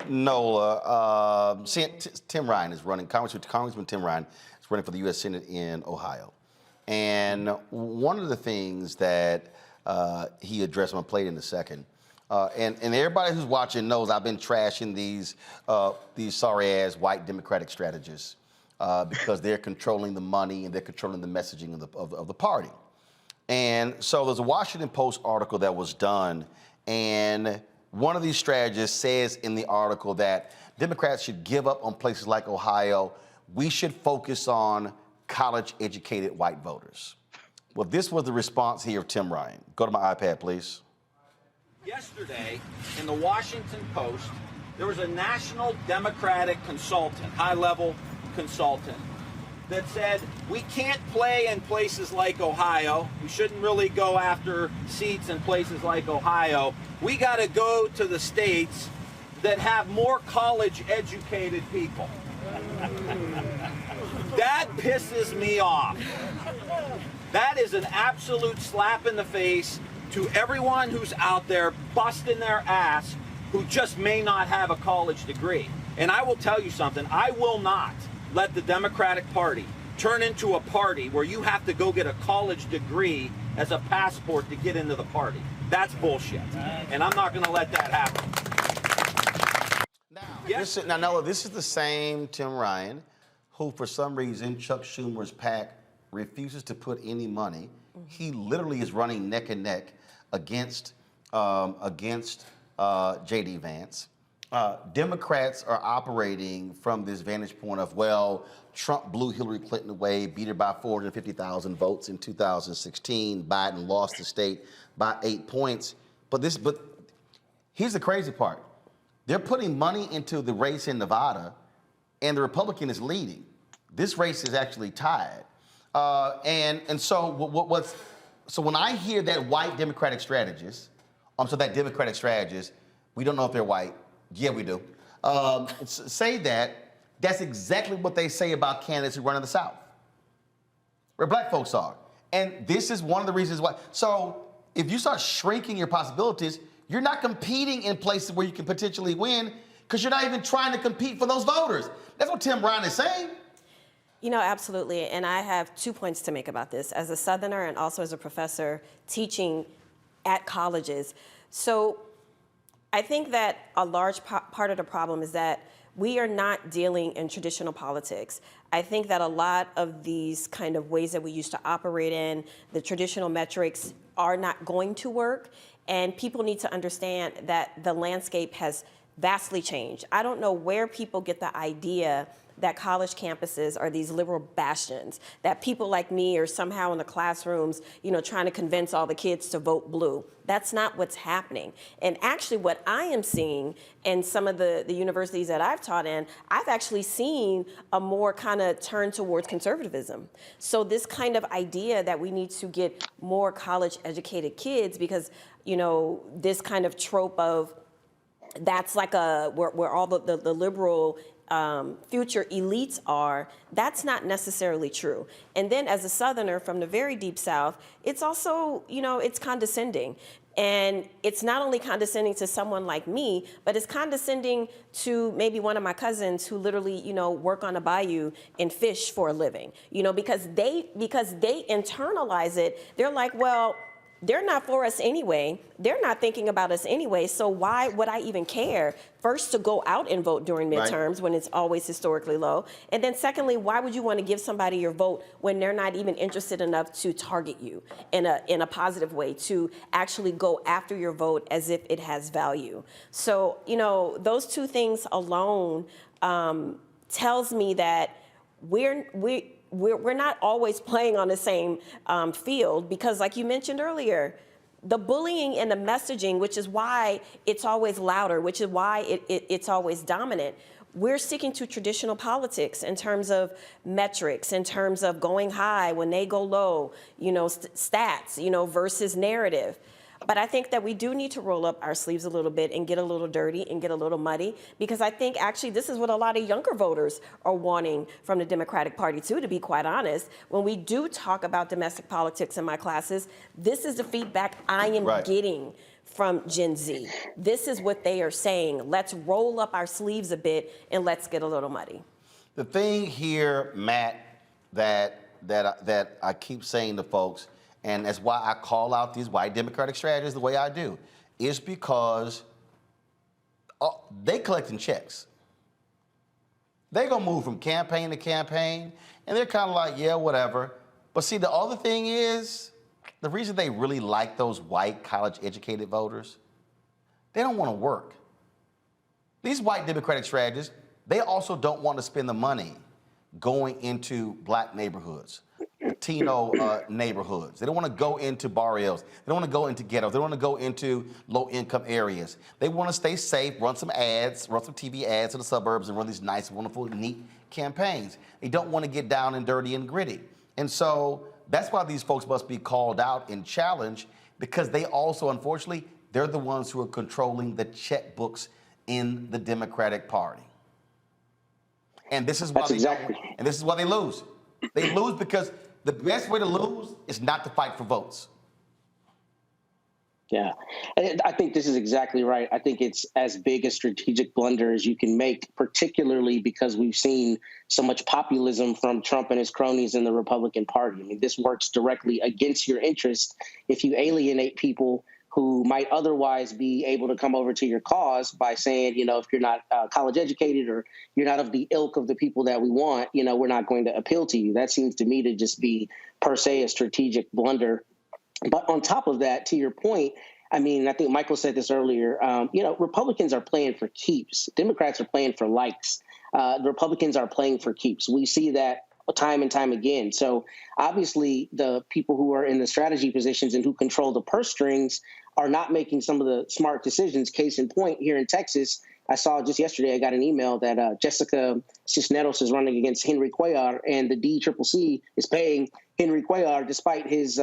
Tim Ryan is running, Congressman Tim Ryan is running for the U.S. Senate in Ohio. And one of the things that he addressed, I'm going to play it in a second, and everybody who's watching knows I've been trashing these sorry-ass white Democratic strategists because they're controlling the money and they're controlling the messaging of the party. And so there's a Washington Post article that was done, and one of these strategists says in the article that Democrats should give up on places like Ohio. We should focus on college-educated white voters. Well, this was the response here of Tim Ryan. Go to my iPad, please. Yesterday, in the Washington Post, there was a national Democratic consultant, high-level consultant, that said, we can't play in places like Ohio. We shouldn't really go after seats in places like Ohio. We got to go to the states that have more college-educated people. That pisses me off. That is an absolute slap in the face to everyone who's out there busting their ass who just may not have a college degree. And I will tell you something, I will not let the Democratic Party turn into a party where you have to go get a college degree as a passport to get into the party. That's bullshit. And I'm not going to let that happen. Now, Nola, this is the same Tim Ryan who, for some reason, Chuck Schumer's PAC refuses to put any money. He literally is running neck and neck against J.D. Vance. Democrats are operating from this vantage point of, well, Trump blew Hillary Clinton away, beat her by 450,000 votes in 2016. Biden lost the state by 8 points. But here's the crazy part. They're putting money into the race in Nevada, and the Republican is leading. This race is actually tied. So when I hear that white Democratic strategist, that Democratic strategist, we don't know if they're white. Yeah, we do. Say that's exactly what they say about candidates who run in the South, where black folks are. And this is one of the reasons why. So if you start shrinking your possibilities, you're not competing in places where you can potentially win because you're not even trying to compete for those voters. That's what Tim Ryan is saying. You know, absolutely. And I have 2 points to make about this as a Southerner and also as a professor teaching at colleges. So I think that a large part of the problem is that we are not dealing in traditional politics. I think that a lot of these kind of ways that we used to operate in, the traditional metrics, are not going to work. And people need to understand that the landscape has vastly changed. I don't know where people get the idea that college campuses are these liberal bastions, that people like me are somehow in the classrooms, trying to convince all the kids to vote blue. That's not what's happening. And actually what I am seeing in some of the universities that I've taught in, I've actually seen a more kind of turn towards conservatism. So this kind of idea that we need to get more college educated kids because, this kind of trope of that's like where all the liberal future elites are, that's not necessarily true. And then as a Southerner from the very deep South, it's also, it's condescending. And it's not only condescending to someone like me, but it's condescending to maybe one of my cousins who literally, work on a bayou and fish for a living, because they internalize it. They're like, well, they're not for us anyway. They're not thinking about us anyway. So why would I even care? First, to go out and vote during midterms when it's always historically low. And then secondly, why would you want to give somebody your vote when they're not even interested enough to target you in a positive way, to actually go after your vote as if it has value? So, those two things alone tells me that we're not always playing on the same field because, like you mentioned earlier, the bullying and the messaging, which is why it's always louder, which is why it's always dominant, we're sticking to traditional politics in terms of metrics, in terms of going high when they go low, stats, versus narrative. But I think that we do need to roll up our sleeves a little bit and get a little dirty and get a little muddy, because I think actually this is what a lot of younger voters are wanting from the Democratic Party too, to be quite honest. When we do talk about domestic politics in my classes, this is the feedback I am getting from Gen Z. This is what they are saying. Let's roll up our sleeves a bit and let's get a little muddy. The thing here, Matt, that I keep saying to folks, and that's why I call out these white Democratic strategies the way I do, is because they collecting checks. They're gonna move from campaign to campaign, and they're kind of like, yeah, whatever. But see, the other thing is, the reason they really like those white college-educated voters, they don't want to work. These white Democratic strategists, they also don't want to spend the money going into black neighborhoods, Latino neighborhoods. They don't want to go into barrios. They don't want to go into ghettos. They don't want to go into low-income areas. They want to stay safe, run some ads, run some TV ads in the suburbs, and run these nice, wonderful, neat campaigns. They don't want to get down and dirty and gritty. And so that's why these folks must be called out and challenged, because they also, unfortunately, they're the ones who are controlling the checkbooks in the Democratic Party. And this is why this is why they lose. They lose because the best way to lose is not to fight for votes. Yeah, I think this is exactly right. I think it's as big a strategic blunder as you can make, particularly because we've seen so much populism from Trump and his cronies in the Republican Party. I mean, this works directly against your interest if you alienate people who might otherwise be able to come over to your cause by saying, if you're not college educated or you're not of the ilk of the people that we want, we're not going to appeal to you. That seems to me to just be per se a strategic blunder. But on top of that, to your point, I mean, I think Michael said this earlier, Republicans are playing for keeps. Democrats are playing for likes. The Republicans are playing for keeps. We see that time and time again. So obviously the people who are in the strategy positions and who control the purse strings are not making some of the smart decisions. Case in point, here in Texas, I saw just yesterday, I got an email that Jessica Cisneros is running against Henry Cuellar, and the DCCC is paying Henry Cuellar despite his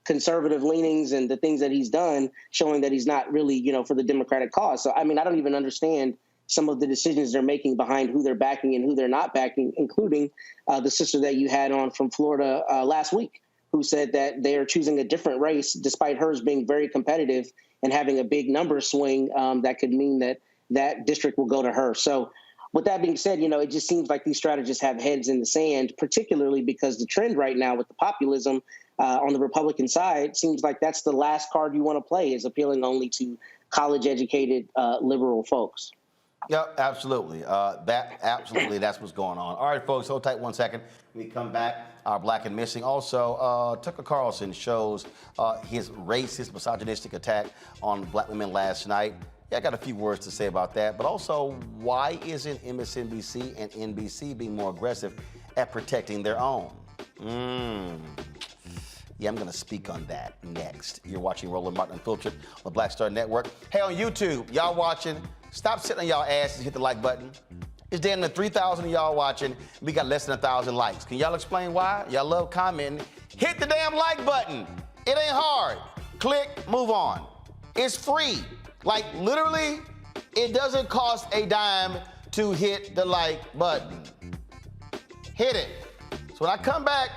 conservative leanings and the things that he's done, showing that he's not really, for the Democratic cause. So, I mean, I don't even understand some of the decisions they're making behind who they're backing and who they're not backing, including the sister that you had on from Florida last week, who said that they are choosing a different race despite hers being very competitive and having a big number swing that could mean that that district will go to her. So with that being said, it just seems like these strategists have heads in the sand, particularly because the trend right now with the populism on the Republican side seems like that's the last card you want to play, is appealing only to college-educated liberal folks. Yep, absolutely. That's what's going on. All right, folks, hold tight 1 second. When we come back, our Black and Missing. Also, Tucker Carlson shows his racist, misogynistic attack on black women last night. Yeah, I got a few words to say about that, but also, why isn't MSNBC and NBC being more aggressive at protecting their own? Yeah, I'm going to speak on that next. You're watching Roland Martin Unfiltered on the Black Star Network. Hey, on YouTube, y'all watching, stop sitting on y'all asses and hit the like button. It's damn near 3,000 of y'all watching. We got less than 1,000 likes. Can y'all explain why? Y'all love commenting. Hit the damn like button. It ain't hard. Click, move on. It's free. Like, literally, it doesn't cost a dime to hit the like button. Hit it. So when I come back,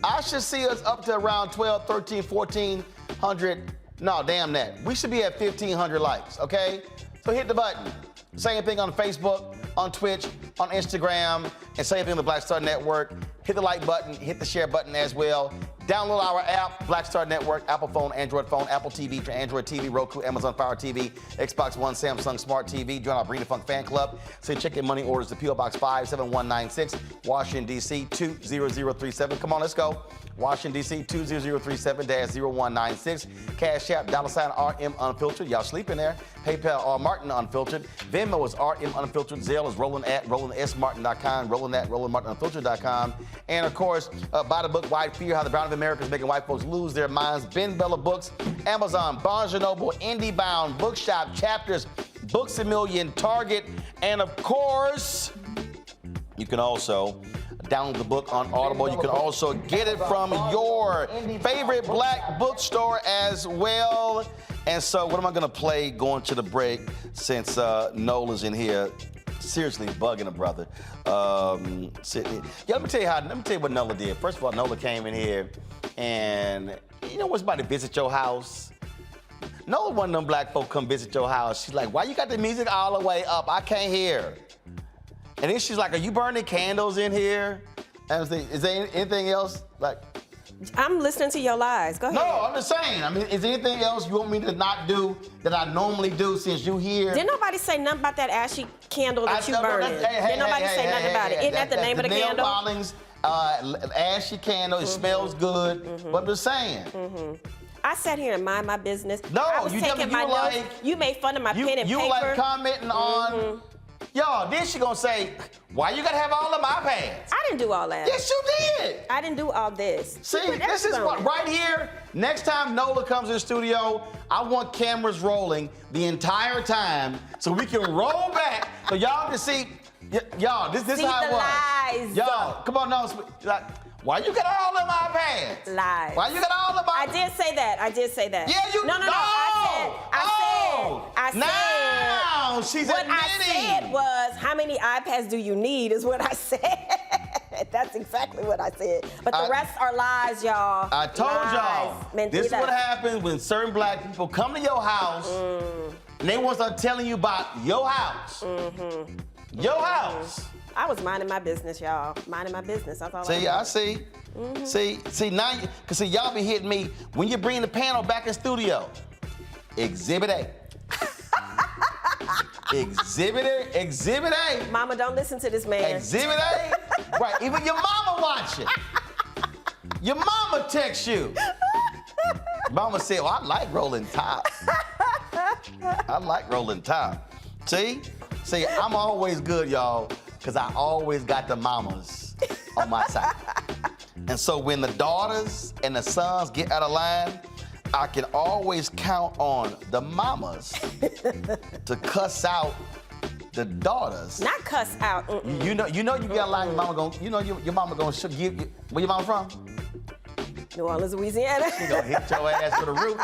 I should see us up to around 12, 13, 1,400. No, damn that. We should be at 1,500 likes, okay? So hit the button. Same thing on Facebook, on Twitch, on Instagram, and same thing on the Black Star Network. Hit the like button, hit the share button as well. Download our app, Black Star Network, Apple phone, Android phone, Apple TV for Android TV, Roku, Amazon Fire TV, Xbox One, Samsung Smart TV. Join our Breeder Funk fan club. Say check in money orders to P.O. Box 57196, Washington, D.C. 20037. Come on, let's go. Washington, D.C. 20037-0196. Cash App, $RM Unfiltered. Y'all sleeping there. PayPal, R Martin Unfiltered. Venmo is RM Unfiltered. Zelle is Roland at RolandSMartin.com. Roland at RolandMartinUnfiltered.com. And of course, buy the book White Fear: How the Brown of America is Making White Folks Lose Their Minds. Ben Bella Books, Amazon, Barnes & Noble, IndieBound, Bookshop, Chapters, Books A Million, Target, and of course, you can also download the book on Audible. You can also get it from your favorite black bookstore as well. And so what am I going to play going to the break since Nola's in here? Seriously bugging a brother. Sitting. Yeah, let me tell you what Nola did. First of all, Nola came in here and you know what's about to visit your house? Nola, one of them black folk come visit your house. She's like, why you got the music all the way up? I can't hear. And then she's like, are you burning candles in here? And I was thinking, is there anything else? Like, I'm listening to your lies. Go ahead. no, I'm just saying. I mean, is there anything else you want me to not do that I normally do since you here? Didn't nobody say nothing about that ashy candle that you burning? Didn't nobody say nothing about it? Isn't that the name of the nail candle? Polish, ashy candle. It smells good. But I'm just saying. I sat here and mind my business. No, I was you taking my notes. You made fun of my pen and paper. You like commenting on. Y'all, then she gonna say, why you gotta have all of my pads? I didn't do all that. Yes, you did. I didn't do all this. See, this is what, right here, next time Nola comes in the studio, I want cameras rolling the entire time so we can roll back so y'all can see, y'all, this is how it was. Lies. Y'all, come on, no, like, why you got all of my pads? Lies. Why you got all of my I did say that. I did say that. Yeah, you No. I said. Now she's what admitting. I said was, how many iPads do you need is what I said. That's exactly what I said. But the rest are lies, y'all. I told y'all, Mentiras. this is what happens when certain black people come to your house and they want to start telling you about your house. Your house. I was minding my business, y'all. Minding my business. That's all See, I see. See, now, because see, y'all be hitting me when you bring the panel back in studio. Exhibit A. Exhibit A. Mama, don't listen to this man. Exhibit A. Right, even your mama watching. Your mama texts you. Mama said, well, I like rolling top. I like rolling top. See, I'm always good, y'all, because I always got the mamas on my side. And so when the daughters and the sons get out of line, I can always count on the mamas to cuss out the daughters. Not cuss out. You know you got a line. Your mama gonna, your mama gonna give you. Where your mama from? New Orleans, Louisiana. She gonna hit your ass with a root.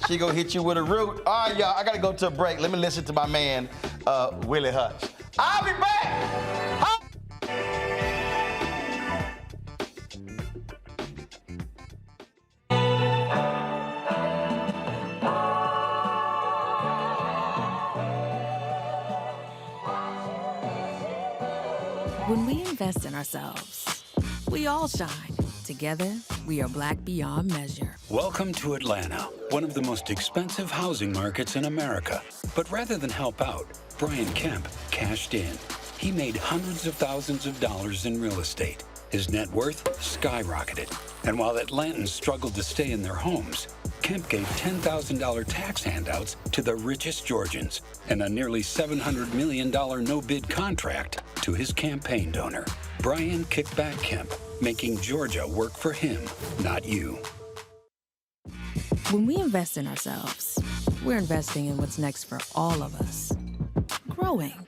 She gonna hit you with a root. All right, y'all. I gotta go to a break. Let me listen to my man, Willie Hutch. I'll be back. When we invest in ourselves, we all shine. Together, we are black beyond measure. Welcome to Atlanta, one of the most expensive housing markets in America. But rather than help out, Brian Kemp cashed in. He made hundreds of thousands of dollars in real estate. His net worth skyrocketed. And while Atlantans struggled to stay in their homes, Kemp gave $10,000 tax handouts to the richest Georgians and a nearly $700 million no-bid contract to his campaign donor, Brian Kickback Kemp, making Georgia work for him, not you. When we invest in ourselves, we're investing in what's next for all of us. Growing,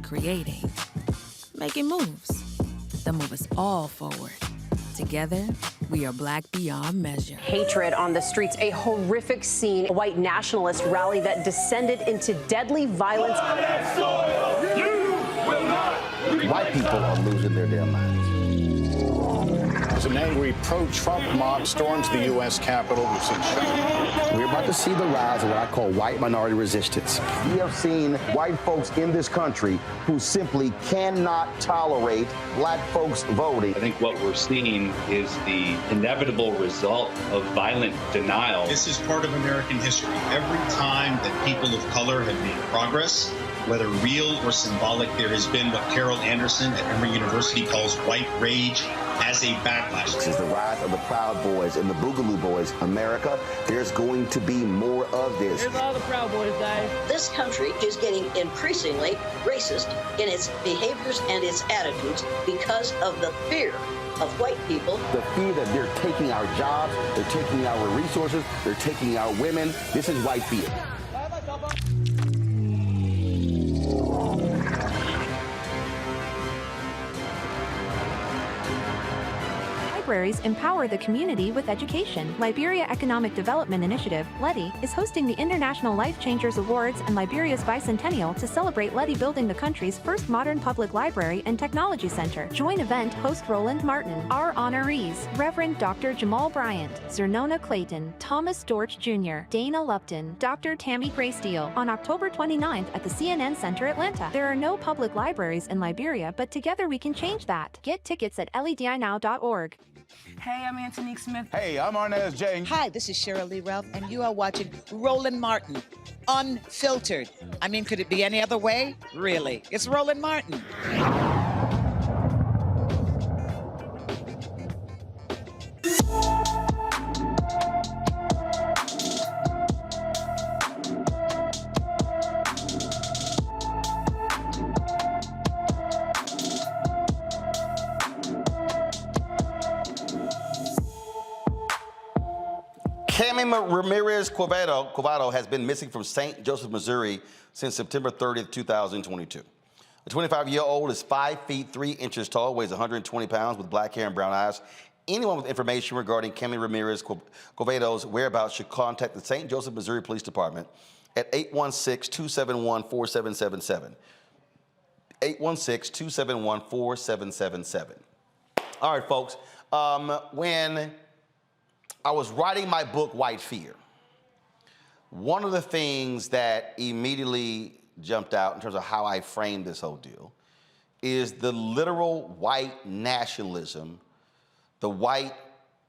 creating, making moves that move us all forward. Together, we are Black beyond measure. Hatred on the streets, a horrific scene, a white nationalist rally that descended into deadly violence. White people are losing their damn minds. As an angry pro-Trump mob storms the U.S. Capitol, we've seen shooting. We're about to see the rise of what I call white minority resistance. We have seen white folks in this country who simply cannot tolerate black folks voting. I think what we're seeing is the inevitable result of violent denial. This is part of American history. Every time that people of color have made progress, whether real or symbolic, there has been what Carol Anderson at Emory University calls white rage as a backlash. This is the rise of the Proud Boys and the Boogaloo Boys. America, there's going to be more of this. Here's all the Proud Boys, guys. This country is getting increasingly racist in its behaviors and its attitudes because of the fear of white people. The fear that they're taking our jobs, they're taking our resources, they're taking our women. This is white fear. Libraries empower the community with education. Liberia Economic Development Initiative, LEDI, is hosting the International Life Changers Awards and Liberia's bicentennial to celebrate LEDI building the country's first modern public library and technology center. Join event host Roland Martin. Our honorees, Reverend Dr. Jamal Bryant, Zernona Clayton, Thomas Dorch Jr., Dana Lupton, Dr. Tammy Graysteel, on October 29th at the CNN Center, Atlanta. There are no public libraries in Liberia, but together we can change that. Get tickets at ledinow.org. Hey, I'm Antonique Smith. Hey, I'm Arnaz J. Hi, this is Cheryl Lee Ralph, and you are watching Roland Martin, Unfiltered. I mean, could it be any other way? Really? It's Roland Martin. Cami Ramirez Quevedo has been missing from St. Joseph, Missouri since September 30th, 2022. The 25-year-old is 5 feet 3 inches tall, weighs 120 pounds, with black hair and brown eyes. Anyone with information regarding Cami Ramirez Quevedo's whereabouts should contact the St. Joseph, Missouri Police Department at 816-271-4777. 816-271-4777. All right, folks. When I was writing my book, White Fear, one of the things that immediately jumped out in terms of how I framed this whole deal is the literal white nationalism, the white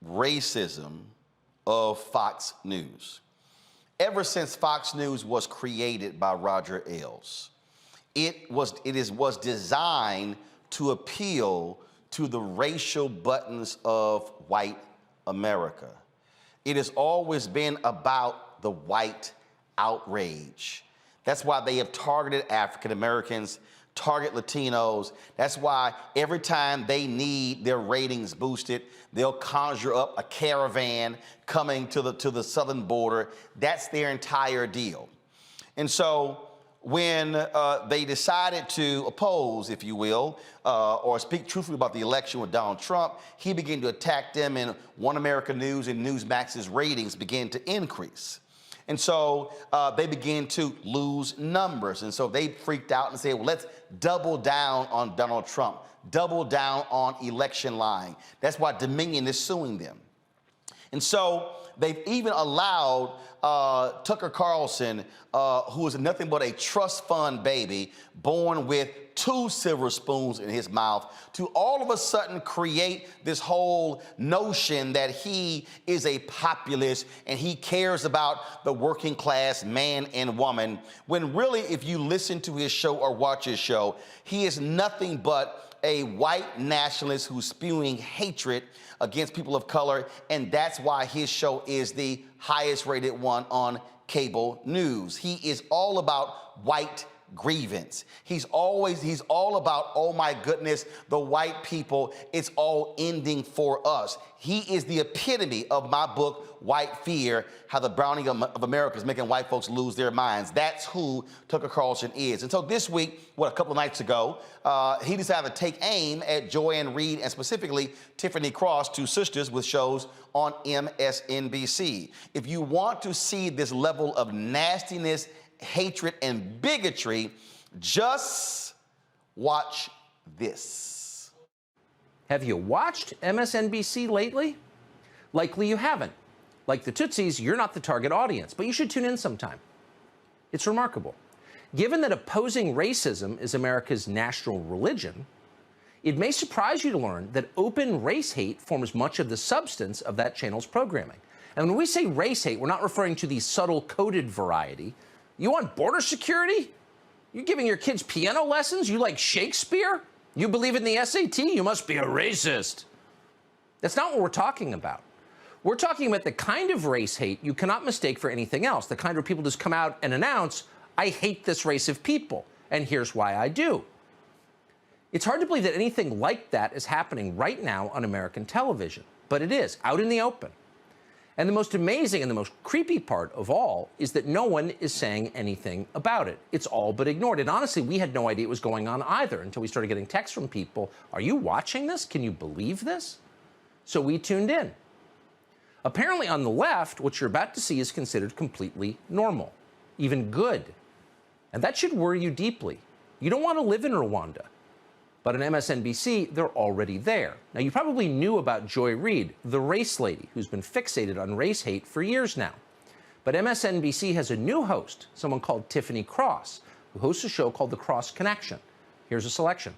racism of Fox News. Ever since Fox News was created by Roger Ailes, it was designed to appeal to the racial buttons of white America. It has always been about the white outrage. That's why they have targeted African Americans, target Latinos. That's why every time they need their ratings boosted, they'll conjure up a caravan coming to the southern border. That's their entire deal. And so when they decided to oppose, if you will, or speak truthfully about the election with Donald Trump, he began to attack them, and One America News and Newsmax's ratings began to increase. And so they began to lose numbers. And so they freaked out and said, well, let's double down on Donald Trump, double down on election lying. That's why Dominion is suing them. And so they've even allowed Tucker Carlson, who is nothing but a trust fund baby, born with 2 silver spoons in his mouth, to all of a sudden create this whole notion that he is a populist and he cares about the working class man and woman, when really, if you listen to his show or watch his show, he is nothing but a white nationalist who's spewing hatred against people of color, and that's why his show is the highest rated one on cable news. He is all about white grievance. He's all about, oh my goodness, the white people, it's all ending for us. He is the epitome of my book, White Fear, How the Browning of America is Making White Folks Lose Their Minds. That's who Tucker Carlson is. And so this week, a couple of nights ago, he decided to take aim at Joanne Reed and specifically Tiffany Cross, two sisters with shows on MSNBC. If you want to see this level of nastiness, hatred, and bigotry, just watch this. Have you watched MSNBC lately? Likely you haven't. Like the Tootsies, you're not the target audience, but you should tune in sometime. It's remarkable. Given that opposing racism is America's national religion, it may surprise you to learn that open race hate forms much of the substance of that channel's programming. And when we say race hate, we're not referring to the subtle coded variety. You want border security? You giving your kids piano lessons? You like Shakespeare? You believe in the SAT? You must be a racist. That's not what we're talking about. We're talking about the kind of race hate you cannot mistake for anything else, the kind where people just come out and announce, I hate this race of people, and here's why I do. It's hard to believe that anything like that is happening right now on American television, but it is, out in the open. And the most amazing and the most creepy part of all is that no one is saying anything about it. It's all but ignored. And honestly, we had no idea it was going on either until we started getting texts from people. Are you watching this? Can you believe this? So we tuned in. Apparently on the left, what you're about to see is considered completely normal, even good. And that should worry you deeply. You don't want to live in Rwanda. But on MSNBC, they're already there. Now, you probably knew about Joy Reid, the race lady, who's been fixated on race hate for years now. But MSNBC has a new host, someone called Tiffany Cross, who hosts a show called The Cross Connection. Here's a selection.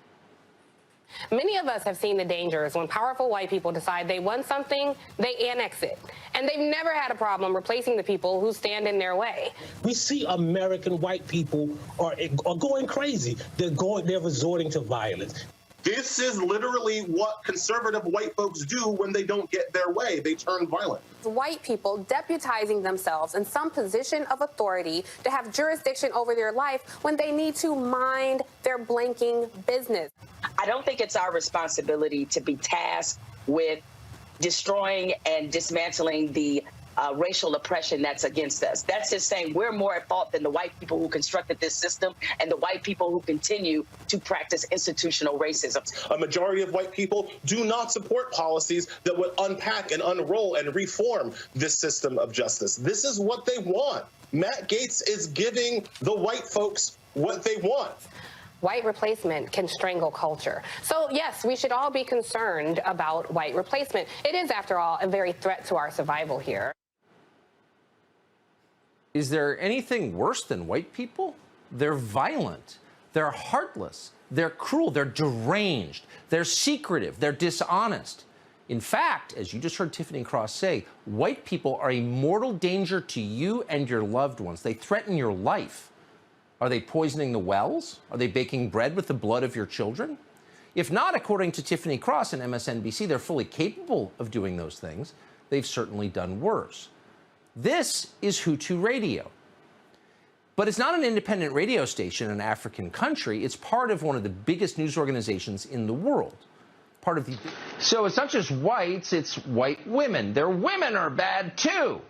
Many of us have seen the dangers when powerful white people decide they want something, they annex it. And they've never had a problem replacing the people who stand in their way. We see American white people are going crazy. They're resorting to violence. This is literally what conservative white folks do when they don't get their way. They turn violent. White people deputizing themselves in some position of authority to have jurisdiction over their life when they need to mind their blanking business. I don't think it's our responsibility to be tasked with destroying and dismantling the racial oppression that's against us. That's just saying we're more at fault than the white people who constructed this system and the white people who continue to practice institutional racism. A majority of white people do not support policies that would unpack and unroll and reform this system of justice. This is what they want. Matt Gaetz is giving the white folks what they want. White replacement can strangle culture. So yes, we should all be concerned about white replacement. It is, after all, a very threat to our survival here. Is there anything worse than white people? They're violent, they're heartless, they're cruel, they're deranged, they're secretive, they're dishonest. In fact, as you just heard Tiffany Cross say, white people are a mortal danger to you and your loved ones. They threaten your life. Are they poisoning the wells? Are they baking bread with the blood of your children? If not, according to Tiffany Cross and MSNBC, they're fully capable of doing those things. They've certainly done worse. This is Hutu Radio. But it's not an independent radio station in an African country. It's part of one of the biggest news organizations in the world. Part of the... So it's not just whites, it's white women. Their women are bad too.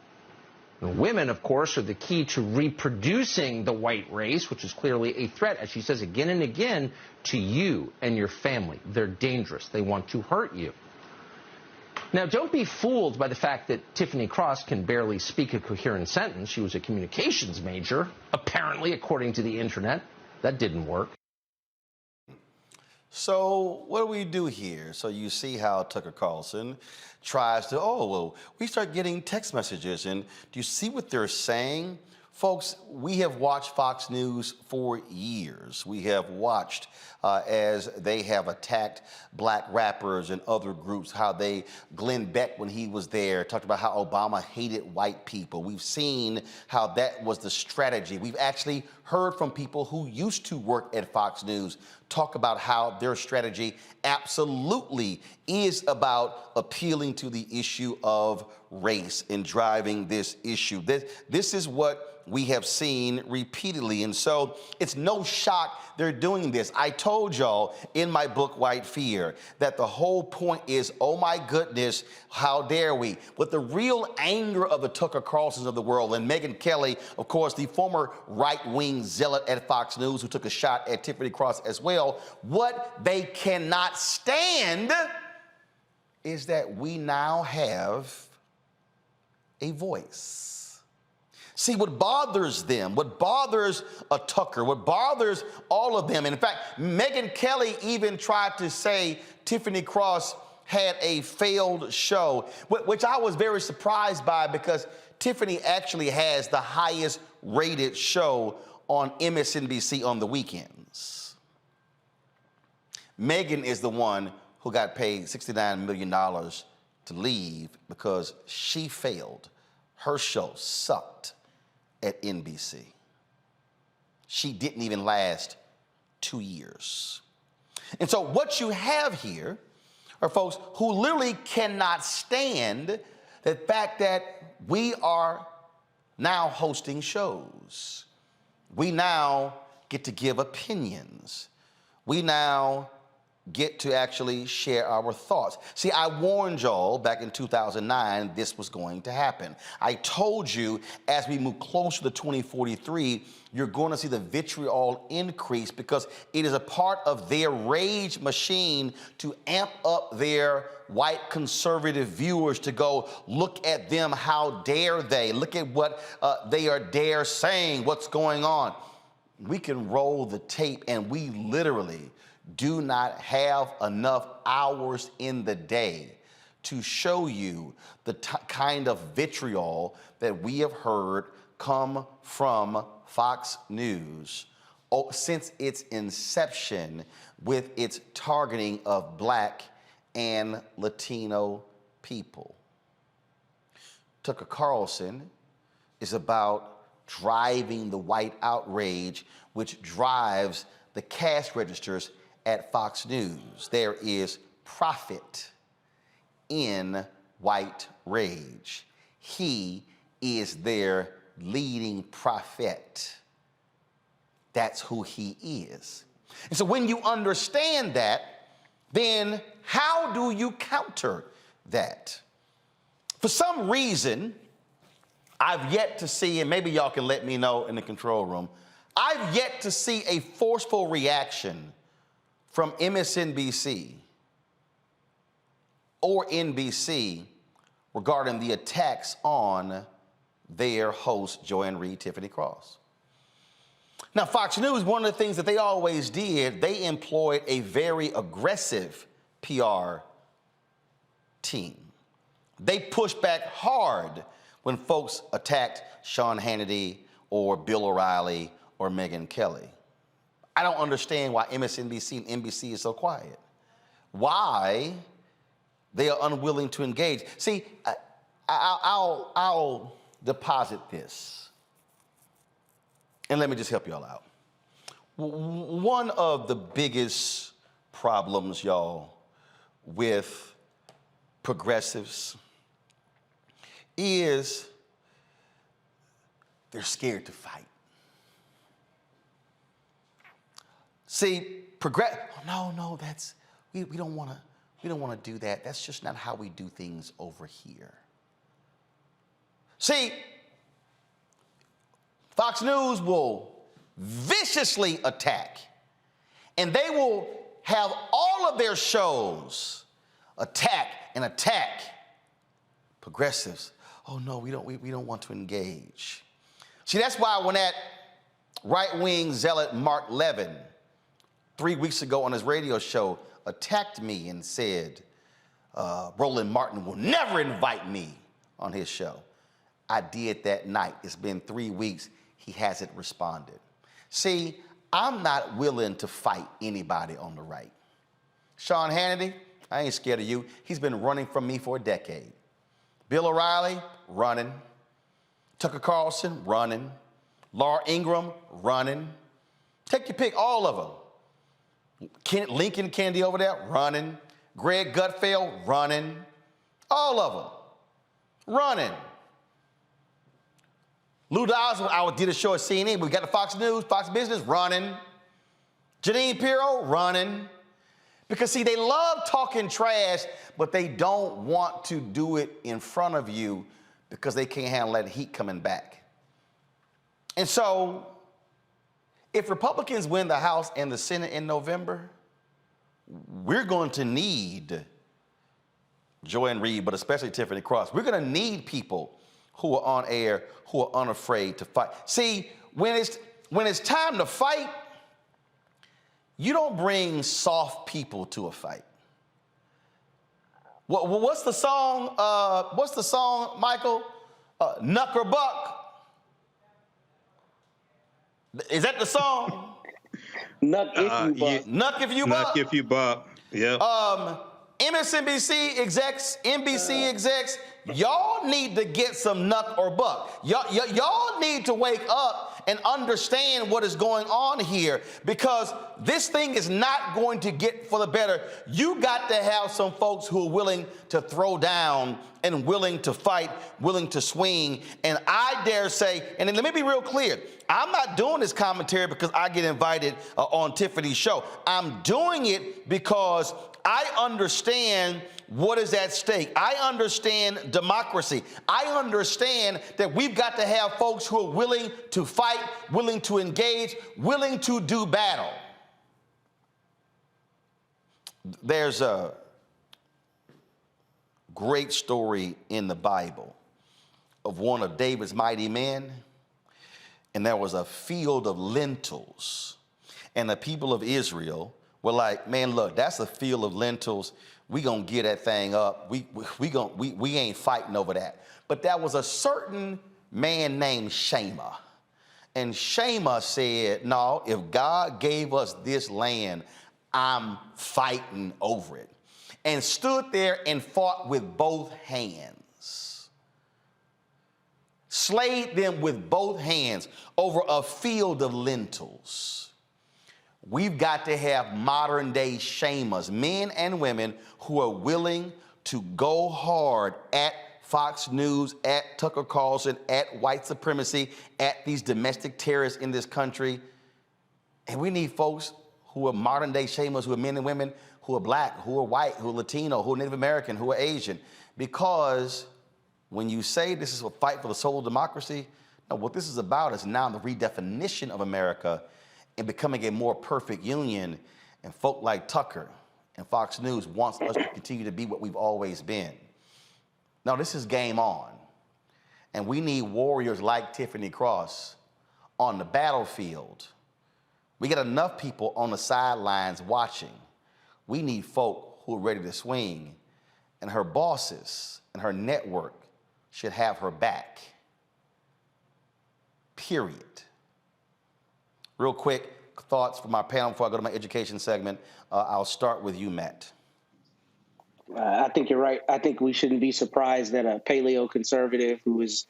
And women, of course, are the key to reproducing the white race, which is clearly a threat, as she says again and again, to you and your family. They're dangerous. They want to hurt you. Now, don't be fooled by the fact that Tiffany Cross can barely speak a coherent sentence. She was a communications major, apparently, according to the internet. That didn't work. So what do we do here? So you see how Tucker Carlson tries to, we start getting text messages. And do you see what they're saying? Folks, we have watched Fox News for years. We have watched as they have attacked black rappers and other groups, how Glenn Beck, when he was there, talked about how Obama hated white people. We've seen how that was the strategy. We've actually heard from people who used to work at Fox News talk about how their strategy absolutely is about appealing to the issue of race and driving this issue. This is what we have seen repeatedly. And so it's no shock they're doing this. I told y'all in my book, White Fear, that the whole point is, oh my goodness, how dare we? But the real anger of the Tucker Carlsons of the world, and Megyn Kelly, of course, the former right-wing zealot at Fox News who took a shot at Tiffany Cross as well, what they cannot stand is that we now have a voice. See, what bothers them, what bothers a Tucker, what bothers all of them, and in fact, Megyn Kelly even tried to say Tiffany Cross had a failed show, which I was very surprised by, because Tiffany actually has the highest rated show on MSNBC on the weekends. Megyn is the one who got paid $69 million to leave because she failed. Her show sucked at NBC. She didn't even last 2 years. And so what you have here are folks who literally cannot stand the fact that we are now hosting shows. We now get to give opinions. We now get to actually share our thoughts. See, I warned y'all back in 2009 this was going to happen. I told you as we move closer to 2043, you're going to see the vitriol increase, because it is a part of their rage machine to amp up their white conservative viewers to go, look at them, how dare they? Look at what they are dare saying, what's going on. We can roll the tape, and we literally do not have enough hours in the day to show you the kind of vitriol that we have heard come from Fox News since its inception, with its targeting of black and Latino people. Tucker Carlson is about driving the white outrage, which drives the cash registers at Fox News. There is profit in white rage. He is their leading prophet. That's who he is. And so when you understand that, then how do you counter that? For some reason, I've yet to see, and maybe y'all can let me know in the control room, I've yet to see a forceful reaction from MSNBC or NBC regarding the attacks on their host, Joanne Reed, Tiffany Cross. Now, Fox News, one of the things that they always did, they employed a very aggressive PR team. They pushed back hard when folks attacked Sean Hannity or Bill O'Reilly or Megyn Kelly. I don't understand why MSNBC and NBC is so quiet. Why they are unwilling to engage. See, I'll deposit this, and let me just help y'all out. One of the biggest problems, y'all, with progressives is they're scared to fight. See, no, that's we don't want to do that. That's just not how we do things over here. See, Fox News will viciously attack, and they will have all of their shows attack and attack progressives. Oh no, we don't want to engage. See, that's why when that right-wing zealot Mark Levin 3 weeks ago on his radio show attacked me and said, Roland Martin will never invite me on his show. I did that night. It's been 3 weeks. he hasn't responded. See, I'm not willing to fight anybody on the right. Sean Hannity, I ain't scared of you. He's been running from me for a decade. Bill O'Reilly, running. Tucker Carlson, running. Laura Ingraham, running. Take your pick, all of them. Lincoln Kennedy over there, running. Greg Gutfeld, running. All of them, running. Lou Dawson, I did a show at CNN. We got the Fox News, Fox Business, running. Janine Pirro, running. Because, see, they love talking trash, but they don't want to do it in front of you because they can't handle that heat coming back. And so, if Republicans win the House and the Senate in November, we're going to need Joanne Reed, but especially Tiffany Cross. We're going to need people who are on air, who are unafraid to fight. See, when it's time to fight, you don't bring soft people to a fight. What's the song? Michael? Knuck or Buck? Is that the song? Knuck if you buck. Knuck if you buck. Knuck if you buck. Yeah. MSNBC execs, NBC execs, y'all need to get some knuck or buck. Y'all need to wake up and understand what is going on here, because this thing is not going to get for the better. You got to have some folks who are willing to throw down and willing to fight, willing to swing. And I dare say, and let me be real clear, I'm not doing this commentary because I get invited on Tiffany's show. I'm doing it because I understand what is at stake. I understand democracy. I understand that we've got to have folks who are willing to fight, willing to engage, willing to do battle. There's a great story in the Bible of one of David's mighty men, and there was a field of lentils, and the people of Israel were like, man, look, that's a field of lentils. We gonna get that thing up. We ain't fighting over that. But there was a certain man named Shema. And Shema said, no, if God gave us this land, I'm fighting over it. And stood there and fought with both hands. Slayed them with both hands over a field of lentils. We've got to have modern day Shemas, men and women who are willing to go hard at Fox News, at Tucker Carlson, at white supremacy, at these domestic terrorists in this country. And we need folks who are modern day Shemas, who are men and women who are black, who are white, who are Latino, who are Native American, who are Asian. Because when you say this is a fight for the soul of democracy, no, what this is about is now the redefinition of America and becoming a more perfect union. And folk like Tucker and Fox News wants us to continue to be what we've always been. Now, this is game on. And we need warriors like Tiffany Cross on the battlefield. We got enough people on the sidelines watching. We need folk who are ready to swing. And her bosses and her network should have her back. Period. Real quick, thoughts from our panel before I go to my education segment. I'll start with you, Matt. I think you're right. I think we shouldn't be surprised that a paleo conservative who is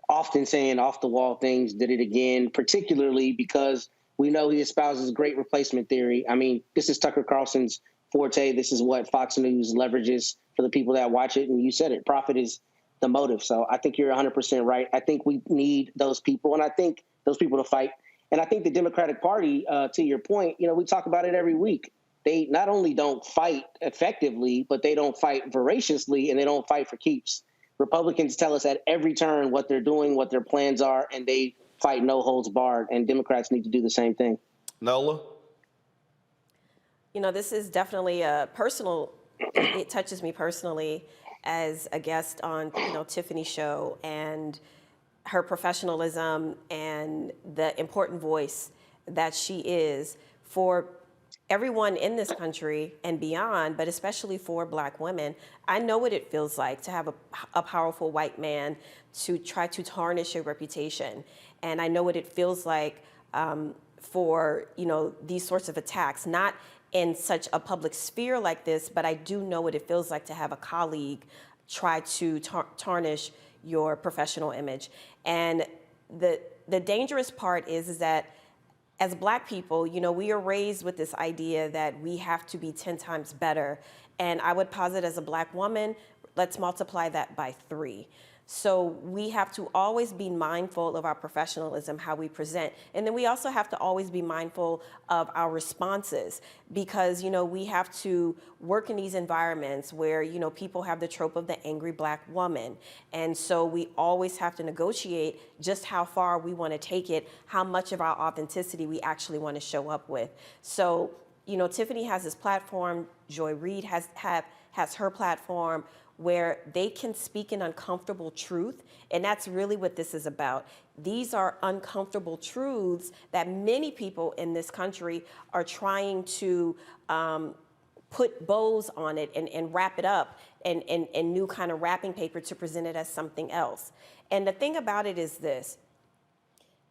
often saying off-the-wall things did it again, particularly because we know he espouses great replacement theory. I mean, this is Tucker Carlson's forte. This is what Fox News leverages for the people that watch it. And you said it, profit is the motive. So I think you're 100% right. I think we need those people, and I think those people to fight. And I think the Democratic Party, to your point, we talk about it every week. They not only don't fight effectively, but they don't fight voraciously, and they don't fight for keeps. Republicans tell us at every turn what they're doing, what their plans are, and they fight no holds barred. And Democrats need to do the same thing. Nola? This is definitely a personal, it touches me personally as a guest on, Tiffany's show, and her professionalism and the important voice that she is for everyone in this country and beyond, but especially for Black women, I know what it feels like to have a powerful white man to try to tarnish your reputation. And I know what it feels like for, you know, these sorts of attacks, not in such a public sphere like this, but I do know what it feels like to have a colleague try to tarnish your professional image. And the dangerous part is that as Black people, you know, we are raised with this idea that we have to be 10 times better. And I would posit as a Black woman, let's multiply that by 3. So we have to always be mindful of our professionalism, how we present. And then we also have to always be mindful of our responses because, you know, we have to work in these environments where, you know, people have the trope of the angry Black woman. And so we always have to negotiate just how far we want to take it, how much of our authenticity we actually want to show up with. So, you know, Tiffany has this platform, Joy Reid has her platform, where they can speak an uncomfortable truth, and that's really what this is about. These are uncomfortable truths that many people in this country are trying to put bows on it and wrap it up in new kind of wrapping paper to present it as something else. And the thing about it is this,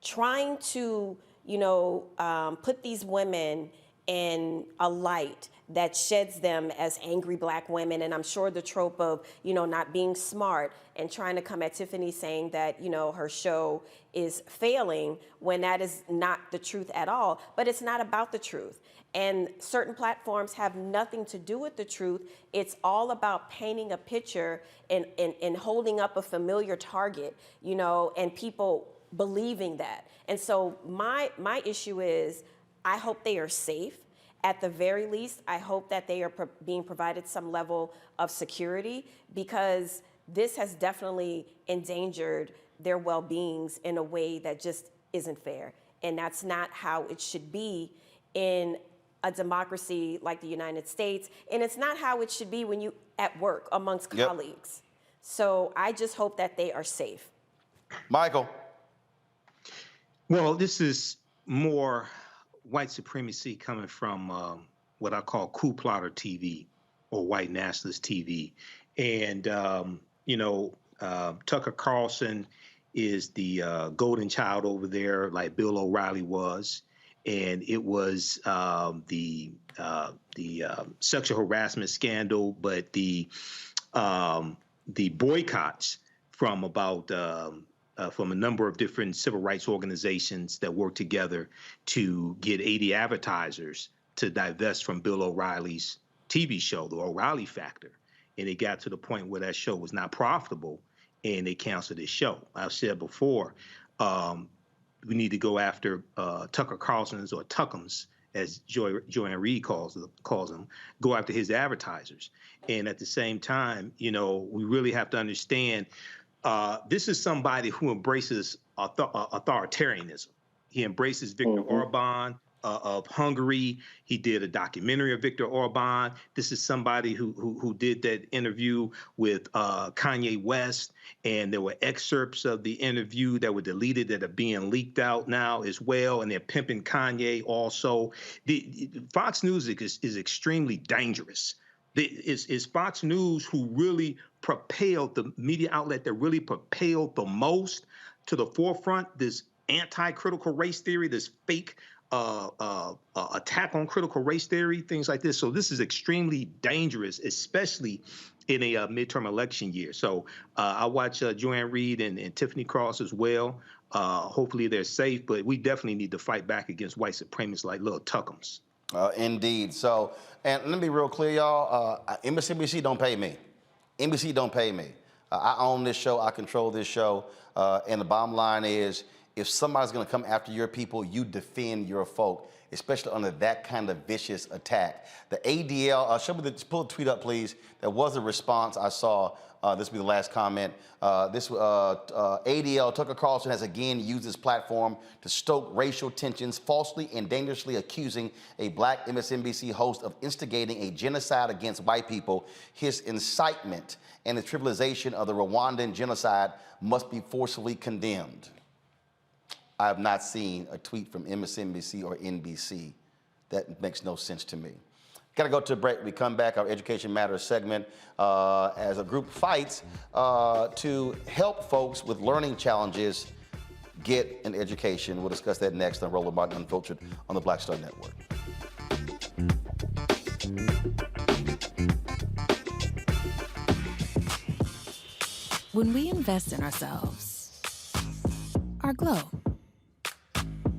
trying to, you know, put these women in a light that sheds them as angry Black women, and I'm sure the trope of, you know, not being smart and trying to come at Tiffany saying that, you know, her show is failing when that is not the truth at all. But it's not about the truth. And certain platforms have nothing to do with the truth. It's all about painting a picture and holding up a familiar target, you know, and people believing that. And so my issue is, I hope they are safe. At the very least, I hope that they are being provided some level of security because this has definitely endangered their well-beings in a way that just isn't fair. And that's not how it should be in a democracy like the United States. And it's not how it should be when you at work amongst colleagues. So I just hope that they are safe. Michael. Well, this is more white supremacy coming from what I call coup plotter TV or white nationalist TV. And, you know, Tucker Carlson is the golden child over there, like Bill O'Reilly was. And it was the sexual harassment scandal, but the boycotts from about from a number of different civil rights organizations that work together to get 80 advertisers to divest from Bill O'Reilly's TV show, The O'Reilly Factor. And it got to the point where that show was not profitable and they canceled his show. I've said before, we need to go after Tucker Carlson's or Tuckums, as Joanne Reid calls them, go after his advertisers. And at the same time, you know, we really have to understand this is somebody who embraces authoritarianism. He embraces Viktor Orban of Hungary. He did a documentary of Viktor Orban. This is somebody who did that interview with Kanye West, and there were excerpts of the interview that were deleted that are being leaked out now as well, and they're pimping Kanye also. Fox News is extremely dangerous. It's Fox News who really propelled, the media outlet that really propelled the most to the forefront this anti-critical race theory, this fake attack on critical race theory, things like this. So this is extremely dangerous, especially in a midterm election year. So I watch Joanne Reid and Tiffany Cross as well. Hopefully they're safe, but we definitely need to fight back against white supremacists like little Tuckums. Indeed. So, and let me be real clear, y'all. MSNBC don't pay me. NBC don't pay me. I own this show. I control this show. And the bottom line is, if somebody's going to come after your people, you defend your folk, especially under that kind of vicious attack. The ADL, pull the tweet up, please. There was a response I saw. This will be the last comment. ADL, Tucker Carlson, has again used his platform to stoke racial tensions, falsely and dangerously accusing a black MSNBC host of instigating a genocide against white people. His incitement and the trivialization of the Rwandan genocide must be forcefully condemned. I have not seen a tweet from MSNBC or NBC That makes no sense to me. Got to go to a break. We come back, our Education Matters segment, as a group fights to help folks with learning challenges get an education. We'll discuss that next on Roland Martin Unfiltered on the Black Star Network. When we invest in ourselves, our glow,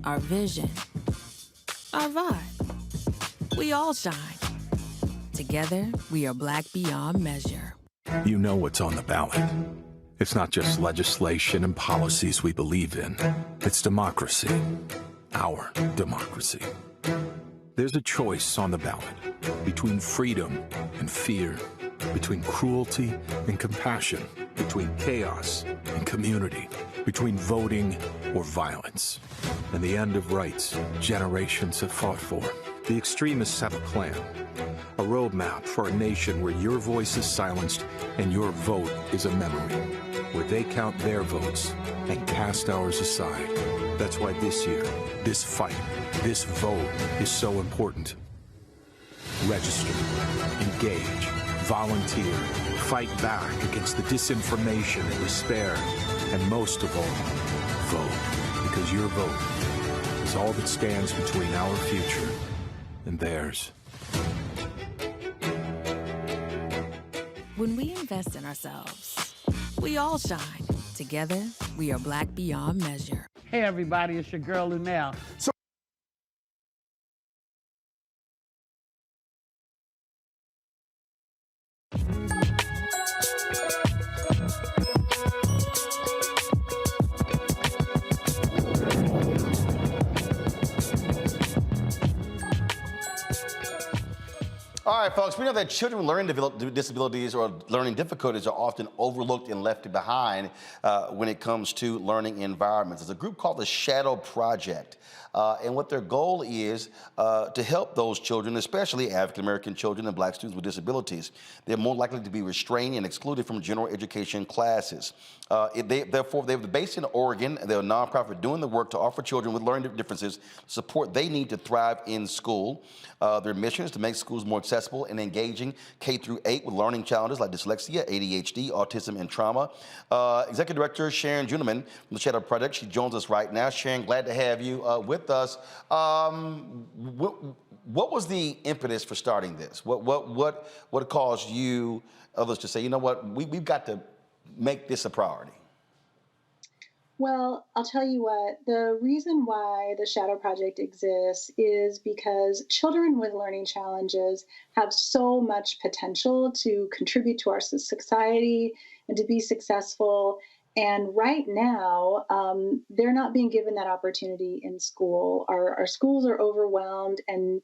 our vision, our vibe, we all shine. Together, we are Black beyond measure. You know what's on the ballot. It's not just legislation and policies we believe in. It's democracy. Our democracy. There's a choice on the ballot between freedom and fear, between cruelty and compassion, between chaos and community, between voting or violence. And the end of rights generations have fought for. The extremists have a plan, a roadmap for a nation where your voice is silenced and your vote is a memory, where they count their votes and cast ours aside. That's why this year, this fight, this vote is so important. Register, engage, volunteer, fight back against the disinformation and despair, and most of all, vote, because your vote is all that stands between our future and theirs. When we invest in ourselves, we all shine. Together, we are Black beyond measure. Hey everybody, it's your girl Lunel. All right, folks, we know that children with learning disabilities or learning difficulties are often overlooked and left behind when it comes to learning environments. There's a group called the Shadow Project, and what their goal is to help those children, especially African-American children and Black students with disabilities. They're more likely to be restrained and excluded from general education classes. They're based in Oregon. They're a nonprofit doing the work to offer children with learning differences support they need to thrive in school. Their mission is to make schools more accessible and engaging K through 8 with learning challenges like dyslexia, ADHD, autism, and trauma. Executive Director Sharon Juneman from the Shadow Project, she joins us right now. Sharon, glad to have you with us. What was the impetus for starting this? What caused you, others to say, you know what, we've got to make this a priority? Well, I'll tell you what, the reason why the Shadow Project exists is because children with learning challenges have so much potential to contribute to our society and to be successful. And right now, they're not being given that opportunity in school. Our schools are overwhelmed, and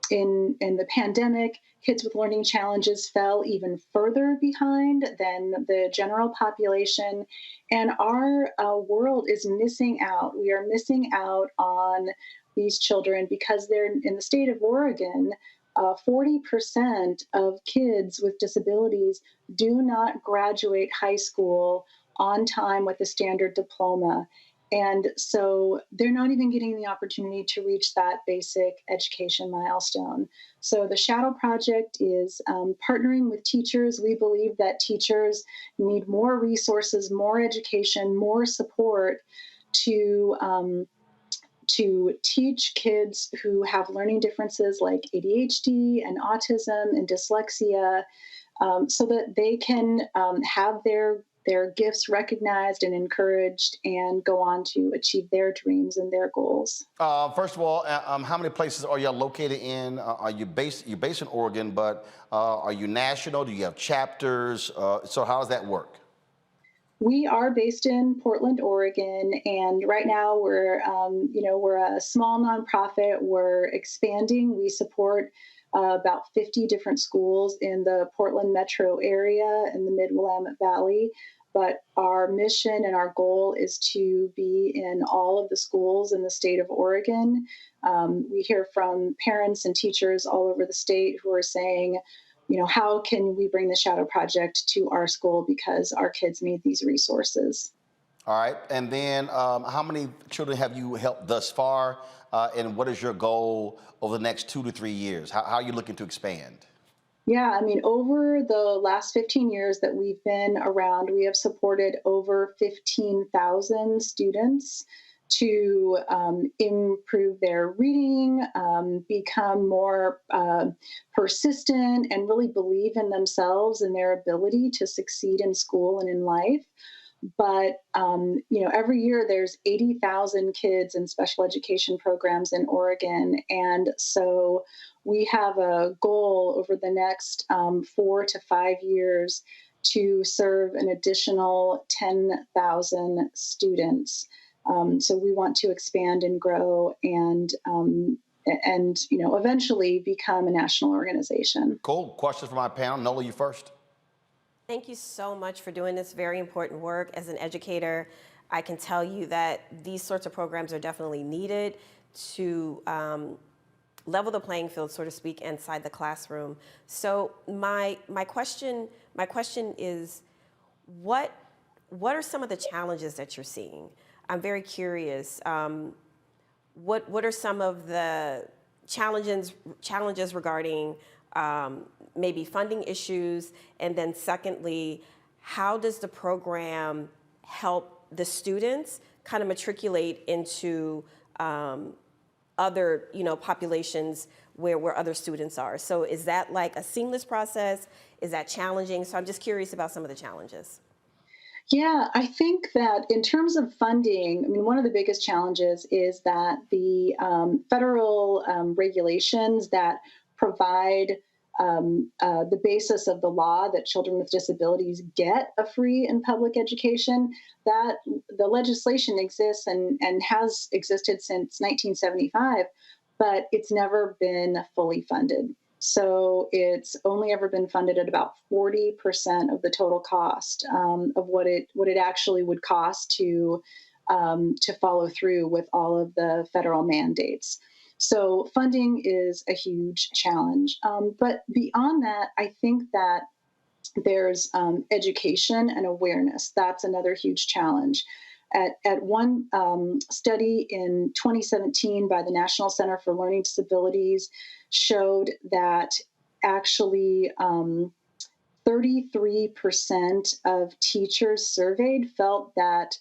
in the pandemic, kids with learning challenges fell even further behind than the general population. And our world is missing out. We are missing out on these children because they're in the state of Oregon. 40% of kids with disabilities do not graduate high school on time with a standard diploma. And so they're not even getting the opportunity to reach that basic education milestone. So the Shadow Project is partnering with teachers. We believe that teachers need more resources, more education, more support to teach kids who have learning differences like ADHD and autism and dyslexia, so that they can have their gifts recognized and encouraged and go on to achieve their dreams and their goals. First of all, how many places are y'all located in? You're based in Oregon, but are you national? Do you have chapters? So how does that work? We are based in Portland, Oregon, and right now we're a small nonprofit. We're expanding. We support about 50 different schools in the Portland metro area in the Mid-Willamette Valley. But our mission and our goal is to be in all of the schools in the state of Oregon. We hear from parents and teachers all over the state who are saying, how can we bring the Shadow Project to our school because our kids need these resources? All right. And then how many children have you helped thus far? And what is your goal over the next 2 to 3 years? How are you looking to expand? Yeah, I mean, over the last 15 years that we've been around, we have supported over 15,000 students to improve their reading, become more persistent, and really believe in themselves and their ability to succeed in school and in life. But every year there's 80,000 kids in special education programs in Oregon, and so we have a goal over the next 4 to 5 years to serve an additional 10,000 students. So we want to expand and grow and eventually become a national organization. Cool. Questions for my panel. Nola, you first. Thank you so much for doing this very important work. As an educator, I can tell you that these sorts of programs are definitely needed to level the playing field, so to speak, inside the classroom. So my question is, what are some of the challenges that you're seeing? I'm very curious. What are some of the challenges regarding maybe funding issues? And then secondly, how does the program help the students kind of matriculate into other populations where other students are? So is that like a seamless process? Is that challenging? So I'm just curious about some of the challenges. Yeah, I think that in terms of funding, I mean, one of the biggest challenges is that the federal regulations that provide the basis of the law that children with disabilities get a free and public education, that the legislation exists and has existed since 1975, but it's never been fully funded. So it's only ever been funded at about 40% of the total cost of what it actually would cost to follow through with all of the federal mandates. So funding is a huge challenge. But beyond that, I think that there's education and awareness. That's another huge challenge. At one study in 2017 by the National Center for Learning Disabilities showed that actually 33% of teachers surveyed felt that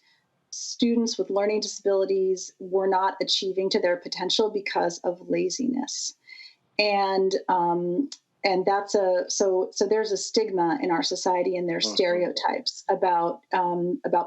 students with learning disabilities were not achieving to their potential because of laziness. And that's so there's a stigma in our society, and there's stereotypes about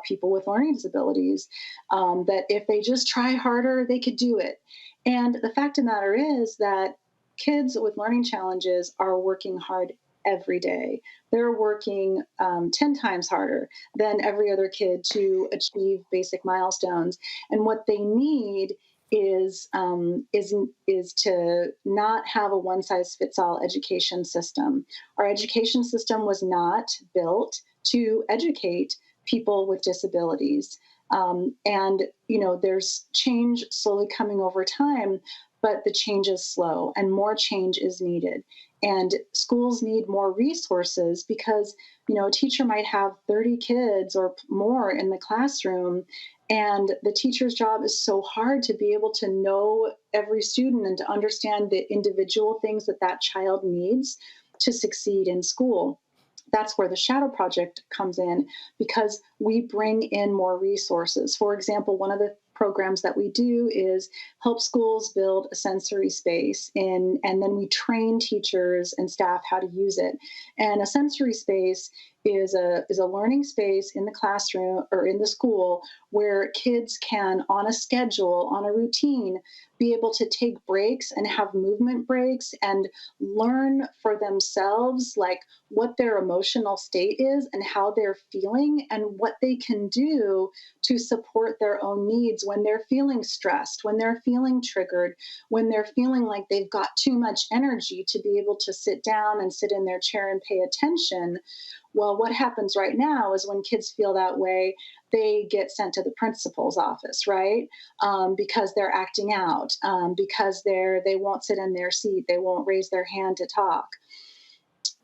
people with learning disabilities that if they just try harder, they could do it. And the fact of the matter is that kids with learning challenges are working hard every day. They're working 10 times harder than every other kid to achieve basic milestones. And what they need is to not have a one-size-fits-all education system. Our education system was not built to educate people with disabilities. And there's change slowly coming over time, but the change is slow and more change is needed. And schools need more resources because, a teacher might have 30 kids or more in the classroom, and the teacher's job is so hard to be able to know every student and to understand the individual things that child needs to succeed in school. That's where the Shadow Project comes in, because we bring in more resources. For example, one of the programs that we do is help schools build a sensory space, and then we train teachers and staff how to use it. And a sensory space is a learning space in the classroom or in the school where kids can, on a schedule, on a routine, be able to take breaks and have movement breaks and learn for themselves like what their emotional state is and how they're feeling and what they can do to support their own needs when they're feeling stressed, when they're feeling triggered, when they're feeling like they've got too much energy to be able to sit down and sit in their chair and pay attention. Well, what happens right now is when kids feel that way, they get sent to the principal's office, right? Because they're acting out, because they won't sit in their seat, they won't raise their hand to talk.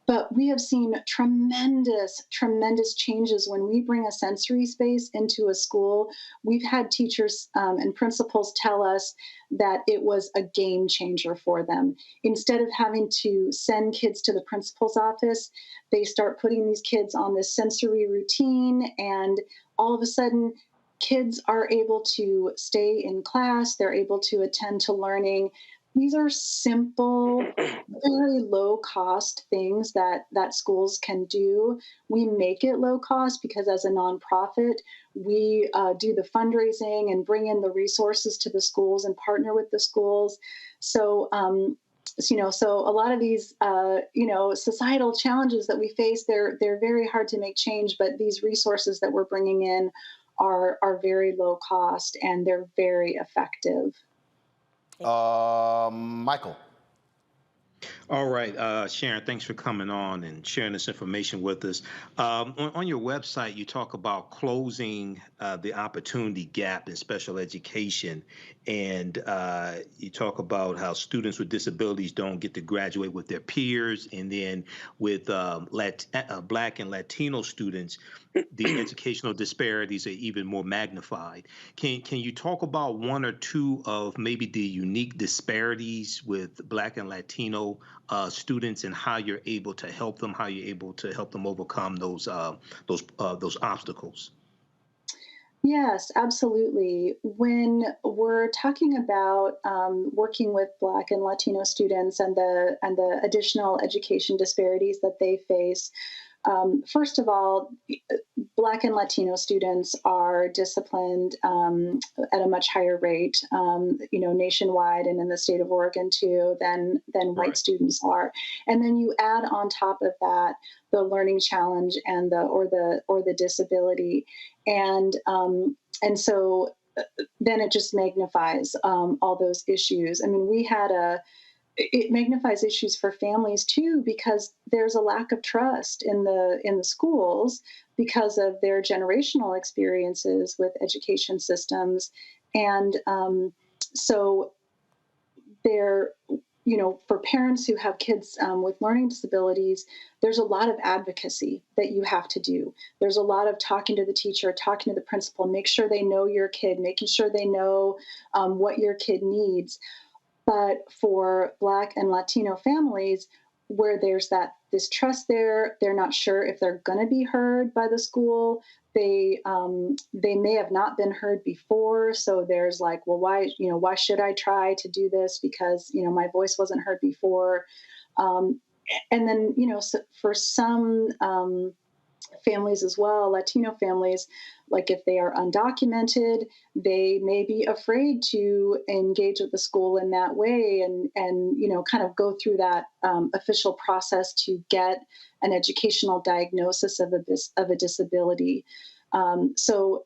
But we have seen tremendous, tremendous changes when we bring a sensory space into a school. We've had teachers and principals tell us that it was a game changer for them. Instead of having to send kids to the principal's office, they start putting these kids on this sensory routine, and all of a sudden, kids are able to stay in class, they're able to attend to learning. These are simple, very low cost things that schools can do. We make it low cost because as a nonprofit, we do the fundraising and bring in the resources to the schools and partner with the schools. So, so a lot of these, societal challenges that we face, they're very hard to make change, but these resources that we're bringing in are very low cost and they're very effective. Michael. All right, Sharon, thanks for coming on and sharing this information with us. On your website, you talk about closing the opportunity gap in special education, and you talk about how students with disabilities don't get to graduate with their peers, and then with Black and Latino students, the educational disparities are even more magnified. Can you talk about one or two of maybe the unique disparities with Black and Latino students and how you're able to help them, how you're able to help them overcome those obstacles? Yes, absolutely. When we're talking about working with Black and Latino students and the additional education disparities that they face, first of all, Black and Latino students are disciplined at a much higher rate, nationwide and in the state of Oregon too, than white students are. And then you add on top of that the learning challenge and the disability, and so then it just magnifies all those issues. I mean, it magnifies issues for families too, because there's a lack of trust in the schools because of their generational experiences with education systems. And so there, for parents who have kids with learning disabilities, there's a lot of advocacy that you have to do. There's a lot of talking to the teacher, talking to the principal, make sure they know your kid, making sure they know what your kid needs. But for Black and Latino families, where there's this trust there, they're not sure if they're going to be heard by the school. They may have not been heard before, so there's like, well, why should I try to do this because my voice wasn't heard before, and then so for some families as well, Latino families, like if they are undocumented, they may be afraid to engage with the school in that way and kind of go through that official process to get an educational diagnosis of a disability. So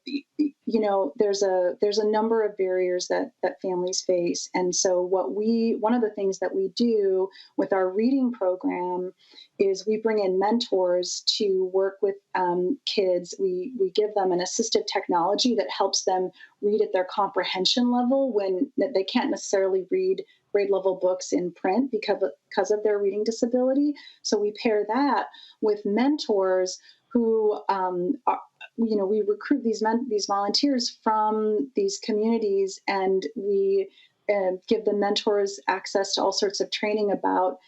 there's a number of barriers that families face. And so one of the things that we do with our reading program is we bring in mentors to work with kids. We give them an assistive technology that helps them read at their comprehension level when they can't necessarily read grade level books in print because of their reading disability. So we pair that with mentors who we recruit these volunteers from these communities, and we give the mentors access to all sorts of training about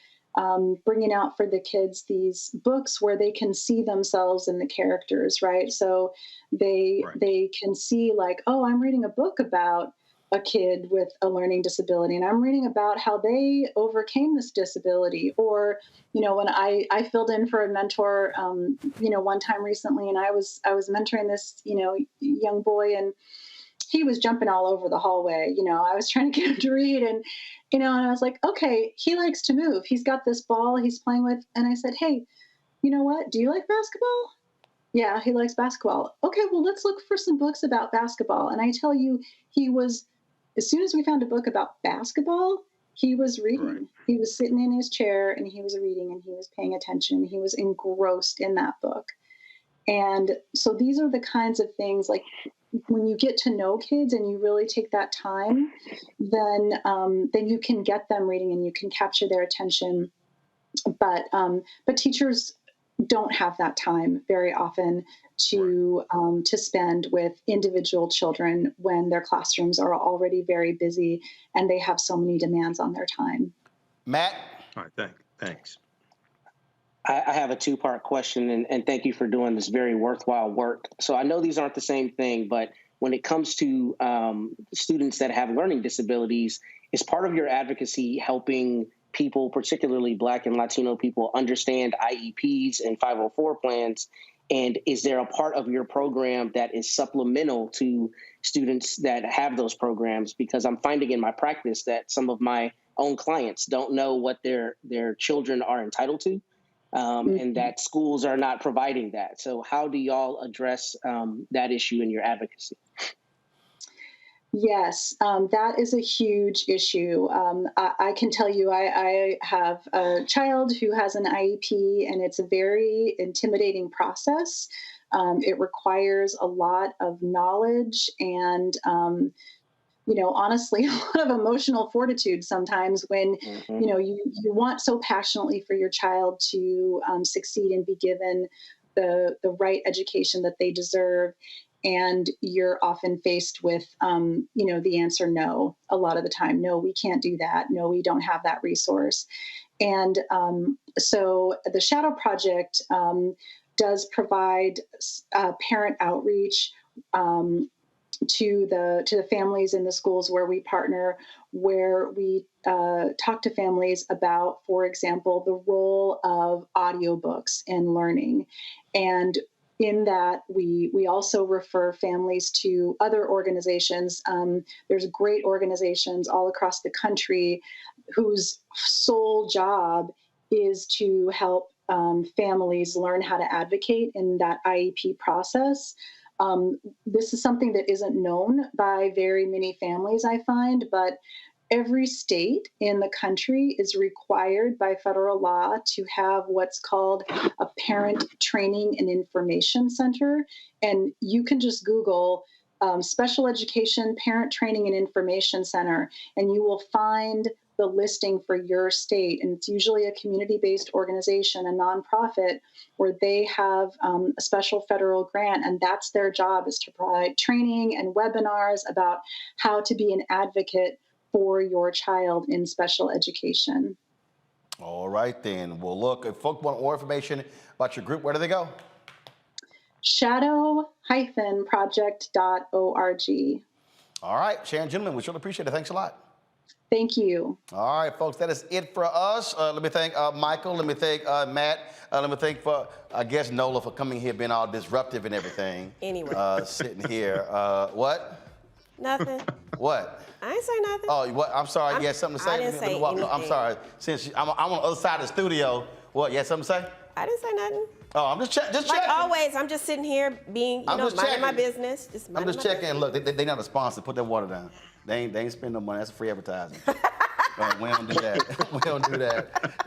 bringing out for the kids these books where they can see themselves in the characters, right? So they can see like, oh, I'm reading a book about a kid with a learning disability, and I'm reading about how they overcame this disability. Or, when I filled in for a mentor, one time recently, and I was mentoring this, young boy, and he was jumping all over the hallway. I was trying to get him to read, and I was like, okay, he likes to move. He's got this ball he's playing with. And I said, hey, you know what? Do you like basketball? Yeah, he likes basketball. Okay, well, let's look for some books about basketball. And I tell you, as soon as we found a book about basketball, he was reading. Right. He was sitting in his chair and he was reading and he was paying attention. He was engrossed in that book. And so these are the kinds of things, like when you get to know kids and you really take that time, then you can get them reading and you can capture their attention But teachers don't have that time very often to spend with individual children when their classrooms are already very busy and they have so many demands on their time. Matt? All right, thanks. I have a two-part question, and thank you for doing this very worthwhile work. So I know these aren't the same thing, but when it comes to students that have learning disabilities, is part of your advocacy helping people, particularly Black and Latino people, understand IEPs and 504 plans? And is there a part of your program that is supplemental to students that have those programs? Because I'm finding in my practice that some of my own clients don't know what their children are entitled to. And that schools are not providing that. So how do y'all address that issue in your advocacy? Yes, that is a huge issue. I can tell you I have a child who has an IEP, and it's a very intimidating process. It requires a lot of knowledge and honestly, a lot of emotional fortitude sometimes when, you want so passionately for your child to succeed and be given the right education that they deserve. And you're often faced with, the answer no, a lot of the time. No, we can't do that. No, we don't have that resource. And so the Shadow Project does provide parent outreach to the families in the schools where we partner, where we talk to families about, for example, the role of audiobooks in learning. And in that, we also refer families to other organizations. There's great organizations all across the country whose sole job is to help families learn how to advocate in that IEP process. This is something that isn't known by very many families, I find, but every state in the country is required by federal law to have what's called a parent training and information center. And you can just Google special education parent training and information center, and you will find the listing for your state. And it's usually a community-based organization, a nonprofit, where they have a special federal grant, and that's their job, is to provide training and webinars about how to be an advocate for your child in special education. All right, then. Well, look, if folks want more information about your group, where do they go? shadow-project.org. All right, Sharon, gentlemen, we sure appreciate it. Thanks a lot. Thank you. All right, folks, that is it for us. Let me thank Michael. Let me thank Matt. Let me thank, I guess, Nola for coming here, being all disruptive and everything. Anyway. Sitting here. What? Nothing. What? I ain't say nothing. Oh, what? I'm sorry. You had something to say? I didn't say anything. I'm sorry. Since I'm on the other side of the studio, what? You had something to say? I didn't say nothing. Oh, I'm just checking. Like always, I'm just sitting here being, minding my business. I'm just checking. Look, they not a sponsor. Put that water down. They ain't spend no money. That's free advertising. We don't do that.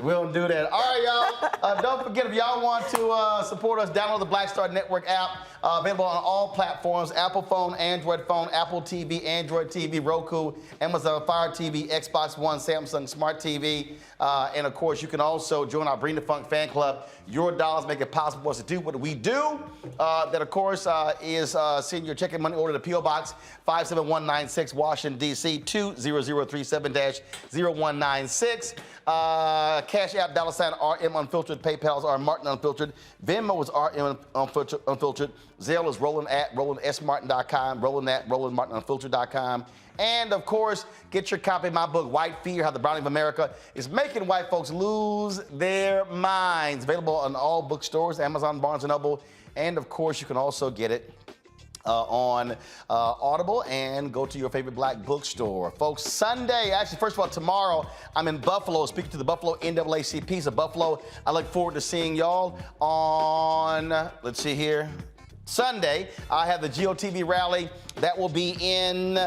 We don't do that. All right, y'all. Don't forget, if y'all want to support us, download the Black Star Network app. Available on all platforms: Apple phone, Android phone, Apple TV, Android TV, Roku, Amazon Fire TV, Xbox One, Samsung Smart TV. And of course, you can also join our Bring the Funk fan club. Your dollars make it possible for us to do what we do. That, of course, is send your check and money order to P.O. Box 57196, Washington, D.C. 20037-0196. Cash App, $RM Unfiltered. PayPal is R Martin Unfiltered. Venmo is RM Unfiltered. Zelle is RolandSMartin.com. RolandMartinUnfiltered.com. And, of course, get your copy of my book, White Fear, How the Browning of America is Making White Folks Lose Their Minds. Available in all bookstores, Amazon, Barnes & Noble. And, of course, you can also get it on Audible and go to your favorite black bookstore. Folks, Sunday, actually, first of all, tomorrow, I'm in Buffalo speaking to the Buffalo NAACPs of Buffalo. I look forward to seeing y'all on, let's see here, Sunday. I have the GOTV rally That will be in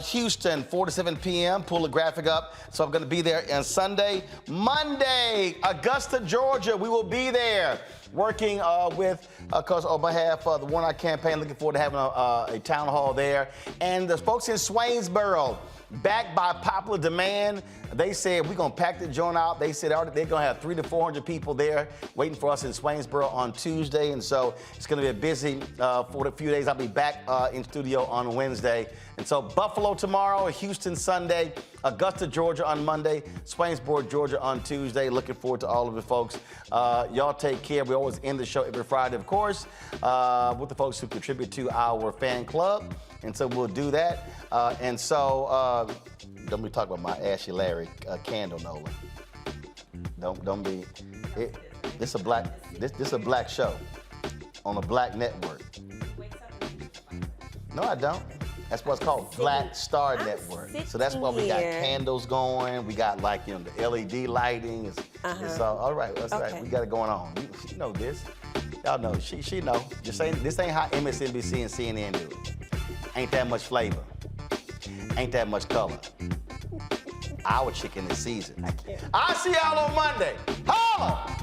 Houston, 4 to 7 p.m. Pull the graphic up. So I'm going to be there on Sunday. Monday, Augusta, Georgia. We will be there working with, of course, on behalf of the Warnock campaign. Looking forward to having a town hall there. And the folks in Swainsboro, backed by popular demand, they said we're going to pack the joint out. They said they're going to have 300 to 400 people there waiting for us in Swainsboro on Tuesday. And so it's going to be a busy for a few days. I'll be back in studio on Wednesday. And so Buffalo tomorrow, Houston Sunday, Augusta, Georgia on Monday, Swainsboro, Georgia on Tuesday. Looking forward to all of you folks. Y'all take care. We always end the show every Friday, of course, with the folks who contribute to our fan club. And so we'll do that. And so don't be talking about my Ashley Larry candle, Nola. Don't be. This a black show on a black network. No, I don't. That's what's called Black Star Network. So that's why we got candles going. We got the LED lighting. It's all right. That's right. We got it going on. You know this. Y'all know. She know. This ain't how MSNBC and CNN do it. Ain't that much flavor. Ain't that much color. Our chicken is seasoned. I'll see y'all on Monday. Holla!